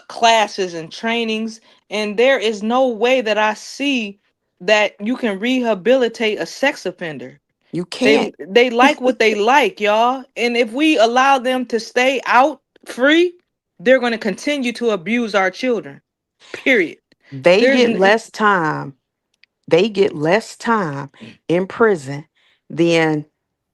classes and trainings, and there is no way that I see that you can rehabilitate a sex offender. You They can't. they like what they like, y'all. And if we allow them to stay out free, they're going to continue to abuse our children. Period. They There's get n- less time. They get less time in prison than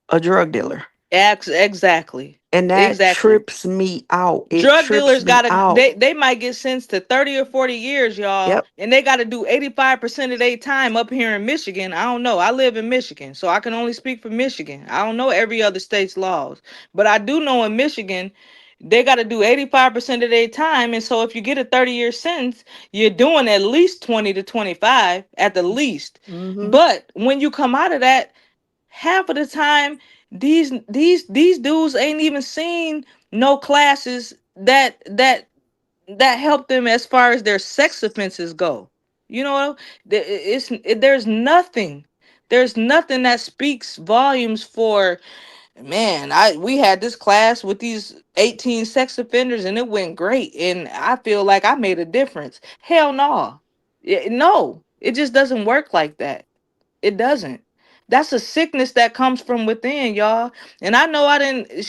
a drug dealer. Exactly. And that Exactly. trips me out. It Drug trips dealers me gotta out. they might get sentenced to 30 or 40 years, y'all, Yep. and they gotta do 85% of their time up here in Michigan. I don't know. I live in Michigan, so I can only speak for Michigan. I don't know every other state's laws, but I do know in Michigan they gotta do 85% of their time. And so if you get a 30-year sentence, you're doing at least 20 to 25 at the least. Mm-hmm. But when you come out of that, half of the time these dudes ain't even seen no classes that help them as far as their sex offenses go. You know, there's nothing that speaks volumes for, man, we had this class with these 18 sex offenders and it went great and I feel like I made a difference. Hell no. No, it just doesn't work like that. It doesn't. That's a sickness that comes from within, y'all. And I know I didn't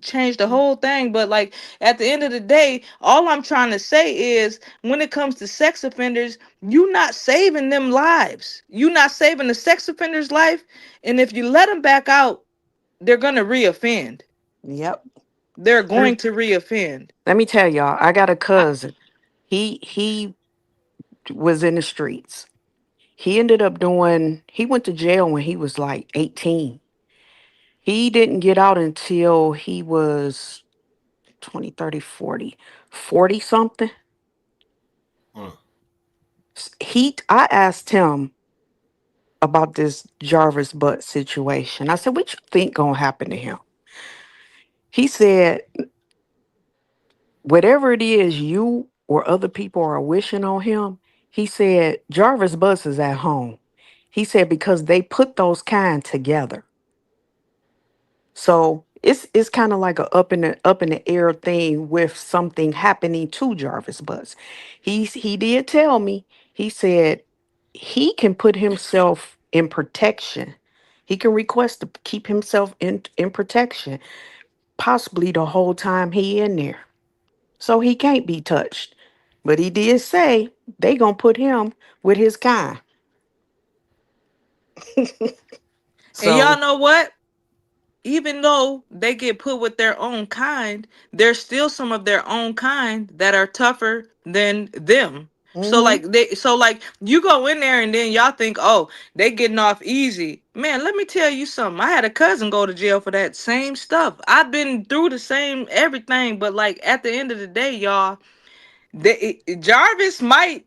change the whole thing, but like at the end of the day, all I'm trying to say is when it comes to sex offenders, you not saving them lives. You not saving the sex offender's life. And if you let them back out, they're gonna reoffend. Yep. They're Let going to reoffend. let me tell y'all, I got a I, cousin. He was in the streets. He ended up he went to jail when he was like 18. He didn't get out until he was 20, 30, 40, 40 something. Mm. I asked him about this Jarvis butt situation. I said, what you think gonna happen to him? He said, whatever it is you or other people are wishing on him, he said, Jarvis Butts is at home. He said, because they put those kind together. So it's kind of like a up in the air thing with something happening to Jarvis Butts. He did tell me, he said he can put himself in protection. He can request to keep himself in protection, possibly the whole time he in there. So he can't be touched. But he did say they gonna put him with his kind. and y'all So know what? Even though they get put with their own kind, there's still some of their own kind that are tougher than them. mhm. So like you go in there and then y'all think, oh, they getting off easy. Man, let me tell you something. I had a cousin go to jail for that same stuff. I've been through the same everything, but like at the end of the day, y'all, Jarvis might,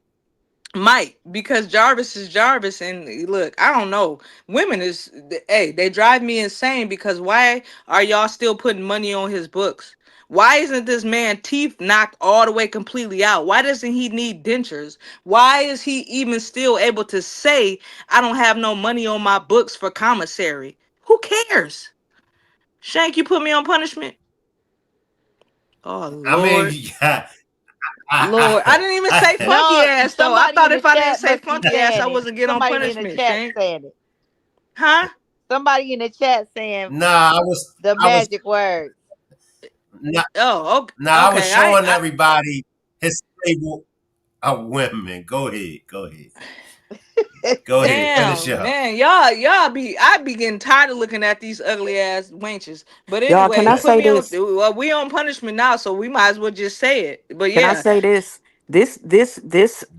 because Jarvis is Jarvis, and look, I don't know. Women is, hey, they drive me insane because why are y'all still putting money on his books? Why isn't this man teeth knocked all the way completely out? Why doesn't he need dentures? Why is he even still able to say, I don't have no money on my books for commissary? Who cares? Shank, you put me on punishment? Oh, I mean, Lord. yeah, Lord, I didn't even say funky No, ass though. I somebody thought in the if I didn't chat say must be funky ass, saying I it. wasn't get on Somebody in the punishment, chat Shane. saying it. Huh? Somebody in the chat saying nah, the I was, magic words. nah, Oh, okay. nah, I was Okay. showing everybody his stable of women. Go ahead, go ahead, finish Damn, up. man, I be getting tired of looking at these ugly ass wenches. But Y'all, can anyway, I put say me on. this? Well, we on punishment now, so we might as well just say it. But Can I yeah, say this? This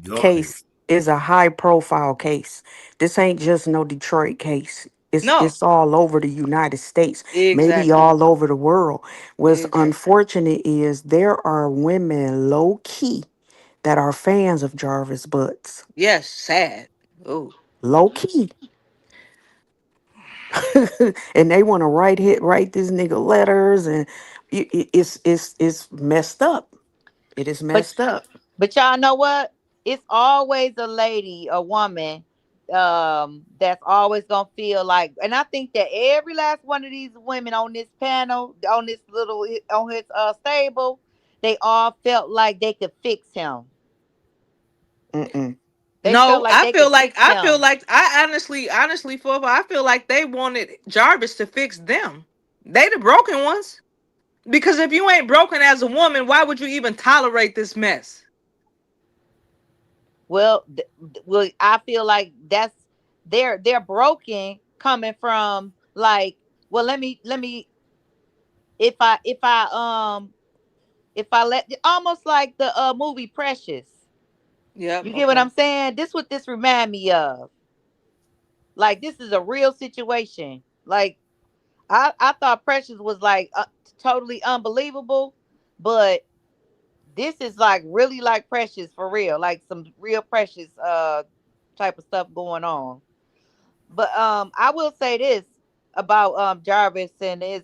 Go ahead. case is a high profile case. This ain't just no Detroit case. no, It's all over the United States, maybe exactly, all over the world. What's exactly. unfortunate is there are women low key that are fans of Jarvis Butts. Yes, sad. Oh, Low key. And they want to write this nigga letters, and it's messed up. It is But messed up. but y'all know what? It's always a lady, a woman, that's always gonna feel like, and I think that every last one of these women on this panel, on this little, on his stable, they all felt like they could fix him. Mm-mm. They felt no, like they could fix I feel him. like honestly, Fufu, I feel like they wanted Jarvis to fix them. They the broken ones. Because if you ain't broken as a woman, why would you even tolerate this mess? Well, well, I feel like they're broken coming from like Well, let me if I if I if I let almost like the movie Precious. Yep. You get what Okay. I'm saying? This what this remind me of. Like this is a real situation. Like I thought Precious was like totally unbelievable, but this is like really like Precious for real, like some real Precious type of stuff going on. But I will say this about Jarvis and his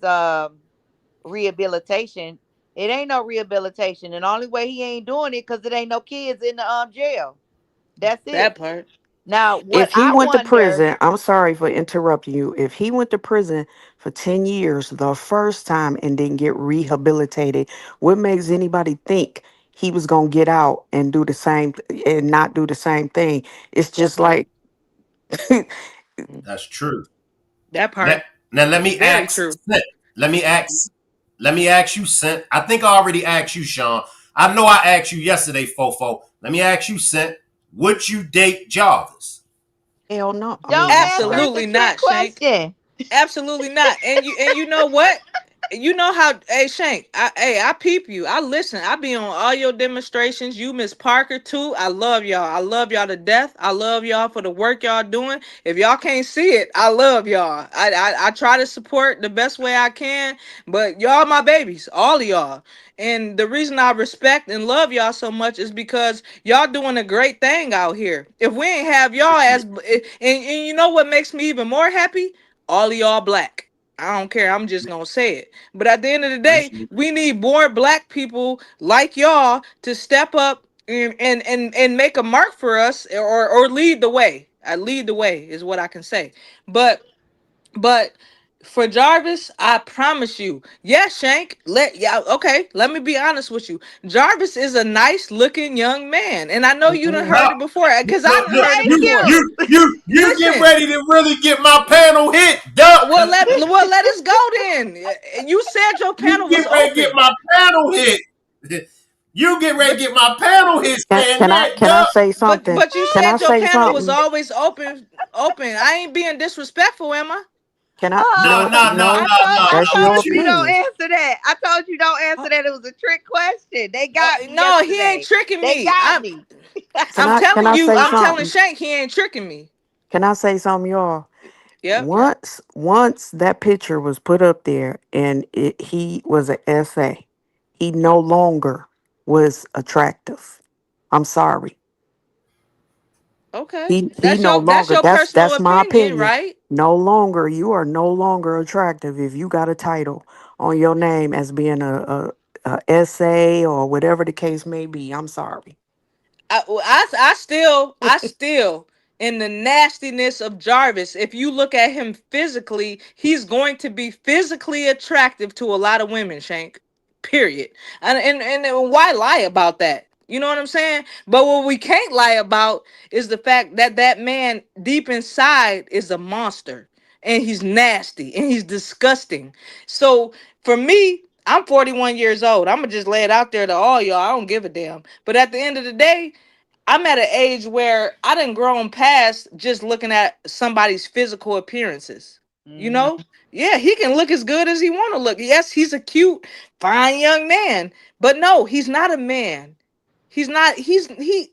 rehabilitation. It ain't no rehabilitation, and the only way he ain't doing it because it ain't no kids in the jail. That's That it. part. Now, what If he I went to wonder, prison, I'm sorry for interrupting you. If he went to prison for 10 years the first time and didn't get rehabilitated, what makes anybody think he was going to get out and do the same and not do the same thing? It's That just part. like That's true. That Let, part. now let me Very ask true. Sent. Let me ask you, Sent. I think I already asked you, Sean. I know I asked you yesterday, Fofo. Let me ask you, Sent. Would you date Jarvis? hell no. I don't mean, I'm answer. sorry. It's a Absolutely trick not, Shank. question. Absolutely not. And you know what? You know how, hey Shank, I peep you. I listen. I be on all your demonstrations. You, Miss Parker, too. I love y'all. I love y'all to death. I love y'all for the work y'all doing. If y'all can't see it, I love y'all. I try to support the best way I can, but y'all my babies, all of y'all. And the reason I respect and love y'all so much is because y'all doing a great thing out here. If we ain't have y'all and you know what makes me even more happy? All of y'all black. I don't care. I'm just gonna say it. But at the end of the day, Appreciate we need more black people like y'all to step up and make a mark for us or lead the way. I lead the way is what I can say. But for Jarvis, I promise you, yes, Shank. Let me be honest with you. Jarvis is a nice looking young man, and I know you done No, heard it before because I look, done look, heard it Thank you, before. you. you, you, you get Listen, ready to really get my panel hit, duck. well let us go then. You said your You panel was get ready to get open. my panel hit. You get ready to But get my panel hit saying that, Can I duck. say but something? but you Can I said your say panel was something? always open. I ain't being disrespectful, am I? Can I? No, No, no, no, no. no, no. I That's Don't your told you? you don't opinion. answer that. I told you don't answer Oh, that. It was a trick question. They oh, got me no, he ain't yesterday. tricking They me. got I'm me. I'm Can telling I you, say I'm telling something? Shank he ain't tricking me. Can I say something, y'all? Yep. Once that picture was put up there and he was an SA, he no longer was attractive. I'm sorry. Okay. He no That's longer. your personal That's my opinion, opinion. right? No longer. You are no longer attractive if you got a title on your name as being a SA or whatever the case may be. I'm sorry. I still in the nastiness of Jarvis. If you look at him physically, he's going to be physically attractive to a lot of women, Shank. Period. And why lie about that? You know what I'm saying? But what we can't lie about is the fact that that man deep inside is a monster and he's nasty and he's disgusting. So for me, I'm 41 years old. I'm gonna just lay it out there to all y'all. I don't give a damn. But at the end of the day, I'm at an age where I done grown past just looking at somebody's physical appearances. You Mhm. know? Yeah, he can look as good as he want to look. Yes, he's a cute, fine young man. But no, he's not a man. He's not, he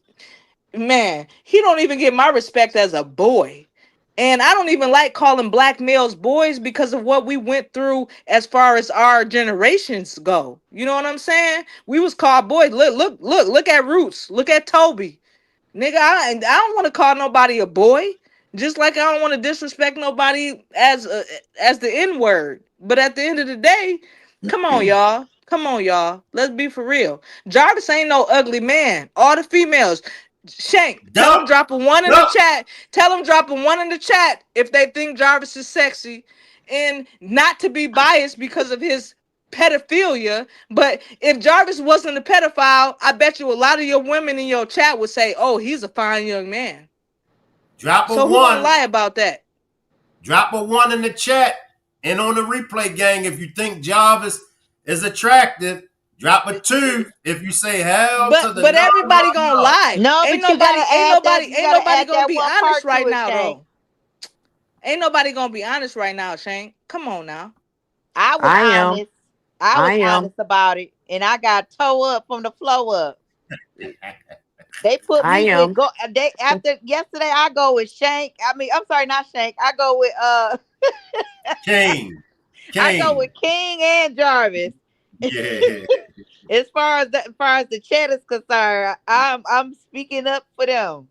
man, he don't even get my respect as a boy. And I don't even like calling black males boys because of what we went through as far as our generations go. You know what I'm saying? We was called boys. Look at Roots. Look at Toby. Nigga, I don't want to call nobody a boy. Just like I don't want to disrespect nobody as the N word. But at the end of the day, come on, y'all. Come on, y'all. Let's be for real. Jarvis ain't no ugly man. All the females. Shank, tell them Duck, drop a one in the duck. chat. Tell them drop a one in the chat if they think Jarvis is sexy. And not to be biased because of his pedophilia, but if Jarvis wasn't a pedophile, I bet you a lot of your women in your chat would say, "Oh, he's a fine young man." Drop a So who gonna one. lie about that? Drop a one in the chat. And on the replay gang, if you think Jarvis is attractive, drop a two. If you say hell But to the but no, no, everybody gonna no. lie. No, Ain't but you nobody, gotta ain't add that. nobody, You ain't gotta nobody add gonna that be one honest part to right it, now Shank. though. Ain't nobody gonna be honest right now, Shane. Come on now. I was I am. honest. I was I am. honest about it, and I got toe up from the flow up. They put I me with am. go. They after yesterday, I go with Shank. I mean, I'm sorry, not Shank. I go with King, I go with King. King and Jarvis. Yeah. As far as the chat is concerned, I'm speaking up for them.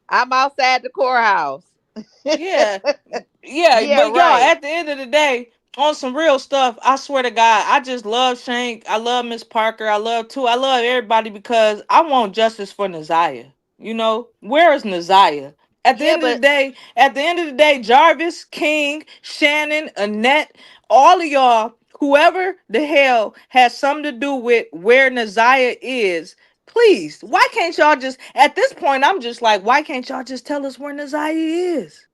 I'm outside the courthouse. Yeah, yeah, Yeah, but y'all, right. at the end of the day, on some real stuff, I swear to God, I just love Shank. I love Miss Parker. I love everybody because I want justice for Naziah. You know, where is Naziah? Yeah, but At the end of the day, Jarvis, King, Shannon, Annette, all of y'all, whoever the hell has something to do with where Naziah is, please, why can't y'all just, at this point, I'm just like, why can't y'all just tell us where Naziah is?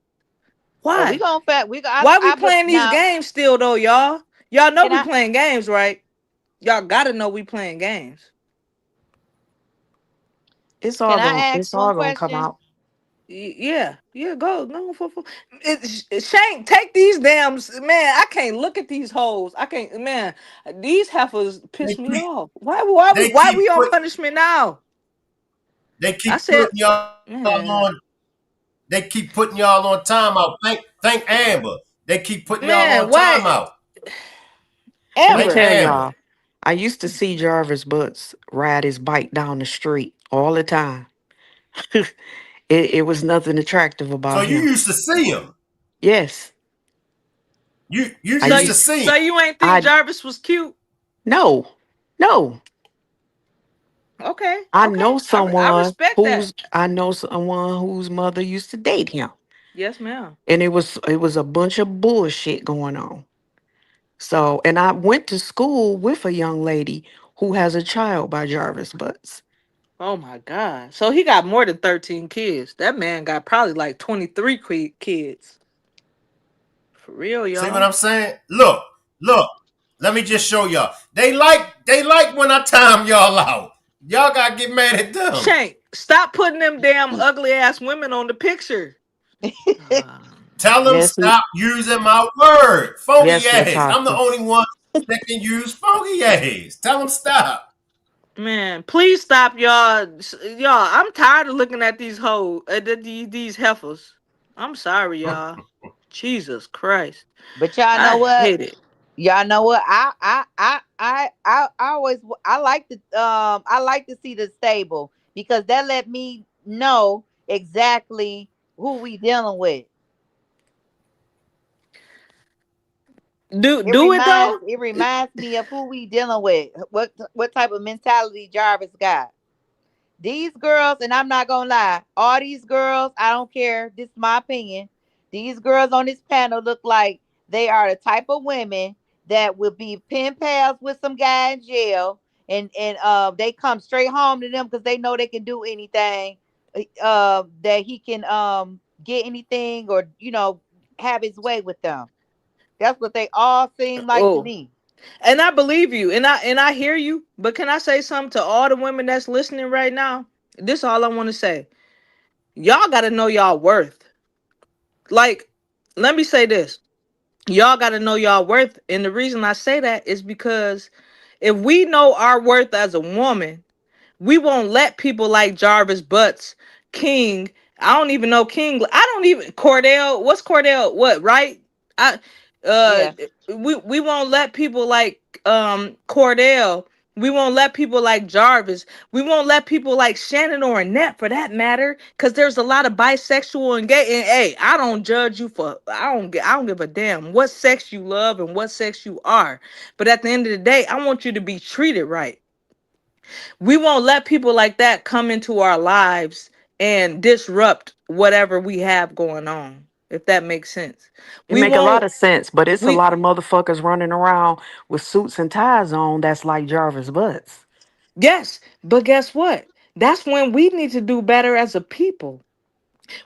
we Why? gonna fact. We got. Why we But playing these now, games still though, y'all? Y'all know can we I? playing games, right? Y'all gotta know we playing games. Can I ask It's one all gonna come question? out. Yeah, yeah, go for Shank, take these man. I can't look at these hoes. I can't, man. These heifers They piss me keep, off. Why keep we on put punishment now? they I keep said, putting y'all man, on they keep putting y'all on timeout. Thank Amber. They keep putting y'all man, on why timeout. Let me Thank Amber? tell Amber. y'all. I used to see Jarvis Butts ride his bike down the street all the time. It was nothing attractive So about you him. used to see him. Yes. You I So used you, to used see so him. you ain't think I Jarvis was cute? no. No. Okay, I okay, know I someone respect that. whose mother used to date him. Yes, ma'am. And it was a bunch of bullshit going on. So, and I went to school with a young lady who has a child by Jarvis Butts. Oh my God. So he got more than 13 kids. That man got probably like 23 kids. For real, See what y'all. I'm saying? Look. Let me just show y'all. They like when I time y'all out. Y'all gotta get mad at them. Shank, stop putting them damn ugly ass women on the picture. Tell them Yes, he stop using my word. Funky yes, ass. I'm the Latasha. only one that can use funky ass. Tell them stop. Man, please stop, y'all. Y'all, I'm tired of looking at these hoes, these heifers. I'm sorry, y'all. Jesus Christ. But y'all I know what? hate it. Y'all know what? I always I like to see the stable because that let me know exactly who we dealing with. Do It do it reminds though? it reminds me of who we dealing with. What type of mentality Jarvis got? These girls, and I'm not gonna lie, all these girls, I don't care. This is my opinion. These girls on this panel look like they are the type of women that will be pen pals with some guy in jail, and they come straight home to them because they know they can do anything, that he can get anything or have his way with them. That's what they all seem like to Oh. me. And I believe you, and I hear you. But can I say something to all the women that's listening right now? This all I want to say. Y'all got to know y'all worth. Like, let me say this. Y'all got to know y'all worth, and the reason I say that is because if we know our worth as a woman, we won't let people like Jarvis Butts, King. I don't even know King. I don't even Cordell. What's Cordell? What, right? I uh Yeah. we won't let people like Cordell. We won't let people like Jarvis. We won't let people like Shannon or Annette for that matter. Cause there's a lot of bisexual and gay. And hey, I don't judge you for I don't give a damn what sex you love and what sex you are. But at the end of the day, I want you to be treated right. We won't let people like that come into our lives and disrupt whatever we have going on, if that makes sense. It We make a lot won't of sense, but it's a we lot of motherfuckers running around with suits and ties on that's like Jarvis Butts. Yes, but guess what? That's when we need to do better as a people.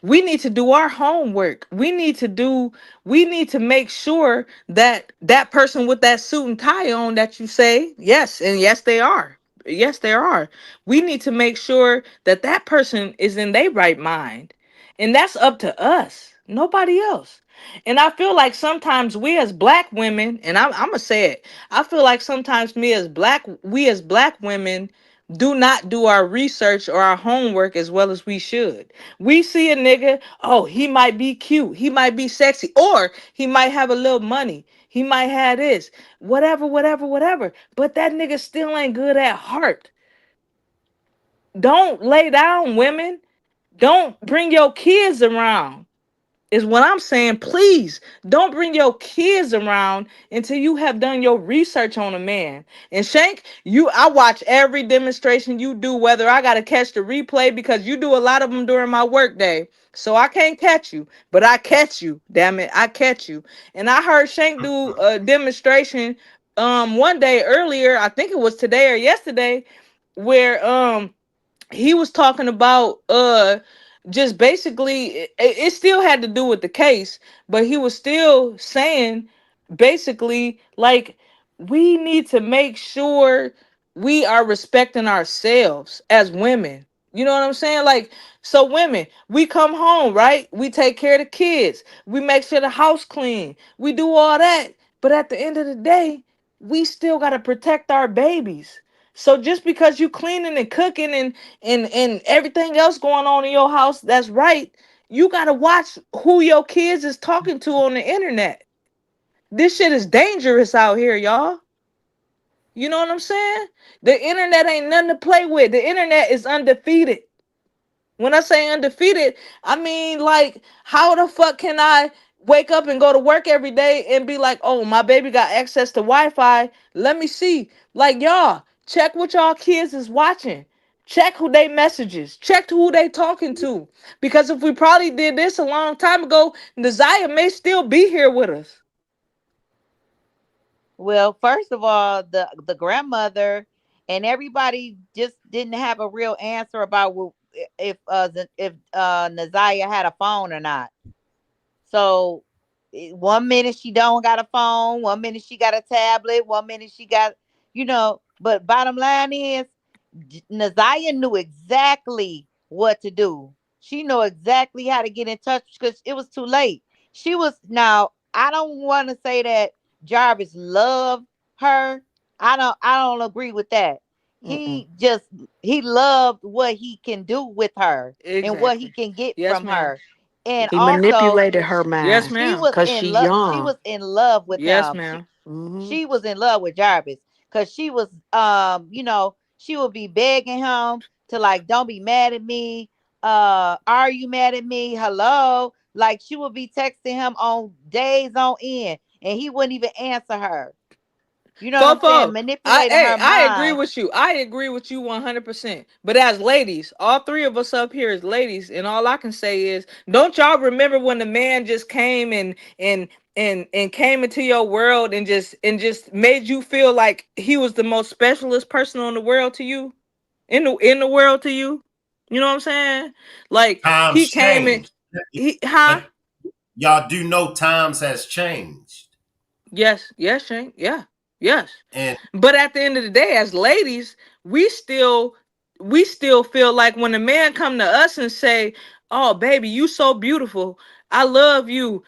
We need to do our homework. We need to make sure that that person with that suit and tie on that you say, yes, and yes they are. Yes there are. We need to make sure that that person is in their right mind. And that's up to us. Nobody else. And I feel like sometimes we as black women, and I'm gonna say it, I feel like sometimes we as black women do not do our research or our homework as well as we should. We see a nigga, oh, he might be cute, he might be sexy, or he might have a little money, he might have this, whatever, whatever, whatever. But that nigga still ain't good at heart. Don't lay down, women. Don't bring your kids around is what I'm saying. Please don't bring your kids around until you have done your research on a man. And Shank, I watch every demonstration you do, whether I gotta catch the replay because you do a lot of them during my work day. So I can't catch you, but I catch you. Damn it, I catch you. And I heard Shank do a demonstration one day earlier, I think it was today or yesterday, where he was talking about just basically it still had to do with the case, but he was still saying basically like we need to make sure we are respecting ourselves as women. You know what I'm saying? Like, so women, we come home, right? We take care of the kids, we make sure the house clean, we do all that, but at the end of the day, we still got to protect our babies. So just because you cleaning and cooking and everything else going on in your house, that's right. You gotta watch who your kids is talking to on the internet. This shit is dangerous out here, y'all. You know what I'm saying? The internet ain't nothing to play with. The internet is undefeated. When I say undefeated, I mean like how the fuck can I wake up and go to work every day and be like, oh, my baby got access to Wi-Fi. Let me see. Like, y'all, check what y'all kids is watching. Check who they messages. Check who they talking to. Because if we probably did this a long time ago, Nasiah may still be here with us. Well, first of all, the grandmother and everybody just didn't have a real answer about if Naziah had a phone or not. So one minute she don't got a phone, one minute she got a tablet, one minute she got, but bottom line is Naziah knew exactly what to do. She know exactly how to get in touch because it was too late. Now, I don't want to say that Jarvis loved her. I don't agree with that. Mm-mm. He loved what he can do with her and what he Exactly. can get Yes, from ma'am. her. And He also manipulated her Yes, mind she ma'am. was because in she love. She young. was in love with Yes, him. ma'am. Hmm. She was in love with Jarvis because she was she would be begging him to like don't be mad at me. Are you mad at me? Hello. Like she would be texting him on days on end and he wouldn't even answer her. You know what I'm saying? Fofo, Manipulating her I agree mind. with you. I agree with you 100%. But as ladies, all three of us up here as ladies, and all I can say is, don't y'all remember when the man just came and came into your world and just made you feel like he was the most specialist person on the world to you, in the world to you? You know what I'm saying? Like he Times came in, change. huh? But y'all do know times has changed. Yes, yes, Shane. Yeah, yes. And But at the end of the day, as ladies, we still feel like when a man come to us and say, "Oh, baby, you so beautiful. I love you."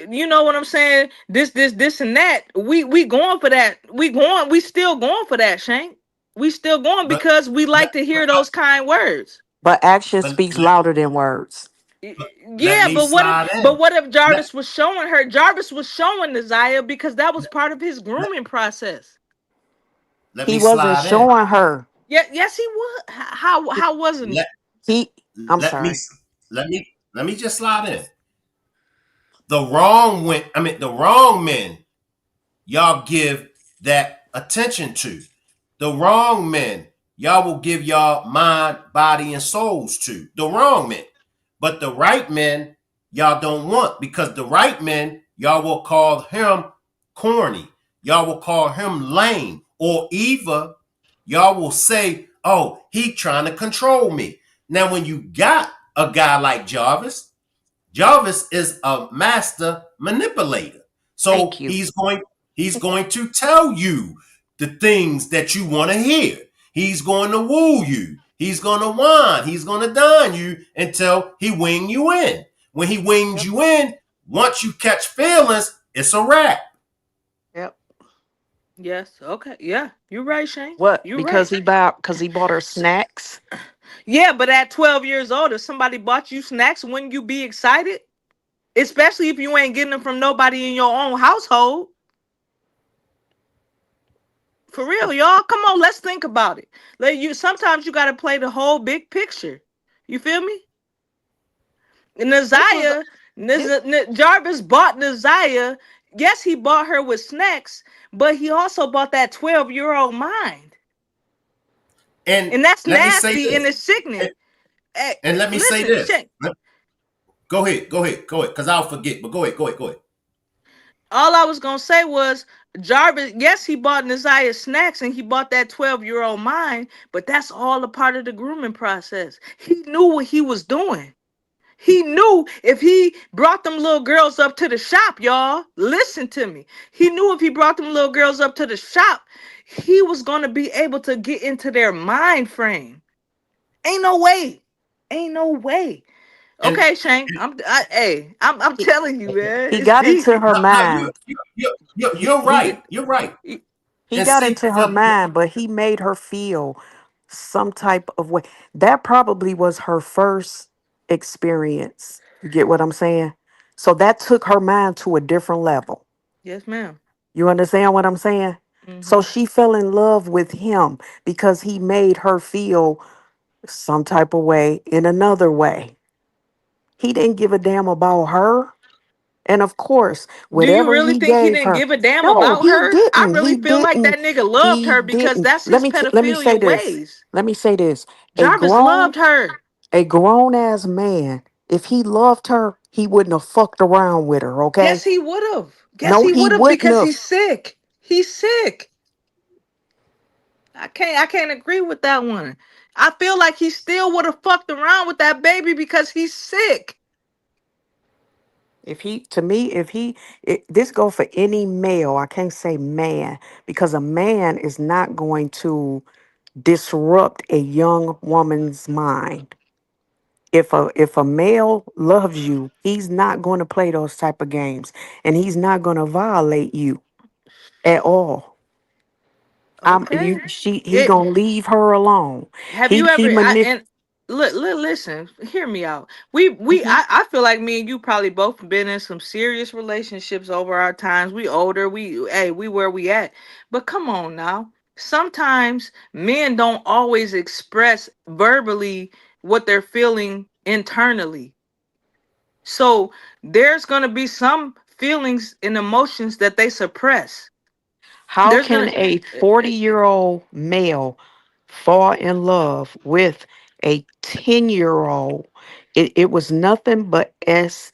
You know what I'm saying? This, and that. We going for that. We still going for that, Shank. We still going but because we like to hear but, those kind words. But action but speaks louder than words. let Yeah, me but what if slide but in. what if Let Jarvis was showing her? Jarvis was showing Desire because that was part of his let, grooming process. let He me wasn't slide in. showing her. Yeah, yes, he was. How wasn't he? Let He, I'm let me sorry. let me just slide in. The wrong men y'all give that attention to. The wrong men y'all will give y'all mind, body, and souls to. The wrong men. But the right men y'all don't want because the right men y'all will call him corny. Y'all will call him lame or either y'all will say, oh, he trying to control me. Now, when you got a guy like Jarvis is a master manipulator. Thank So you. he's going to tell you the things that you want to hear. He's going to woo you. He's going to whine. He's going to dine you until he wing you in. When he wings Yep. you in, Once you catch feelings, it's a wrap. Yep. Yes. Okay. Yeah. You're right, Shane. What? You're Because right. he bought her snacks. Yeah, but at 12 years old, if somebody bought you snacks, wouldn't you be excited? Especially if you ain't getting them from nobody in your own household. For real, y'all. Come on, let's think about it. Sometimes you gotta play the whole big picture. You feel me? This was Naziah, this. Jarvis bought Naziah. Yes, he bought her with snacks, but he also bought that 12-year-old mind. And And that's let me say nasty and this. it's sickening. And, Hey, and let me say listen, this. shit. Go ahead, because I'll forget. But go ahead. All I was gonna say was Jarvis, yes, he bought Naziah snacks and he bought that 12-year-old mind, but that's all a part of the grooming process. He knew what he was doing. He knew if he brought them little girls up to the shop, y'all, listen to me. He knew if he brought them little girls up to the shop, he was going to be able to get into their mind frame. Ain't no way. Ain't no way. And, Okay, Shane. I'm He, telling you, man. he It's got deep. into her no, mind. you're He right. You're right. he And got see, into her mind, but he made her feel some type of way. That probably was her first experience. You get what I'm saying? So that took her mind to a different level. Yes, ma'am. You understand what I'm saying? So Hmm. she fell in love with him because he made her feel some type of way in another way. He didn't give a damn about her. And of course, Do you whatever really he think he gave didn't her, give a damn no, about he her? I didn't. really He feel like didn't. that nigga loved He her because didn't. that's his Let me say pedophilia this. ways. Let me say this. A Jarvis grown loved her. a grown ass man, if he loved her, he wouldn't have fucked around with her, Yes, okay? he would have. Yes, No, he he would have wouldn't because have. he's sick. He's sick. I can't agree with that one. I feel like he still would have fucked around with that baby because he's sick. If he, to me, this go for any male. I can't say man because a man is not going to disrupt a young woman's mind. If a male loves you, he's not going to play those type of games, and he's not going to violate you at all. Okay. He It gonna leave her alone. Have He you he ever? manip. And listen, hear me out. I feel like me and you probably both been in some serious relationships over our times. We older. We where we at. But come on now. Sometimes men don't always express verbally what they're feeling internally. So there's gonna be some feelings and emotions that they suppress. How There's can gonna a 40-year-old male fall in love with a 10-year-old? It was nothing but sex.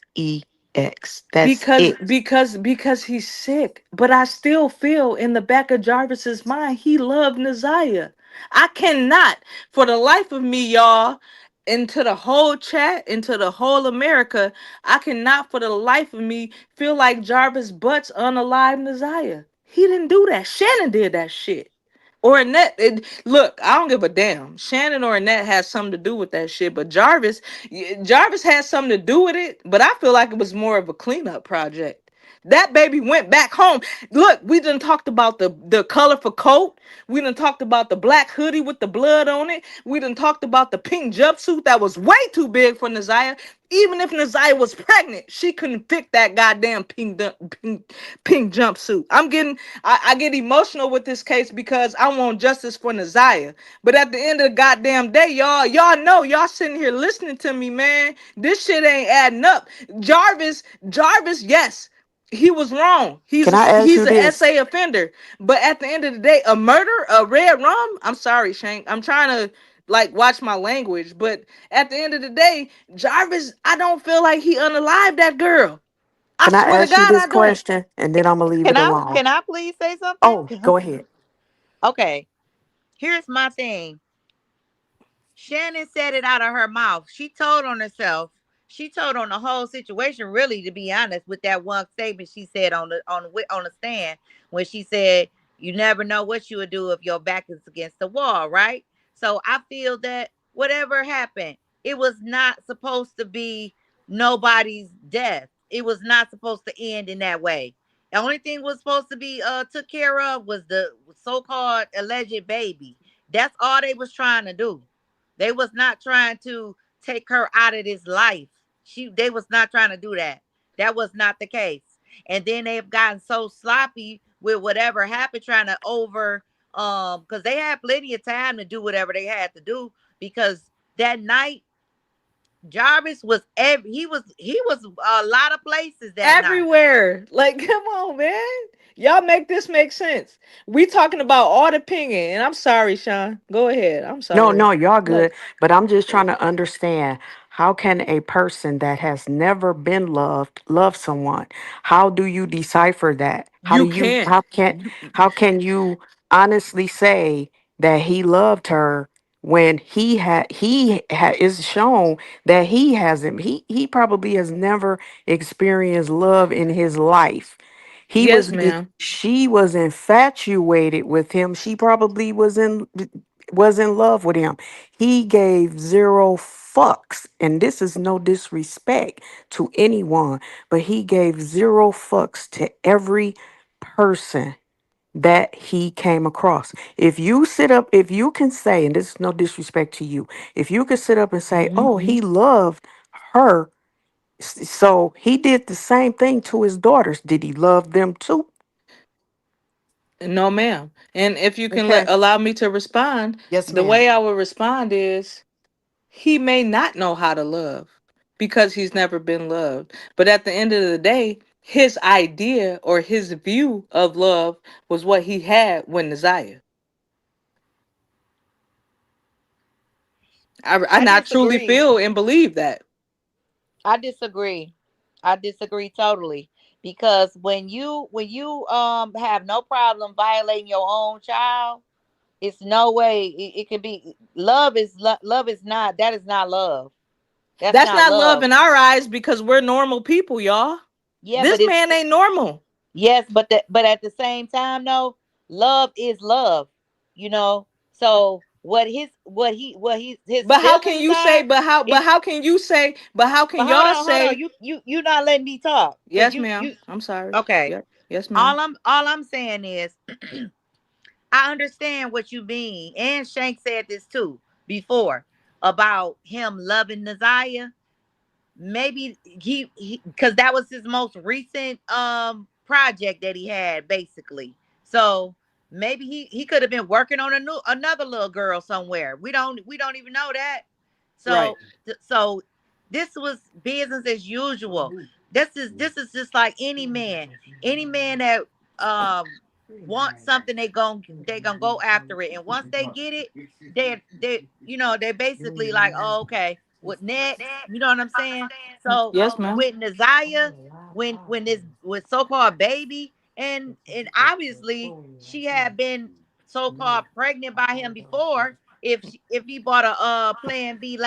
That's it. because he's sick. But I still feel in the back of Jarvis's mind he loved Naziah. I cannot, for the life of me, y'all, into the whole chat, into the whole America, I cannot for the life of me feel like Jarvis butts unalive Naziah. He didn't do that. Shannon did that shit. Or Annette, look, I don't give a damn. Shannon or Annette has something to do with that shit, but Jarvis had something to do with it. But I feel like it was more of a cleanup project. That baby went back home. Look, we done talked about the colorful coat. We done talked about the black hoodie with the blood on it. We done talked about the pink jumpsuit that was way too big for Naziah. Even if Naziah was pregnant, she couldn't fit that goddamn pink jumpsuit. I get emotional with this case because I want justice for Naziah. But at the end of the goddamn day, y'all know, y'all sitting here listening to me, man. This shit ain't adding up. Jarvis, yes. He was wrong. Can I ask He's you an this? SA offender. But at the end of the day, a murder, a red rum. I'm sorry, Shank. I'm trying to like watch my language. But at the end of the day, Jarvis, I don't feel like he unalived that girl. I Can I swear to ask you God, this I don't. question, and then I'm gonna leave it Can I alone? can I please say something? Oh, go ahead. Okay. Here's my thing. Shannon said it out of her mouth. She told on herself. She told on the whole situation. Really, to be honest, with that one statement she said on the stand when she said, "You never know what you would do if your back is against the wall." Right. So I feel that whatever happened, it was not supposed to be nobody's death. it was not supposed to end in that way. The only thing was supposed to be took care of was the so-called alleged baby. That's all they was trying to do. They was not trying to take her out of this life. They was not trying to do that. That was not the case. And then they've gotten so sloppy with whatever happened, trying to over because they had plenty of time to do whatever they had to do, because that night Jarvis was he was a lot of places that night. Everywhere. Like, come on, man. Y'all make this make sense. We talking about all the pinging, and I'm sorry, Sean. Go ahead. I'm No, sorry. no, y'all Look, good. But I'm just trying to understand, how can a person that has never been loved love someone? How do you decipher that? How do you you can't. how can you honestly say that he loved her when is shown that he hasn't, he probably has never experienced love in his life. Yes, ma'am. She was infatuated with him. She probably was in love with him. He gave zero fucks, and this is no disrespect to anyone, but he gave zero fucks to every person that he came across. If you can say, and this is no disrespect to you, if you could sit up and say, Hmm. oh, he loved her, so he did the same thing to his daughters. Did he love them too? No, ma'am. And if you can Okay. allow me to respond, Yes, the ma'am. way I would respond is he may not know how to love because he's never been loved. But at the end of the day, his idea or his view of love was what he had when Desire. I And I truly disagree. feel and believe that. I disagree. I disagree totally, because when you have no problem violating your own child, it's no way it can be love. Love is not, that is not love. That's That's not not love love. in our eyes because we're normal people, y'all. Yeah, This but it's man ain't normal. yes, but at the same time, no, love is love. You know. So what he his But how can feelings you say, are is. but how can But y'all hold on. say, You not letting me talk, because yes, ma'am. I'm sorry. okay. Yep. Yes, ma'am. All I'm saying is I understand what you mean, and Shank said this too before about him loving Naziah. Maybe he because that was his most recent project that he had, basically. So maybe he could have been working on another little girl somewhere. We don't even know that. Right. So this was business as usual. This is just like any man that um want something, they gonna go after it, and once they get it, they basically like, oh, okay, what next? You know what I'm saying? So Yes, ma'am. with Naziah, when this with so-called baby, and obviously she had been so-called pregnant by him before, if he bought a plan B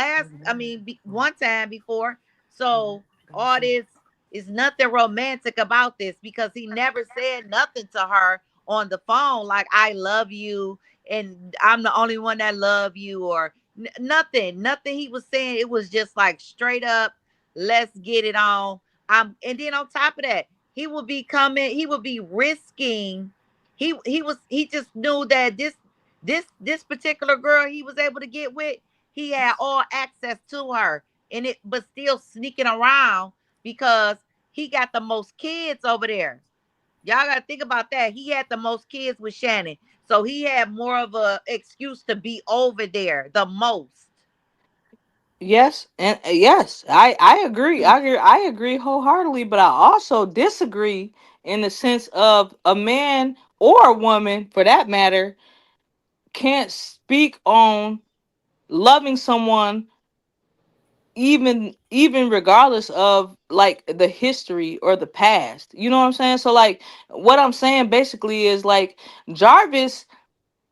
one time before. So all this is nothing romantic about this, because he never said nothing to her on the phone like, I love you and I'm the only one that love you, or nothing he was saying. It was just like straight up, let's get it on. And then on top of that, he would be risking. He just knew that this particular girl he was able to get with, he had all access to her, and it but still sneaking around, because he got the most kids over there. Y'all gotta think about that. He had the most kids with Shannon, so he had more of a excuse to be over there the most. Yes, and yes, I agree. I agree wholeheartedly, but I also disagree in the sense of a man or a woman, for that matter, can't speak on loving someone, even regardless of like the history or the past. You know what I'm saying? So like what I'm saying basically is like Jarvis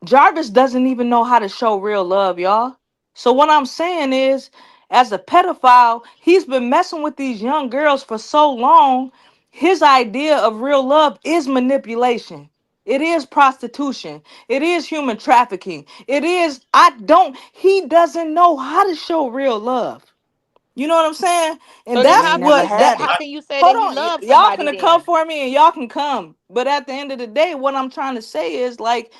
Jarvis doesn't even know how to show real love, y'all. So what I'm saying is, as a pedophile, he's been messing with these young girls for so long. His idea of real love is manipulation. It is prostitution. It is human trafficking. It is, he doesn't know how to show real love. You know what I'm saying? So And then You that's ain't never what had that. it. how can you say Hold that he on, loves y'all somebody can come then? for me and y'all can come, but at the end of the day, what I'm trying to say is like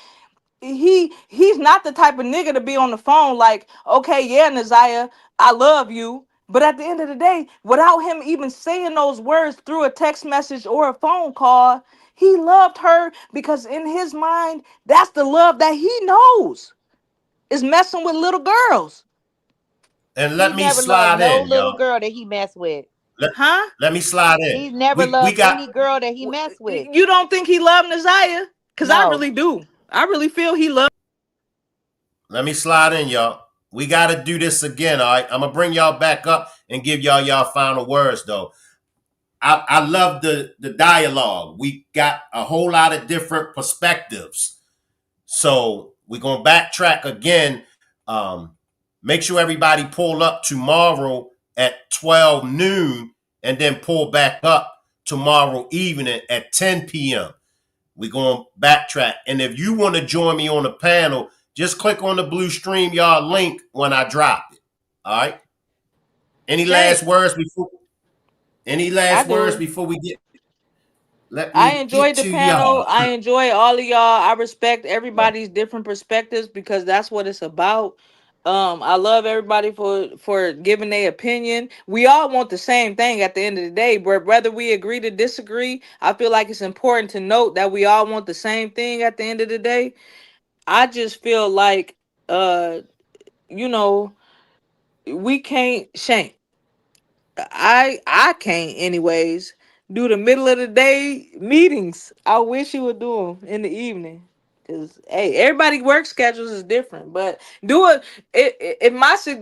he's not the type of nigga to be on the phone like, okay, yeah, Naziah, I love you. But at the end of the day, without him even saying those words through a text message or a phone call, he loved her because in his mind, that's the love that he knows is messing with little girls. And He let me never loved slide no in, little y'all. girl that he messed with. Let, Huh? let me slide in. He's never We loved got any girl that he messed with. You don't think he loved Naziah? Because I No. really do. I really feel he loved. let me slide in, y'all. We gotta do this again, all right? I'm gonna bring y'all back up and give y'all final words though. I love the dialogue. We got a whole lot of different perspectives. So we're gonna backtrack again. Um, Make sure everybody pull up tomorrow at 12 noon and then pull back up tomorrow evening at 10 p.m. We're going to backtrack. And if you want to join me on the panel, just click on the blue StreamYard link when I drop it. All right. Any Shank, last words before I do. we get let I me get enjoyed the to y'all. panel. I enjoy all of y'all. I respect everybody's different perspectives because that's what it's about. I love everybody for giving their opinion. We all want the same thing at the end of the day, but whether we agree to disagree, I feel like it's important to note that we all want the same thing at the end of the day. I just feel like you know, we can't Shank. I can't anyways do the middle of the day meetings. I wish you would do them in the evening. Cause hey, everybody work schedules is different, but do it. If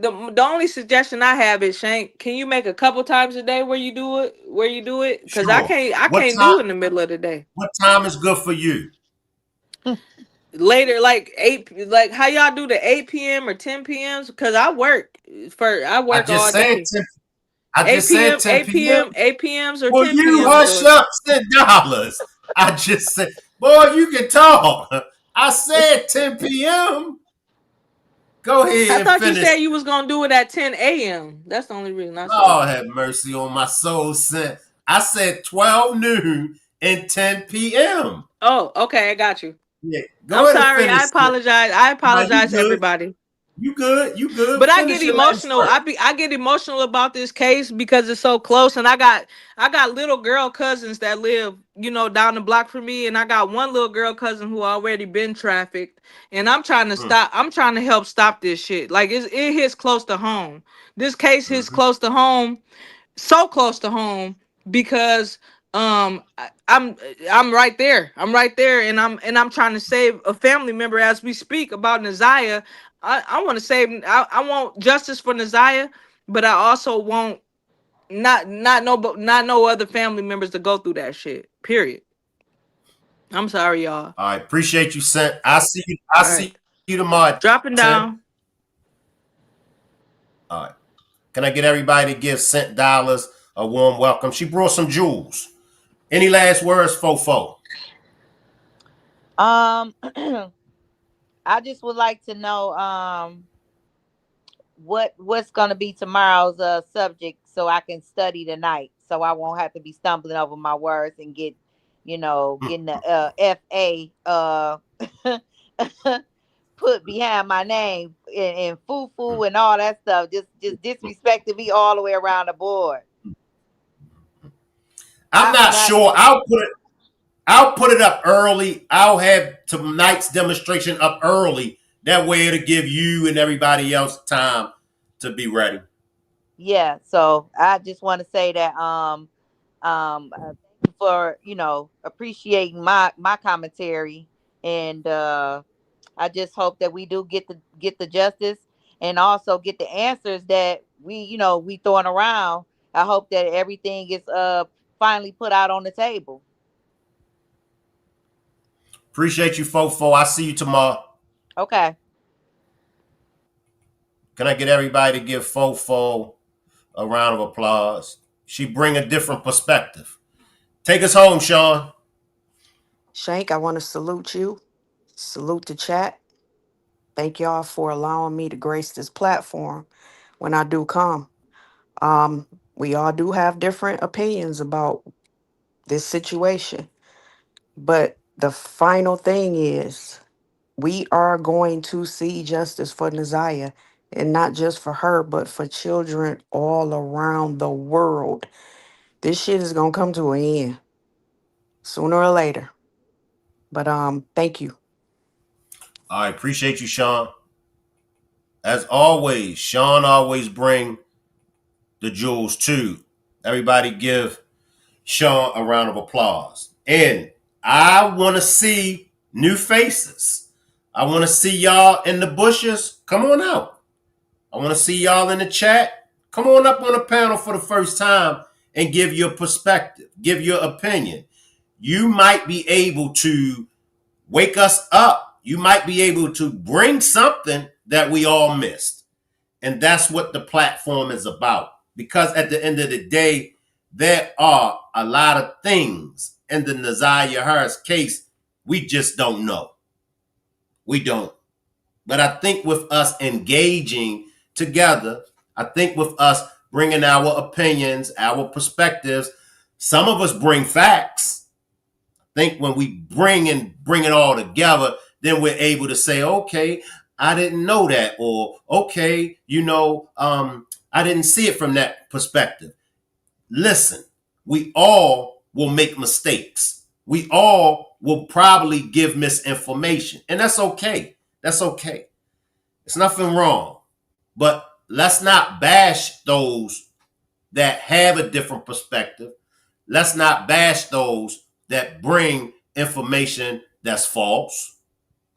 the only suggestion I have is Shank, can you make a couple times a day where you do it? Where you do it? Cause Sure. I What can't time do it in the middle of the day. what time is good for you? Later, like 8, like how y'all do the 8 p.m. or 10 p.m. Cause I I work just all said day. 10 I 8 just said p.m. 10 8 p.m. p.m. 8 p.m.s or Well, 10 you p.m.s hush good. up $10. I just said, boy, you can talk. I said 10 p.m. Go I ahead and thought you finish. said you was gonna do it at 10 a.m. That's the only reason I said Lord that. have mercy on my soul. I said 12 noon and 10 p.m. Oh, okay, I got you. Yeah, go I'm ahead and sorry. finish. I apologize. I No, you apologize, good. everybody. You good. You good. But I get Finish your last emotional. word. I get emotional about this case because it's so close, and I got little girl cousins that live, down the block from me, and I got one little girl cousin who already been trafficked, and I'm trying to Mm, stop. I'm trying to help stop this shit. Like it hits close to home. This case hits mm-hmm. close to home, so close to home because I'm right there. I'm right there, and I'm trying to save a family member as we speak about Naziah. I want to save. I want justice for Naziah, but I also want not no other family members to go through that shit. Period. I'm sorry, y'all. All right. Appreciate you, Sent. I see you. I All see right, you tomorrow at dropping 10. down. All right. Can I get everybody to give Cent Dollars a warm welcome? She brought some jewels. Any last words, Fofo? Um, I just would like to know what's gonna be tomorrow's subject so I can study tonight so I won't have to be stumbling over my words and getting the FA put behind my name and foo foo and all that stuff. Just disrespecting me all the way around the board. I'm I not not sure. I'll put it up early. I'll have tonight's demonstration up early. That way it'll give you and everybody else time to be ready. Yeah, so I just want to say that thank you for appreciating my commentary, and I just hope that we do get the justice and also get the answers that we throwing around. I hope that everything is finally put out on the table. Appreciate you, Fofo. I see you tomorrow. Okay. Can I get everybody to give Fofo a round of applause? She bring a different perspective. Take us home, Sean. Shank, I want to salute you. Salute the chat. Thank y'all for allowing me to grace this platform when I do come. We all do have different opinions about this situation, but the final thing is we are going to see justice for Naziah, and not just for her, but for children all around the world. This shit is gonna come to an end sooner or later. But thank you. I appreciate you, Sean. As always, Sean always bring the jewels too. Everybody give Sean a round of applause. And I want to see new faces. I want to see y'all in the bushes. Come on out. I want to see y'all in the chat. Come on up on the panel for the first time and give your perspective, give your opinion. You might be able to wake us up. You might be able to bring something that we all missed. And that's what the platform is about. Because at the end of the day, there are a lot of things in the Naziah Harris case we just don't know. We don't. But I think with us engaging together, I think with us bringing our opinions, our perspectives, some of us bring facts. I think when we bring it all together, then we're able to say, okay, I didn't know that, or okay, I didn't see it from that perspective. Listen, we all will make mistakes. We all will probably give misinformation, and that's okay. That's okay. It's nothing wrong. But let's not bash those that have a different perspective. Let's not bash those that bring information that's false.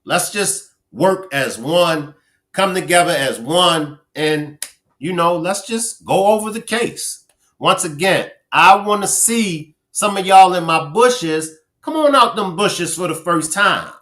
Let's just work as one, come together as one, and, let's just go over the case. Once again, I want to see some of y'all in my bushes. Come on out them bushes for the first time.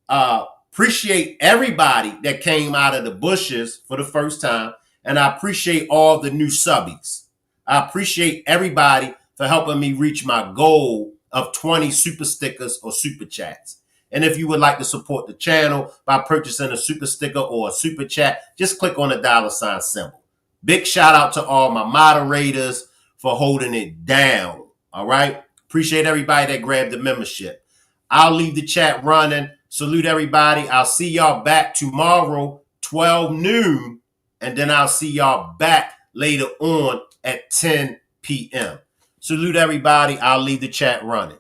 Appreciate everybody that came out of the bushes for the first time. And I appreciate all the new subbies. I appreciate everybody for helping me reach my goal of 20 super stickers or super chats. And if you would like to support the channel by purchasing a super sticker or a super chat, just click on the $ symbol. Big shout out to all my moderators for holding it down. All right. Appreciate everybody that grabbed the membership. I'll leave the chat running. Salute everybody. I'll see y'all back tomorrow, 12 noon. And then I'll see y'all back later on at 10 p.m. Salute everybody. I'll leave the chat running.